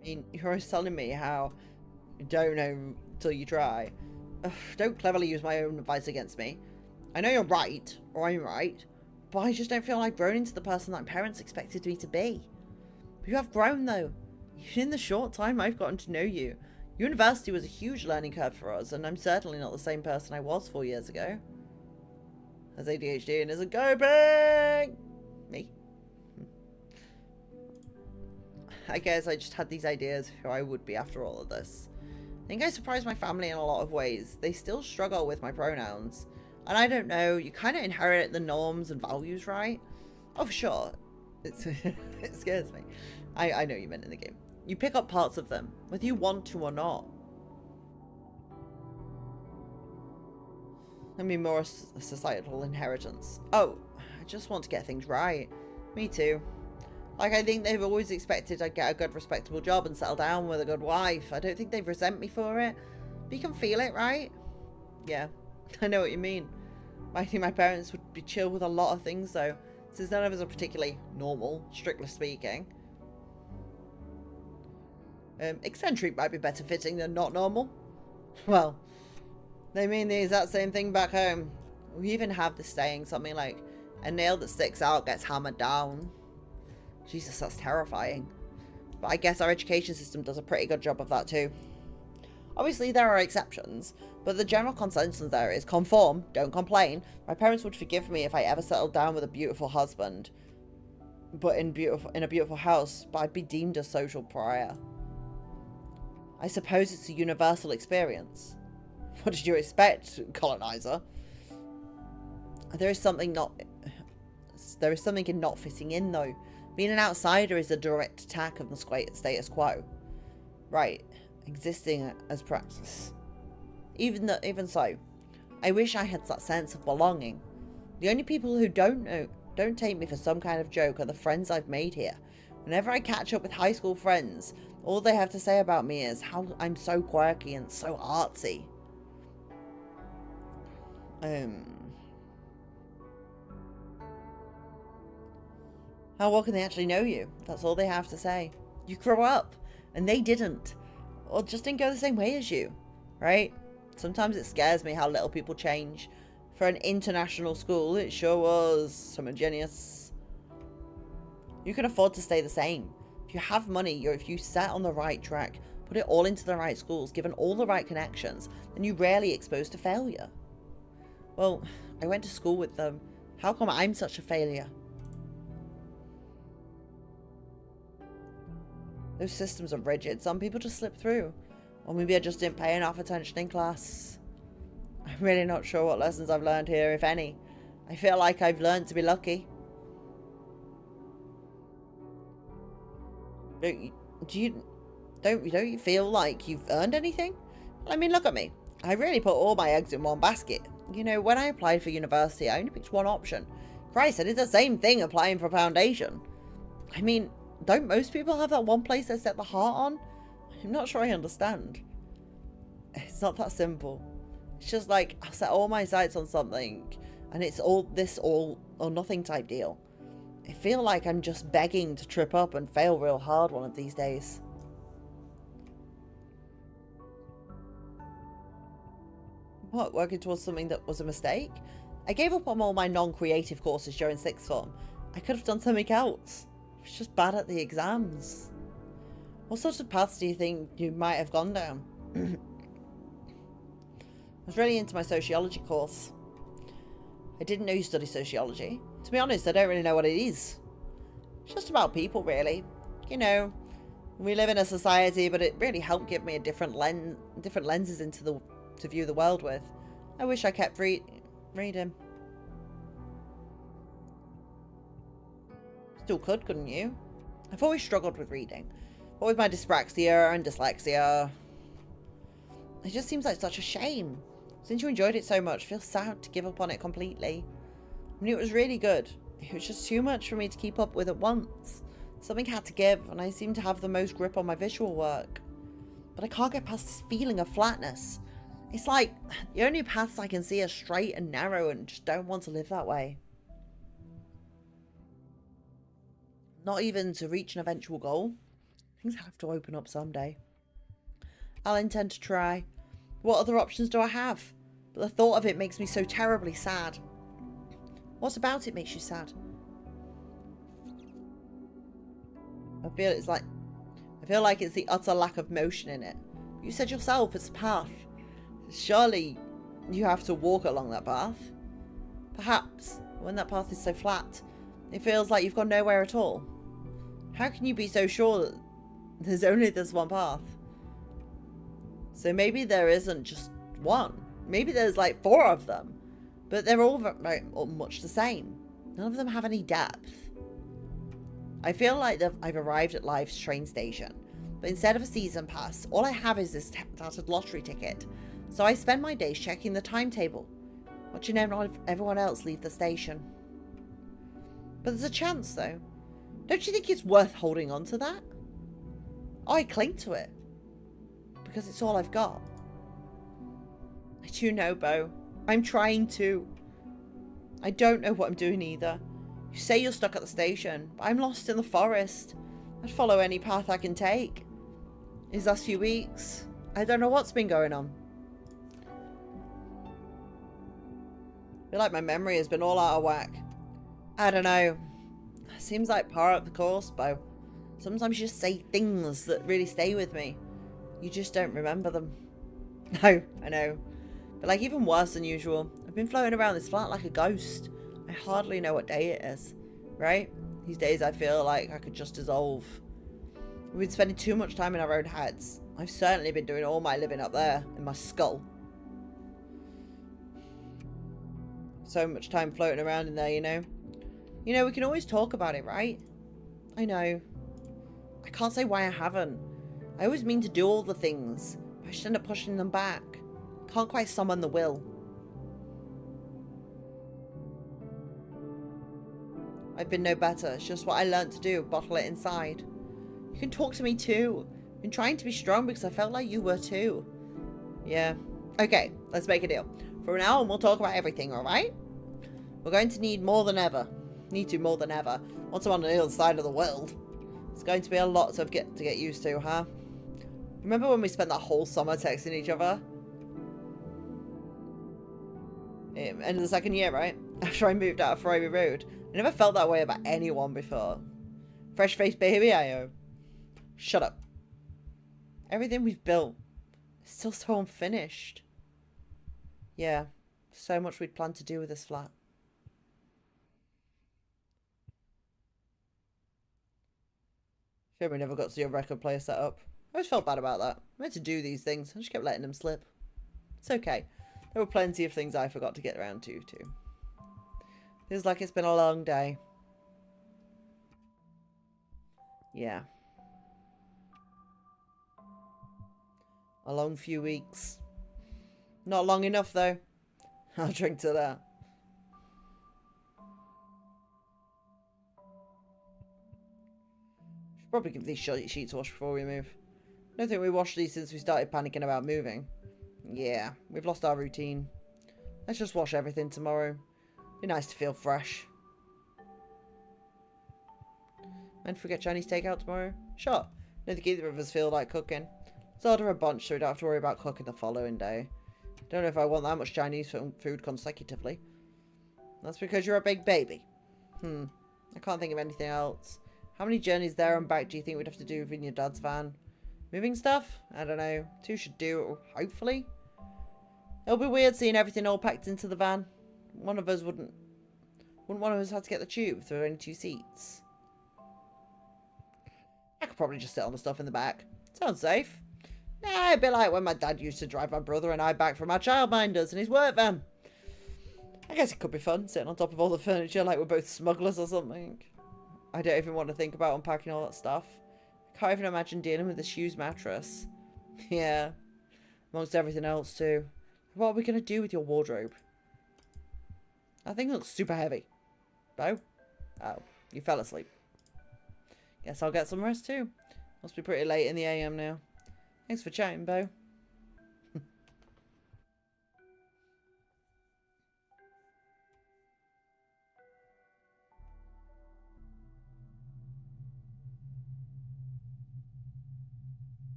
I mean, you're always telling me how you don't know till you try. Ugh, don't cleverly use my own advice against me. I know you're right, or I'm right, but I just don't feel like I've grown into the person that my parents expected me to be. But you have grown, though. Even in the short time I've gotten to know you. University was a huge learning curve for us, and I'm certainly not the same person I was 4 years ago. Has ADHD and isn't coping! Me. I guess I just had these ideas of who I would be after all of this. I think I surprised my family in a lot of ways. They still struggle with my pronouns. And I don't know, you kind of inherit the norms and values, right? Oh, for sure. It scares me. I know you meant in the game. You pick up parts of them, whether you want to or not. I mean, more a societal inheritance. Oh, I just want to get things right. Me too. Like, I think they've always expected I'd get a good, respectable job and settle down with a good wife. I don't think they've resent me for it. But you can feel it, right? Yeah, I know what you mean. I think my parents would be chill with a lot of things, though, since none of us are particularly normal, strictly speaking. Eccentric might be better fitting than not normal. Well, they mean the exact same thing back home. We even have this saying, something like, a nail that sticks out gets hammered down. Jesus, that's terrifying. But I guess our education system does a pretty good job of that too. Obviously there are exceptions, but the general consensus there is conform, don't complain. My parents would forgive me if I ever settled down with a beautiful husband, but in a beautiful house, but I'd be deemed a social pariah. I suppose it's a universal experience. What did you expect, colonizer? There is something in not fitting in, though. Being an outsider is a direct attack of the status quo. Right, existing as practice. Even so, I wish I had that sense of belonging. The only people who don't take me for some kind of joke are the friends I've made here. Whenever I catch up with high school friends, all they have to say about me is how I'm so quirky and so artsy. How well can they actually know you? That's all they have to say. You grew up, and they didn't. Or just didn't go the same way as you, right? Sometimes it scares me how little people change. For an international school, it sure was homogeneous. You can afford to stay the same. If you have money, or if you set on the right track, put it all into the right schools, given all the right connections, then you're rarely exposed to failure. Well, I went to school with them. How come I'm such a failure? Those systems are rigid. Some people just slip through. Or maybe I just didn't pay enough attention in class. I'm really not sure what lessons I've learned here, if any. I feel like I've learned to be lucky. Don't you feel like you've earned anything? I mean, look at me. I really put all my eggs in one basket. You know, when I applied for university, I only picked one option. Christ, I did the same thing applying for foundation. I mean, don't most people have that one place they set the heart on? I'm not sure I understand. It's not that simple. It's just like, I'll set all my sights on something, and it's all or nothing type deal. I feel like I'm just begging to trip up and fail real hard one of these days. What, working towards something that was a mistake? I gave up on all my non-creative courses during sixth form. I could have done something else. I was just bad at the exams. What sort of paths do you think you might have gone down? I was really into my sociology course. I didn't know you study sociology. To be honest, I don't really know what it is. It's just about people, really. you know, we live in a society, but it really helped give me a different lenses to view the world with. I wish I kept reading. Still could, couldn't you? I've always struggled with reading. What with my dyspraxia and dyslexia. It just seems like such a shame. Since you enjoyed it so much, it feels sad to give up on it completely. I mean, it was really good. It was just too much for me to keep up with at once. Something had to give, and I seem to have the most grip on my visual work. But I can't get past this feeling of flatness. It's like the only paths I can see are straight and narrow, and just don't want to live that way. Not even to reach an eventual goal. Things have to open up someday. I'll intend to try. What other options do I have? But the thought of it makes me so terribly sad. What about it makes you sad? I feel like it's the utter lack of motion in it. You said yourself it's a path. Surely you have to walk along that path. Perhaps when that path is so flat, it feels like you've gone nowhere at all. How can you be so sure that there's only this one path? So maybe there isn't just one. Maybe there's like 4 of them. But they're all very much the same. None of them have any depth. I feel like I've arrived at life's train station. But instead of a season pass, all I have is this tattered lottery ticket. So I spend my days checking the timetable, watching everyone else leave the station. But there's a chance though. Don't you think it's worth holding on to that? I cling to it. Because it's all I've got. I do know, Bo. I'm trying to. I don't know what I'm doing either. You say you're stuck at the station, but I'm lost in the forest. I'd follow any path I can take. These last few weeks, I don't know what's been going on. I feel like my memory has been all out of whack. I don't know. Seems like par of the course, Bo. Sometimes you just say things that really stay with me. You just don't remember them. No, I know. But like even worse than usual, I've been floating around this flat like a ghost. I hardly know what day it is, right? These days I feel like I could just dissolve. We've been spending too much time in our own heads. I've certainly been doing all my living up there, in my skull. So much time floating around in there, you know? You know, we can always talk about it, right? I know. I can't say why I haven't. I always mean to do all the things, but I just end up pushing them back. Can't quite summon the will. I've been no better. It's just what I learned to do, bottle it inside. You can talk to me too. I've been trying to be strong because I felt like you were too. Yeah. Okay, let's make a deal. From now on, we'll talk about everything, alright? We're going to need more than ever. Need to more than ever. Once I'm on the other side of the world. It's going to be a lot to get used to, huh? Remember when we spent that whole summer texting each other? End of the second year, right? After I moved out of Ferrari Road. I never felt that way about anyone before. Fresh-faced baby, I Shut up. Everything we've built is still so unfinished. Yeah, so much we'd planned to do with this flat. Sure, we never got to see a record player set up. I always felt bad about that. I meant to do these things. I just kept letting them slip. It's okay. There were plenty of things I forgot to get around to, too. Feels like it's been a long day. Yeah. A long few weeks. Not long enough, though. I'll drink to that. Should probably give these sheets a wash before we move. I don't think we washed these since we started panicking about moving. Yeah, we've lost our routine. Let's just wash everything tomorrow. Be nice to feel fresh. Mind if we get Chinese takeout tomorrow? Sure. I don't think either of us feel like cooking. Let's order a bunch so we don't have to worry about cooking the following day. Don't know if I want that much Chinese food consecutively. That's because you're a big baby. I can't think of anything else. How many journeys there and back do you think we'd have to do within your dad's van? Moving stuff? I don't know. 2 should do, hopefully. It'll be weird seeing everything all packed into the van. One of us wouldn't one of us have to get the tube if there were only 2 seats. I could probably just sit on the stuff in the back. Sounds safe. Nah, it'd be like when my dad used to drive my brother and I back from our childminders in his work van. I guess it could be fun, sitting on top of all the furniture like we're both smugglers or something. I don't even want to think about unpacking all that stuff. I can't even imagine dealing with this huge mattress. Yeah, amongst everything else too. What are we going to do with your wardrobe? That thing looks super heavy. Bo? Oh, you fell asleep. Guess I'll get some rest too. Must be pretty late in the AM now. Thanks for chatting, Bo.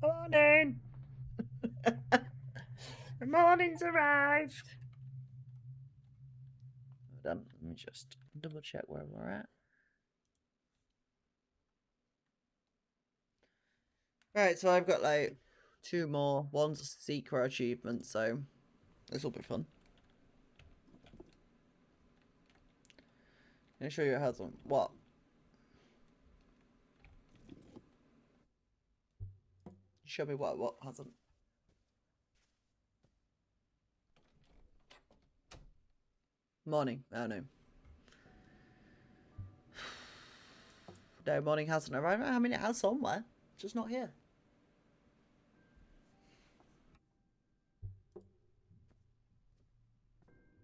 Morning! The morning's arrived. Hold on, let me just double check where we're at. Right, so I've got like 2 more. One's a secret achievement, so this will be fun. Let me show you how to... What? Show me what hasn't. Morning. Oh no. No, morning hasn't arrived. I mean, it has somewhere. Just not here.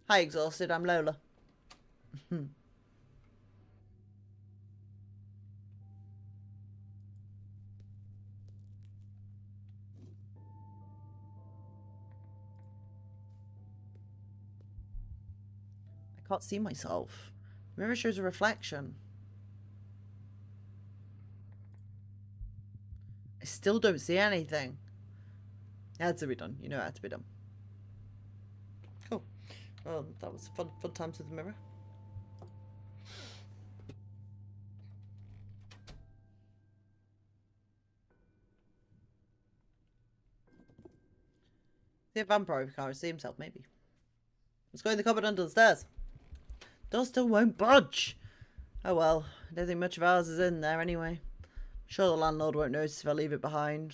Hi, Exhausted. I'm Lola. I can't see myself. The mirror shows a reflection. I still don't see anything. It had to be done. You know it had to be done. Cool. Well, that was fun times with the mirror. See a vampire if he can't see himself, maybe. Let's go in the cupboard under the stairs. Door still won't budge. Oh well, I don't think much of ours is in there anyway. I'm sure the landlord won't notice if I leave it behind.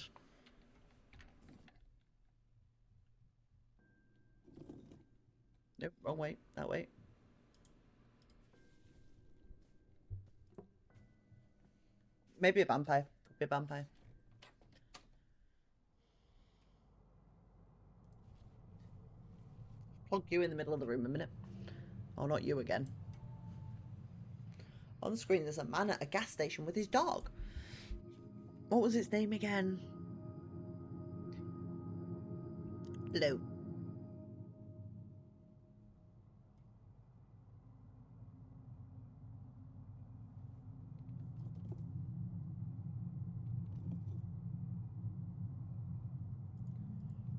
Nope, wrong way. That way. Maybe a vampire. Could be a vampire. Plonk you in the middle of the room a minute. Oh, not you again. On the screen, there's a man at a gas station with his dog. What was its name again? Blue.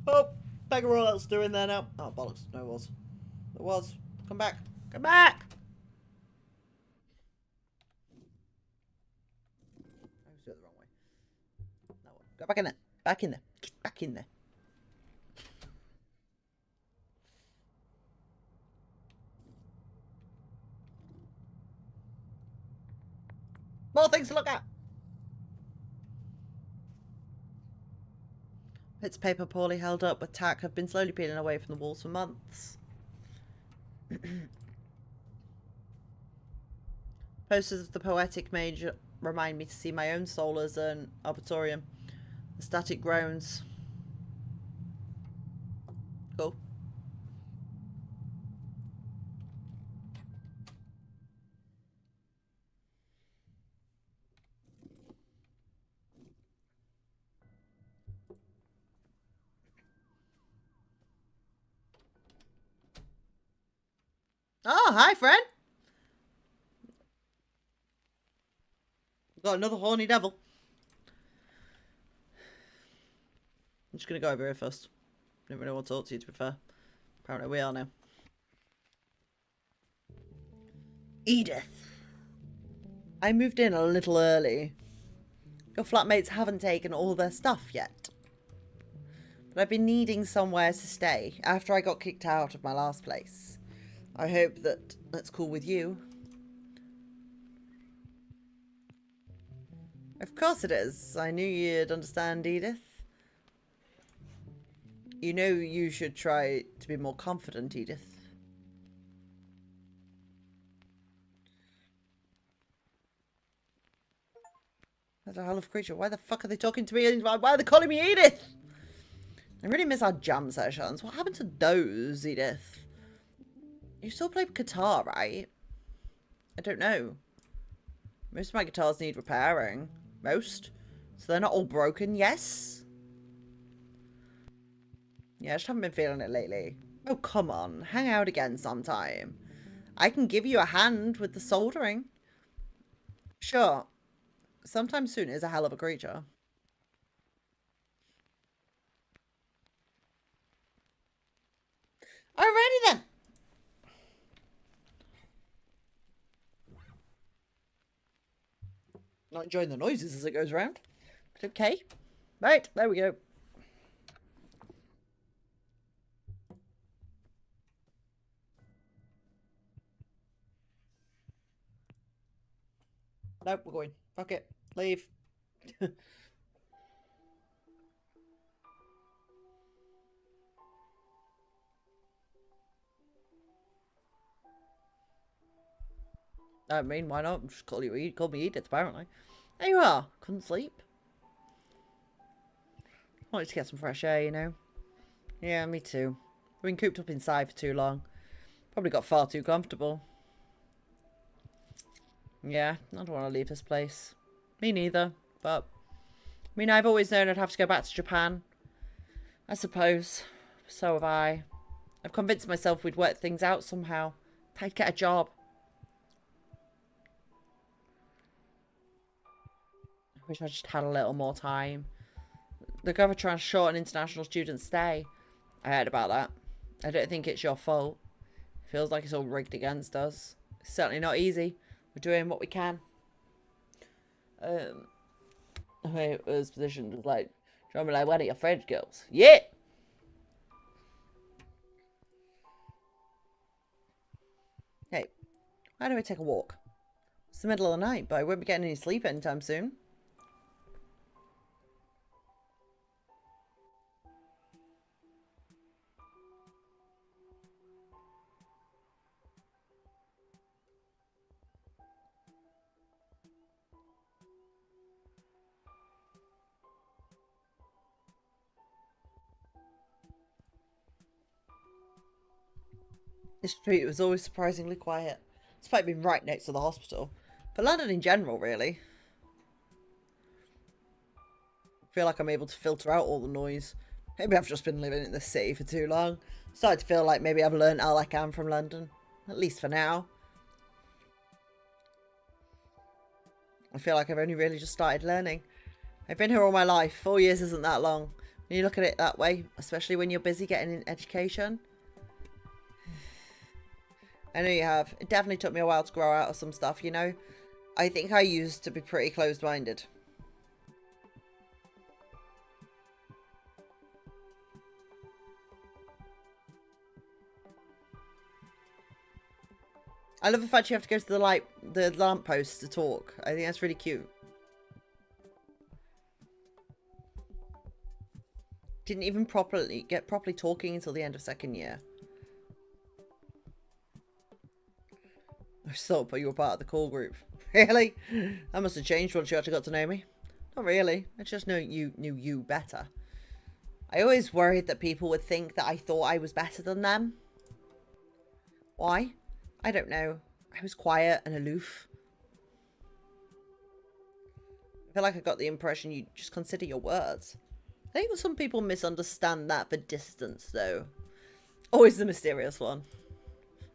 Oh, beggar all else doing there now. Oh, bollocks. No, it was. It was. Come back. Come back! I was doing it the wrong way. No one. Go back in there. Back in there. Get back in there. More things to look at. Bits of paper poorly held up with tack have been slowly peeling away from the walls for months. Posters of the Poetic Mage remind me to see my own soul as an arbitorium. The static groans. Cool. Oh, hi, friend. Got another horny devil. I'm just going to go over here first. Don't really want to talk to you, to be fair. Apparently we are now. Edith. I moved in a little early. Your flatmates haven't taken all their stuff yet. But I've been needing somewhere to stay after I got kicked out of my last place. I hope that that's cool with you. Of course it is. I knew you'd understand, Edith. You know you should try to be more confident, Edith. That's a hell of a creature. Why the fuck are they talking to me? Why are they calling me Edith? I really miss our jam sessions. What happened to those, Edith? You still play guitar, right? I don't know. Most of my guitars need repairing. Most. So they're not all broken, yes? Yeah, I just haven't been feeling it lately. Oh, come on. Hang out again sometime. I can give you a hand with the soldering. Sure. Sometime soon is a hell of a creature. Alrighty then. Not enjoying the noises as it goes around. But okay. Right, there we go. Nope, we're going. Fuck it. Leave. I mean, why not? Just call me Edith, apparently. There you are. Couldn't sleep. Wanted to get some fresh air, you know. Yeah, me too. We've been cooped up inside for too long. Probably got far too comfortable. Yeah, I don't want to leave this place. Me neither, but... I mean, I've always known I'd have to go back to Japan. I suppose. So have I. I've convinced myself we'd work things out somehow. I'd get a job. I wish I just had a little more time. The government trying to shorten international students' stay. I heard about that. I don't think it's your fault. It feels like it's all rigged against us. It's certainly not easy. We're doing what we can. The way it was positioned was like, "Drummer, like, why don't your French girls?" Yeah! Hey, why don't we take a walk? It's the middle of the night, but I won't be getting any sleep anytime soon. This street was always surprisingly quiet, despite being right next to the hospital. For London in general, really. I feel like I'm able to filter out all the noise. Maybe I've just been living in the city for too long. Started to feel like maybe I've learned all I can from London. At least for now. I feel like I've only really just started learning. I've been here all my life. 4 years isn't that long. When you look at it that way, especially when you're busy getting an education. I know you have. It definitely took me a while to grow out of some stuff, you know? I think I used to be pretty closed-minded. I love the fact you have to go to the lamppost to talk. I think that's really cute. Didn't even get properly talking until the end of second year. I just thought you were part of the call group. Really? That must have changed once you actually got to know me. Not really. I just knew you better. I always worried that people would think that I thought I was better than them. Why? I don't know. I was quiet and aloof. I feel like I got the impression you just consider your words. I think some people misunderstand that for distance, though. Always the mysterious one.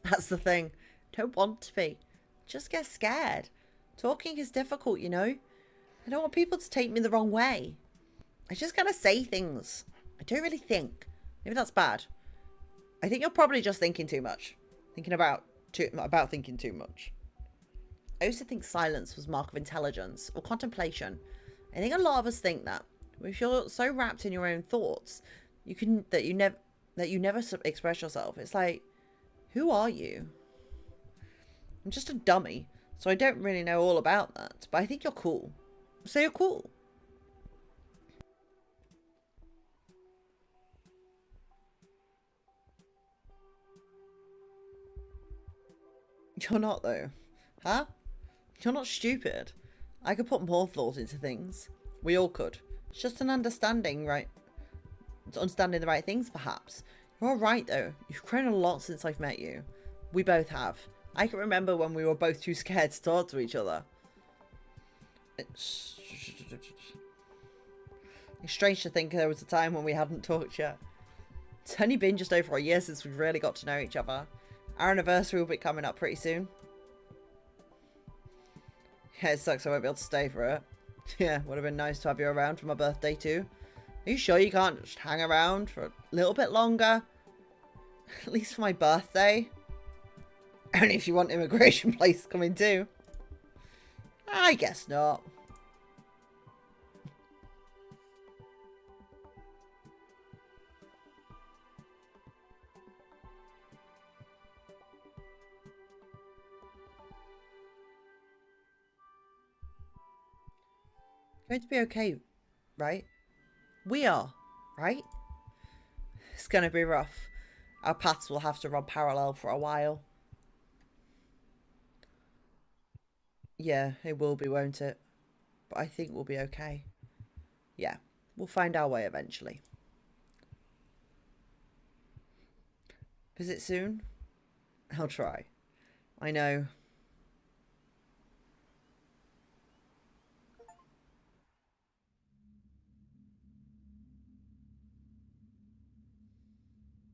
That's the thing. Don't want to be. Just get scared. Talking is difficult, you know. I don't want people to take me the wrong way. I just gotta say things. I don't really think. Maybe that's bad. I think you're probably just thinking too much. About thinking too much. I used to think silence was a mark of intelligence or contemplation. I think a lot of us think that. If you're so wrapped in your own thoughts, that you never express yourself. It's like, who are you? I'm just a dummy, so I don't really know all about that. But I think you're cool. So you're cool. You're not, though. Huh? You're not stupid. I could put more thought into things. We all could. It's just an understanding, right? It's understanding the right things, perhaps. You're all right, though. You've grown a lot since I've met you. We both have. I can remember when we were both too scared to talk to each other. It's strange to think there was a time when we hadn't talked yet. It's only been just over a year since we've really got to know each other. Our anniversary will be coming up pretty soon. Yeah, it sucks I won't be able to stay for it. Yeah, would have been nice to have you around for my birthday too. Are you sure you can't just hang around for a little bit longer? At least for my birthday? Only if you want Immigration Place coming too. I guess not. Going to be okay, right? We are, right? It's going to be rough. Our paths will have to run parallel for a while. Yeah, it will be, won't it? But I think we'll be okay. Yeah, we'll find our way eventually. Visit soon? I'll try. I know.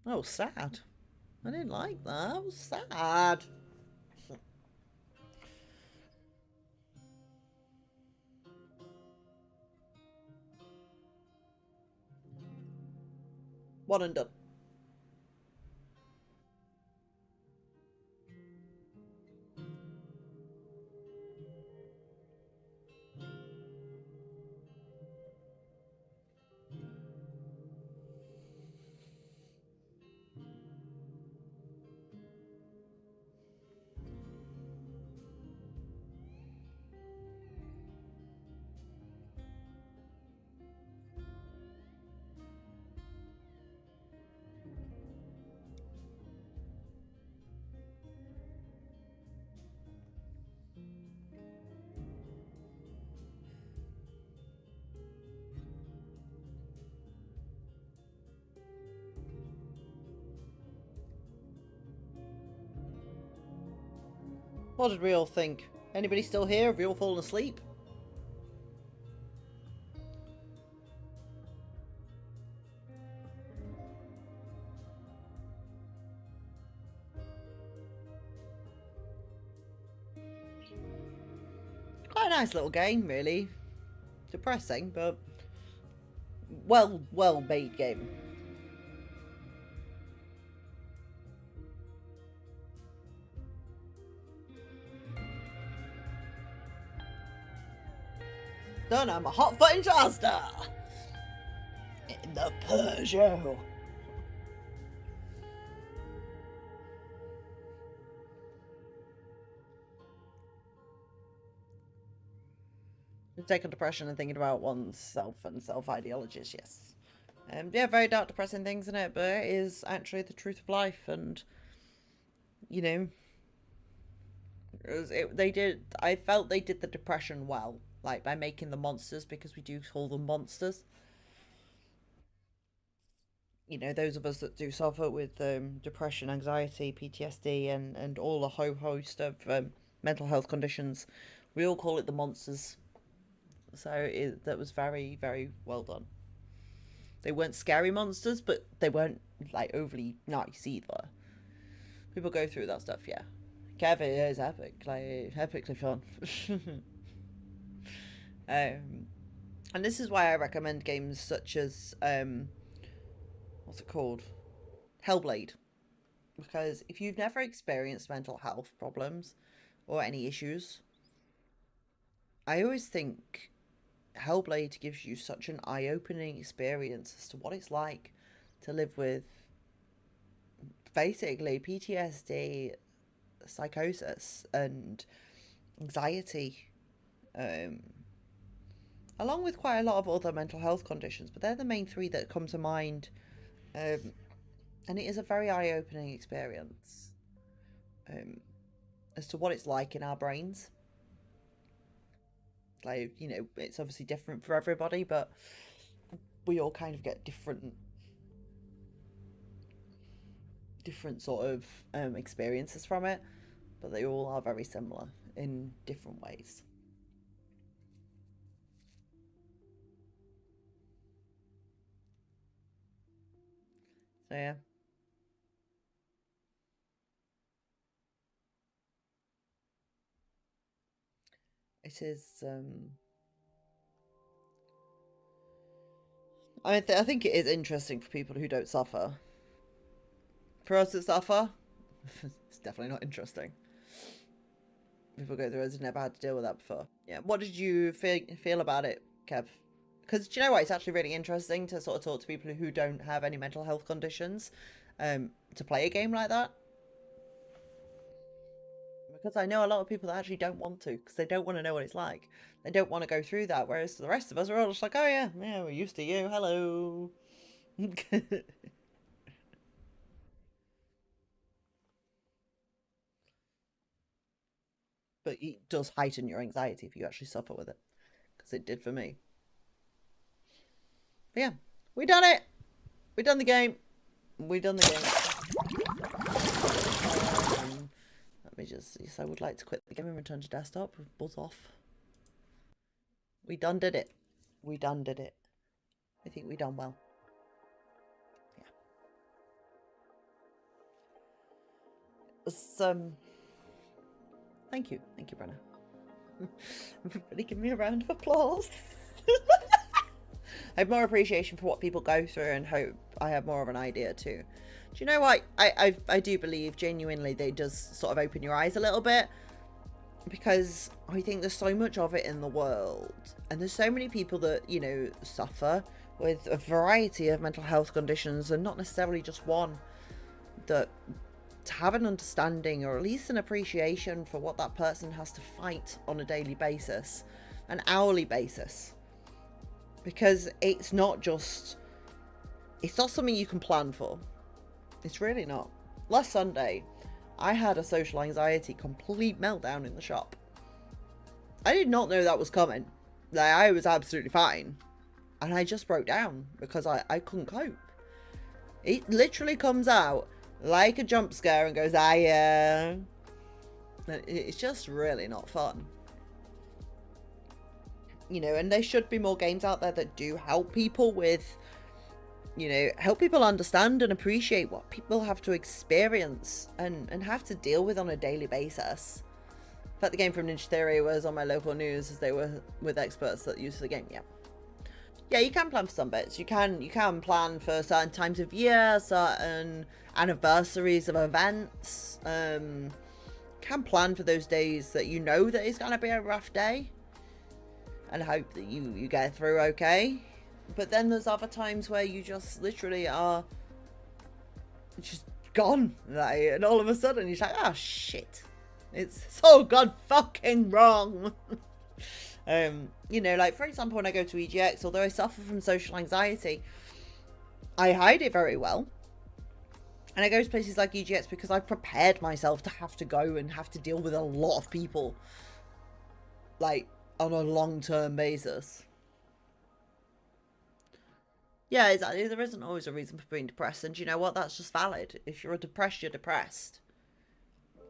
Oh, sad. I didn't like that. It was sad. One and done. What did we all think? Anybody still here? Have we all fallen asleep? Quite a nice little game, really. Depressing, but well made game. Done, I'm a hot footing Jazda! In the Peugeot. Taking depression and thinking about oneself and self-ideologies, yes. Yeah, very dark, depressing things in it, but it is actually the truth of life, and, you know, I felt they did the depression well, like, by making the monsters, because we do call them monsters. You know, those of us that do suffer with depression, anxiety, PTSD, and all the whole host of mental health conditions, we all call it the monsters. So that was very, very well done. They weren't scary monsters, but they weren't like overly nice either. People go through that stuff, yeah. Kevin is epic, like epically fun. And this is why I recommend games such as what's it called? Hellblade. Because if you've never experienced mental health problems or any issues, I always think Hellblade gives you such an eye-opening experience as to what it's like to live with basically PTSD, psychosis, and anxiety. along with quite a lot of other mental health conditions, but they're the main three that come to mind. And it is a very eye-opening experience as to what it's like in our brains. Like, you know, it's obviously different for everybody, but we all kind of get different sort of experiences from it, but they all are very similar in different ways. So yeah. It is I think it is interesting for people who don't suffer. For us that suffer, it's definitely not interesting. People go through it and never had to deal with that before. Yeah. What did you feel about it, Kev? Because do you know what? It's actually really interesting to sort of talk to people who don't have any mental health conditions to play a game like that. Because I know a lot of people that actually don't want to, because they don't want to know what it's like. They don't want to go through that, whereas the rest of us are all just like, oh yeah, we're used to you, hello. But it does heighten your anxiety if you actually suffer with it, because it did for me. But yeah, we done it. We done the game. We done the game. Let me just. Yes, I would like to quit the game and return to desktop. Buzz off. We done did it. We done did it. I think we done well. Yeah. It's, thank you, Brenna. Everybody give me a round of applause. I have more appreciation for what people go through and hope I have more of an idea too. Do you know what? I do believe genuinely they does sort of open your eyes a little bit, because I think there's so much of it in the world, and there's so many people that, you know, suffer with a variety of mental health conditions and not necessarily just one, that to have an understanding or at least an appreciation for what that person has to fight on a daily basis, an hourly basis, because it's not something you can plan for. It's really not. Last Sunday, I had a social anxiety complete meltdown in the shop. I did not know that was coming. Like, I was absolutely fine. And I just broke down because I couldn't cope. It literally comes out like a jump scare and goes, yeah. It's just really not fun. You know, and there should be more games out there that do help people with, you know, help people understand and appreciate what people have to experience and have to deal with on a daily basis. In fact, the game from Ninja Theory was on my local news as they were with experts that use the game. Yeah, you can plan for some bits. You can plan for certain times of year, certain anniversaries of events. Can plan for those days that you know that it's gonna be a rough day, and hope that you get through okay. But then there's other times where you just literally are just gone, like, and all of a sudden you're like, oh shit, it's so god fucking wrong. You know, like for example, when I go to EGX, although I suffer from social anxiety, I hide it very well. And I go to places like EGX because I've prepared myself to have to go and have to deal with a lot of people, like, on a long-term basis. Yeah, exactly. There isn't always a reason for being depressed, and you know what? That's just valid. If you're depressed, you're depressed.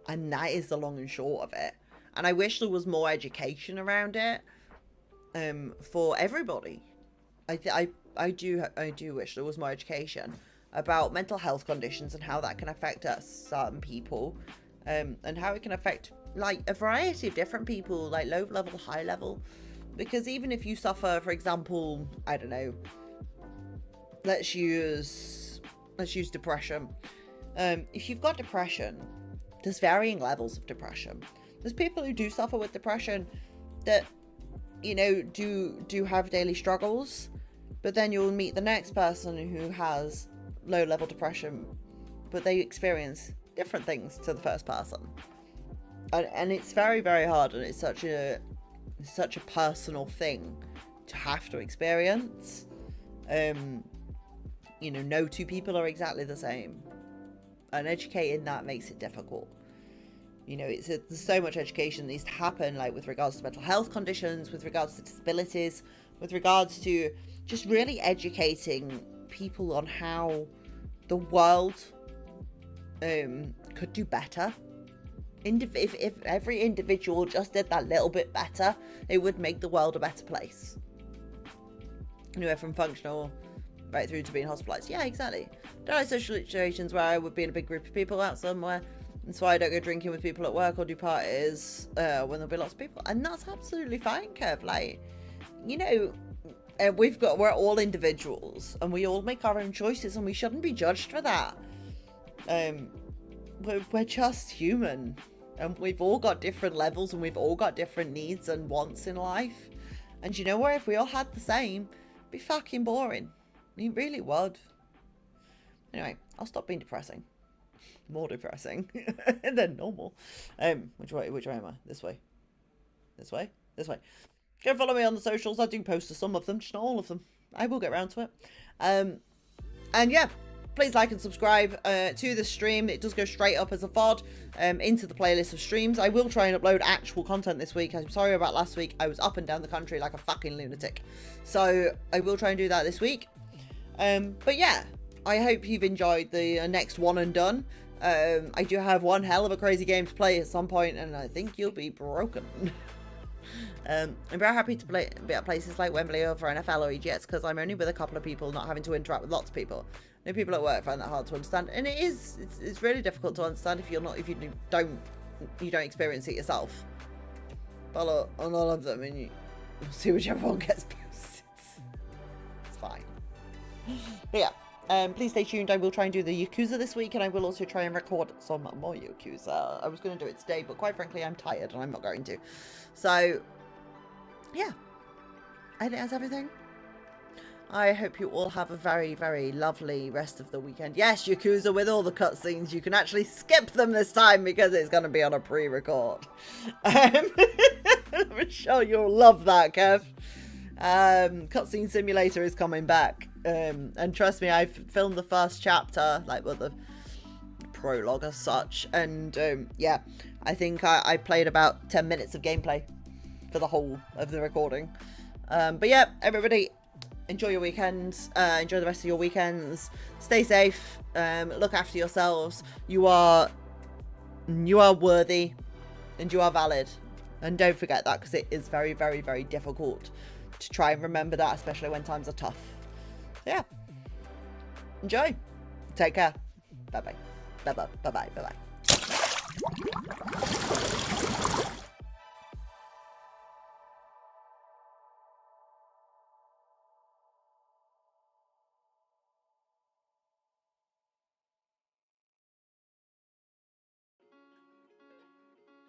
And that is the long and short of it. And I wish there was more education around it, for everybody. I do wish there was more education about mental health conditions and how that can affect us, certain people, and how it can affect, like, a variety of different people, like low level, high level. Because even if you suffer, for example, I don't know, let's use depression. If you've got depression, there's varying levels of depression. There's people who do suffer with depression that, you know, do have daily struggles, but then you'll meet the next person who has low level depression, but they experience different things to the first person, and it's very, very hard, and it's such a personal thing to have to experience. You know, no two people are exactly the same, and educating that makes it difficult. You know, there's so much education that needs to happen, like with regards to mental health conditions, with regards to disabilities, with regards to just really educating people on how the world could do better. If every individual just did that little bit better, it would make the world a better place. Anywhere from functional right through to being hospitalized. Yeah, exactly. There are social situations where I would be in a big group of people out somewhere, that's why I don't go drinking with people at work or do parties when there'll be lots of people, and that's absolutely fine, Kev. Like, you know, we're all individuals, and we all make our own choices, and we shouldn't be judged for that. We're just human, and we've all got different levels, and we've all got different needs and wants in life. And you know what? If we all had the same, it'd be fucking boring. It really would. Anyway, I'll stop being depressing. More depressing than normal. Which way am I? This way. This way? This way. Go follow me on the socials. I do post to some of them, just not all of them. I will get around to it. And yeah, please like and subscribe to the stream. It does go straight up as a VOD into the playlist of streams. I will try and upload actual content this week. I'm sorry about last week. I was up and down the country like a fucking lunatic. So I will try and do that this week. But yeah, I hope you've enjoyed the next one and done. I do have one hell of a crazy game to play at some point, and I think you'll be broken. I'm very happy to be at places like Wembley or for NFL or EGX, because I'm only with a couple of people, not having to interact with lots of people. No people at work find that hard to understand, and it's really difficult to understand if you don't experience it yourself. Follow on all of them, and you see whichever one gets posted. It's fine. But yeah. Please stay tuned. I will try and do the Yakuza this week, and I will also try and record some more Yakuza. I was going to do it today, but quite frankly, I'm tired and I'm not going to. So, yeah. I think that's everything. I hope you all have a very, very lovely rest of the weekend. Yes, Yakuza with all the cutscenes. You can actually skip them this time because it's going to be on a pre-record. I'm sure you'll love that, Kev. Cutscene Simulator is coming back. And trust me, I've filmed the first chapter, like the prologue as such, and yeah, I think I played about 10 minutes of gameplay for the whole of the recording. But yeah, everybody, enjoy your weekends, enjoy the rest of your weekends, stay safe, look after yourselves. You are worthy, and you are valid, and don't forget that, because it is very, very, very difficult to try and remember that, especially when times are tough. Yeah. Enjoy. Take care. Bye-bye. Bye-bye. Bye-bye. Bye-bye.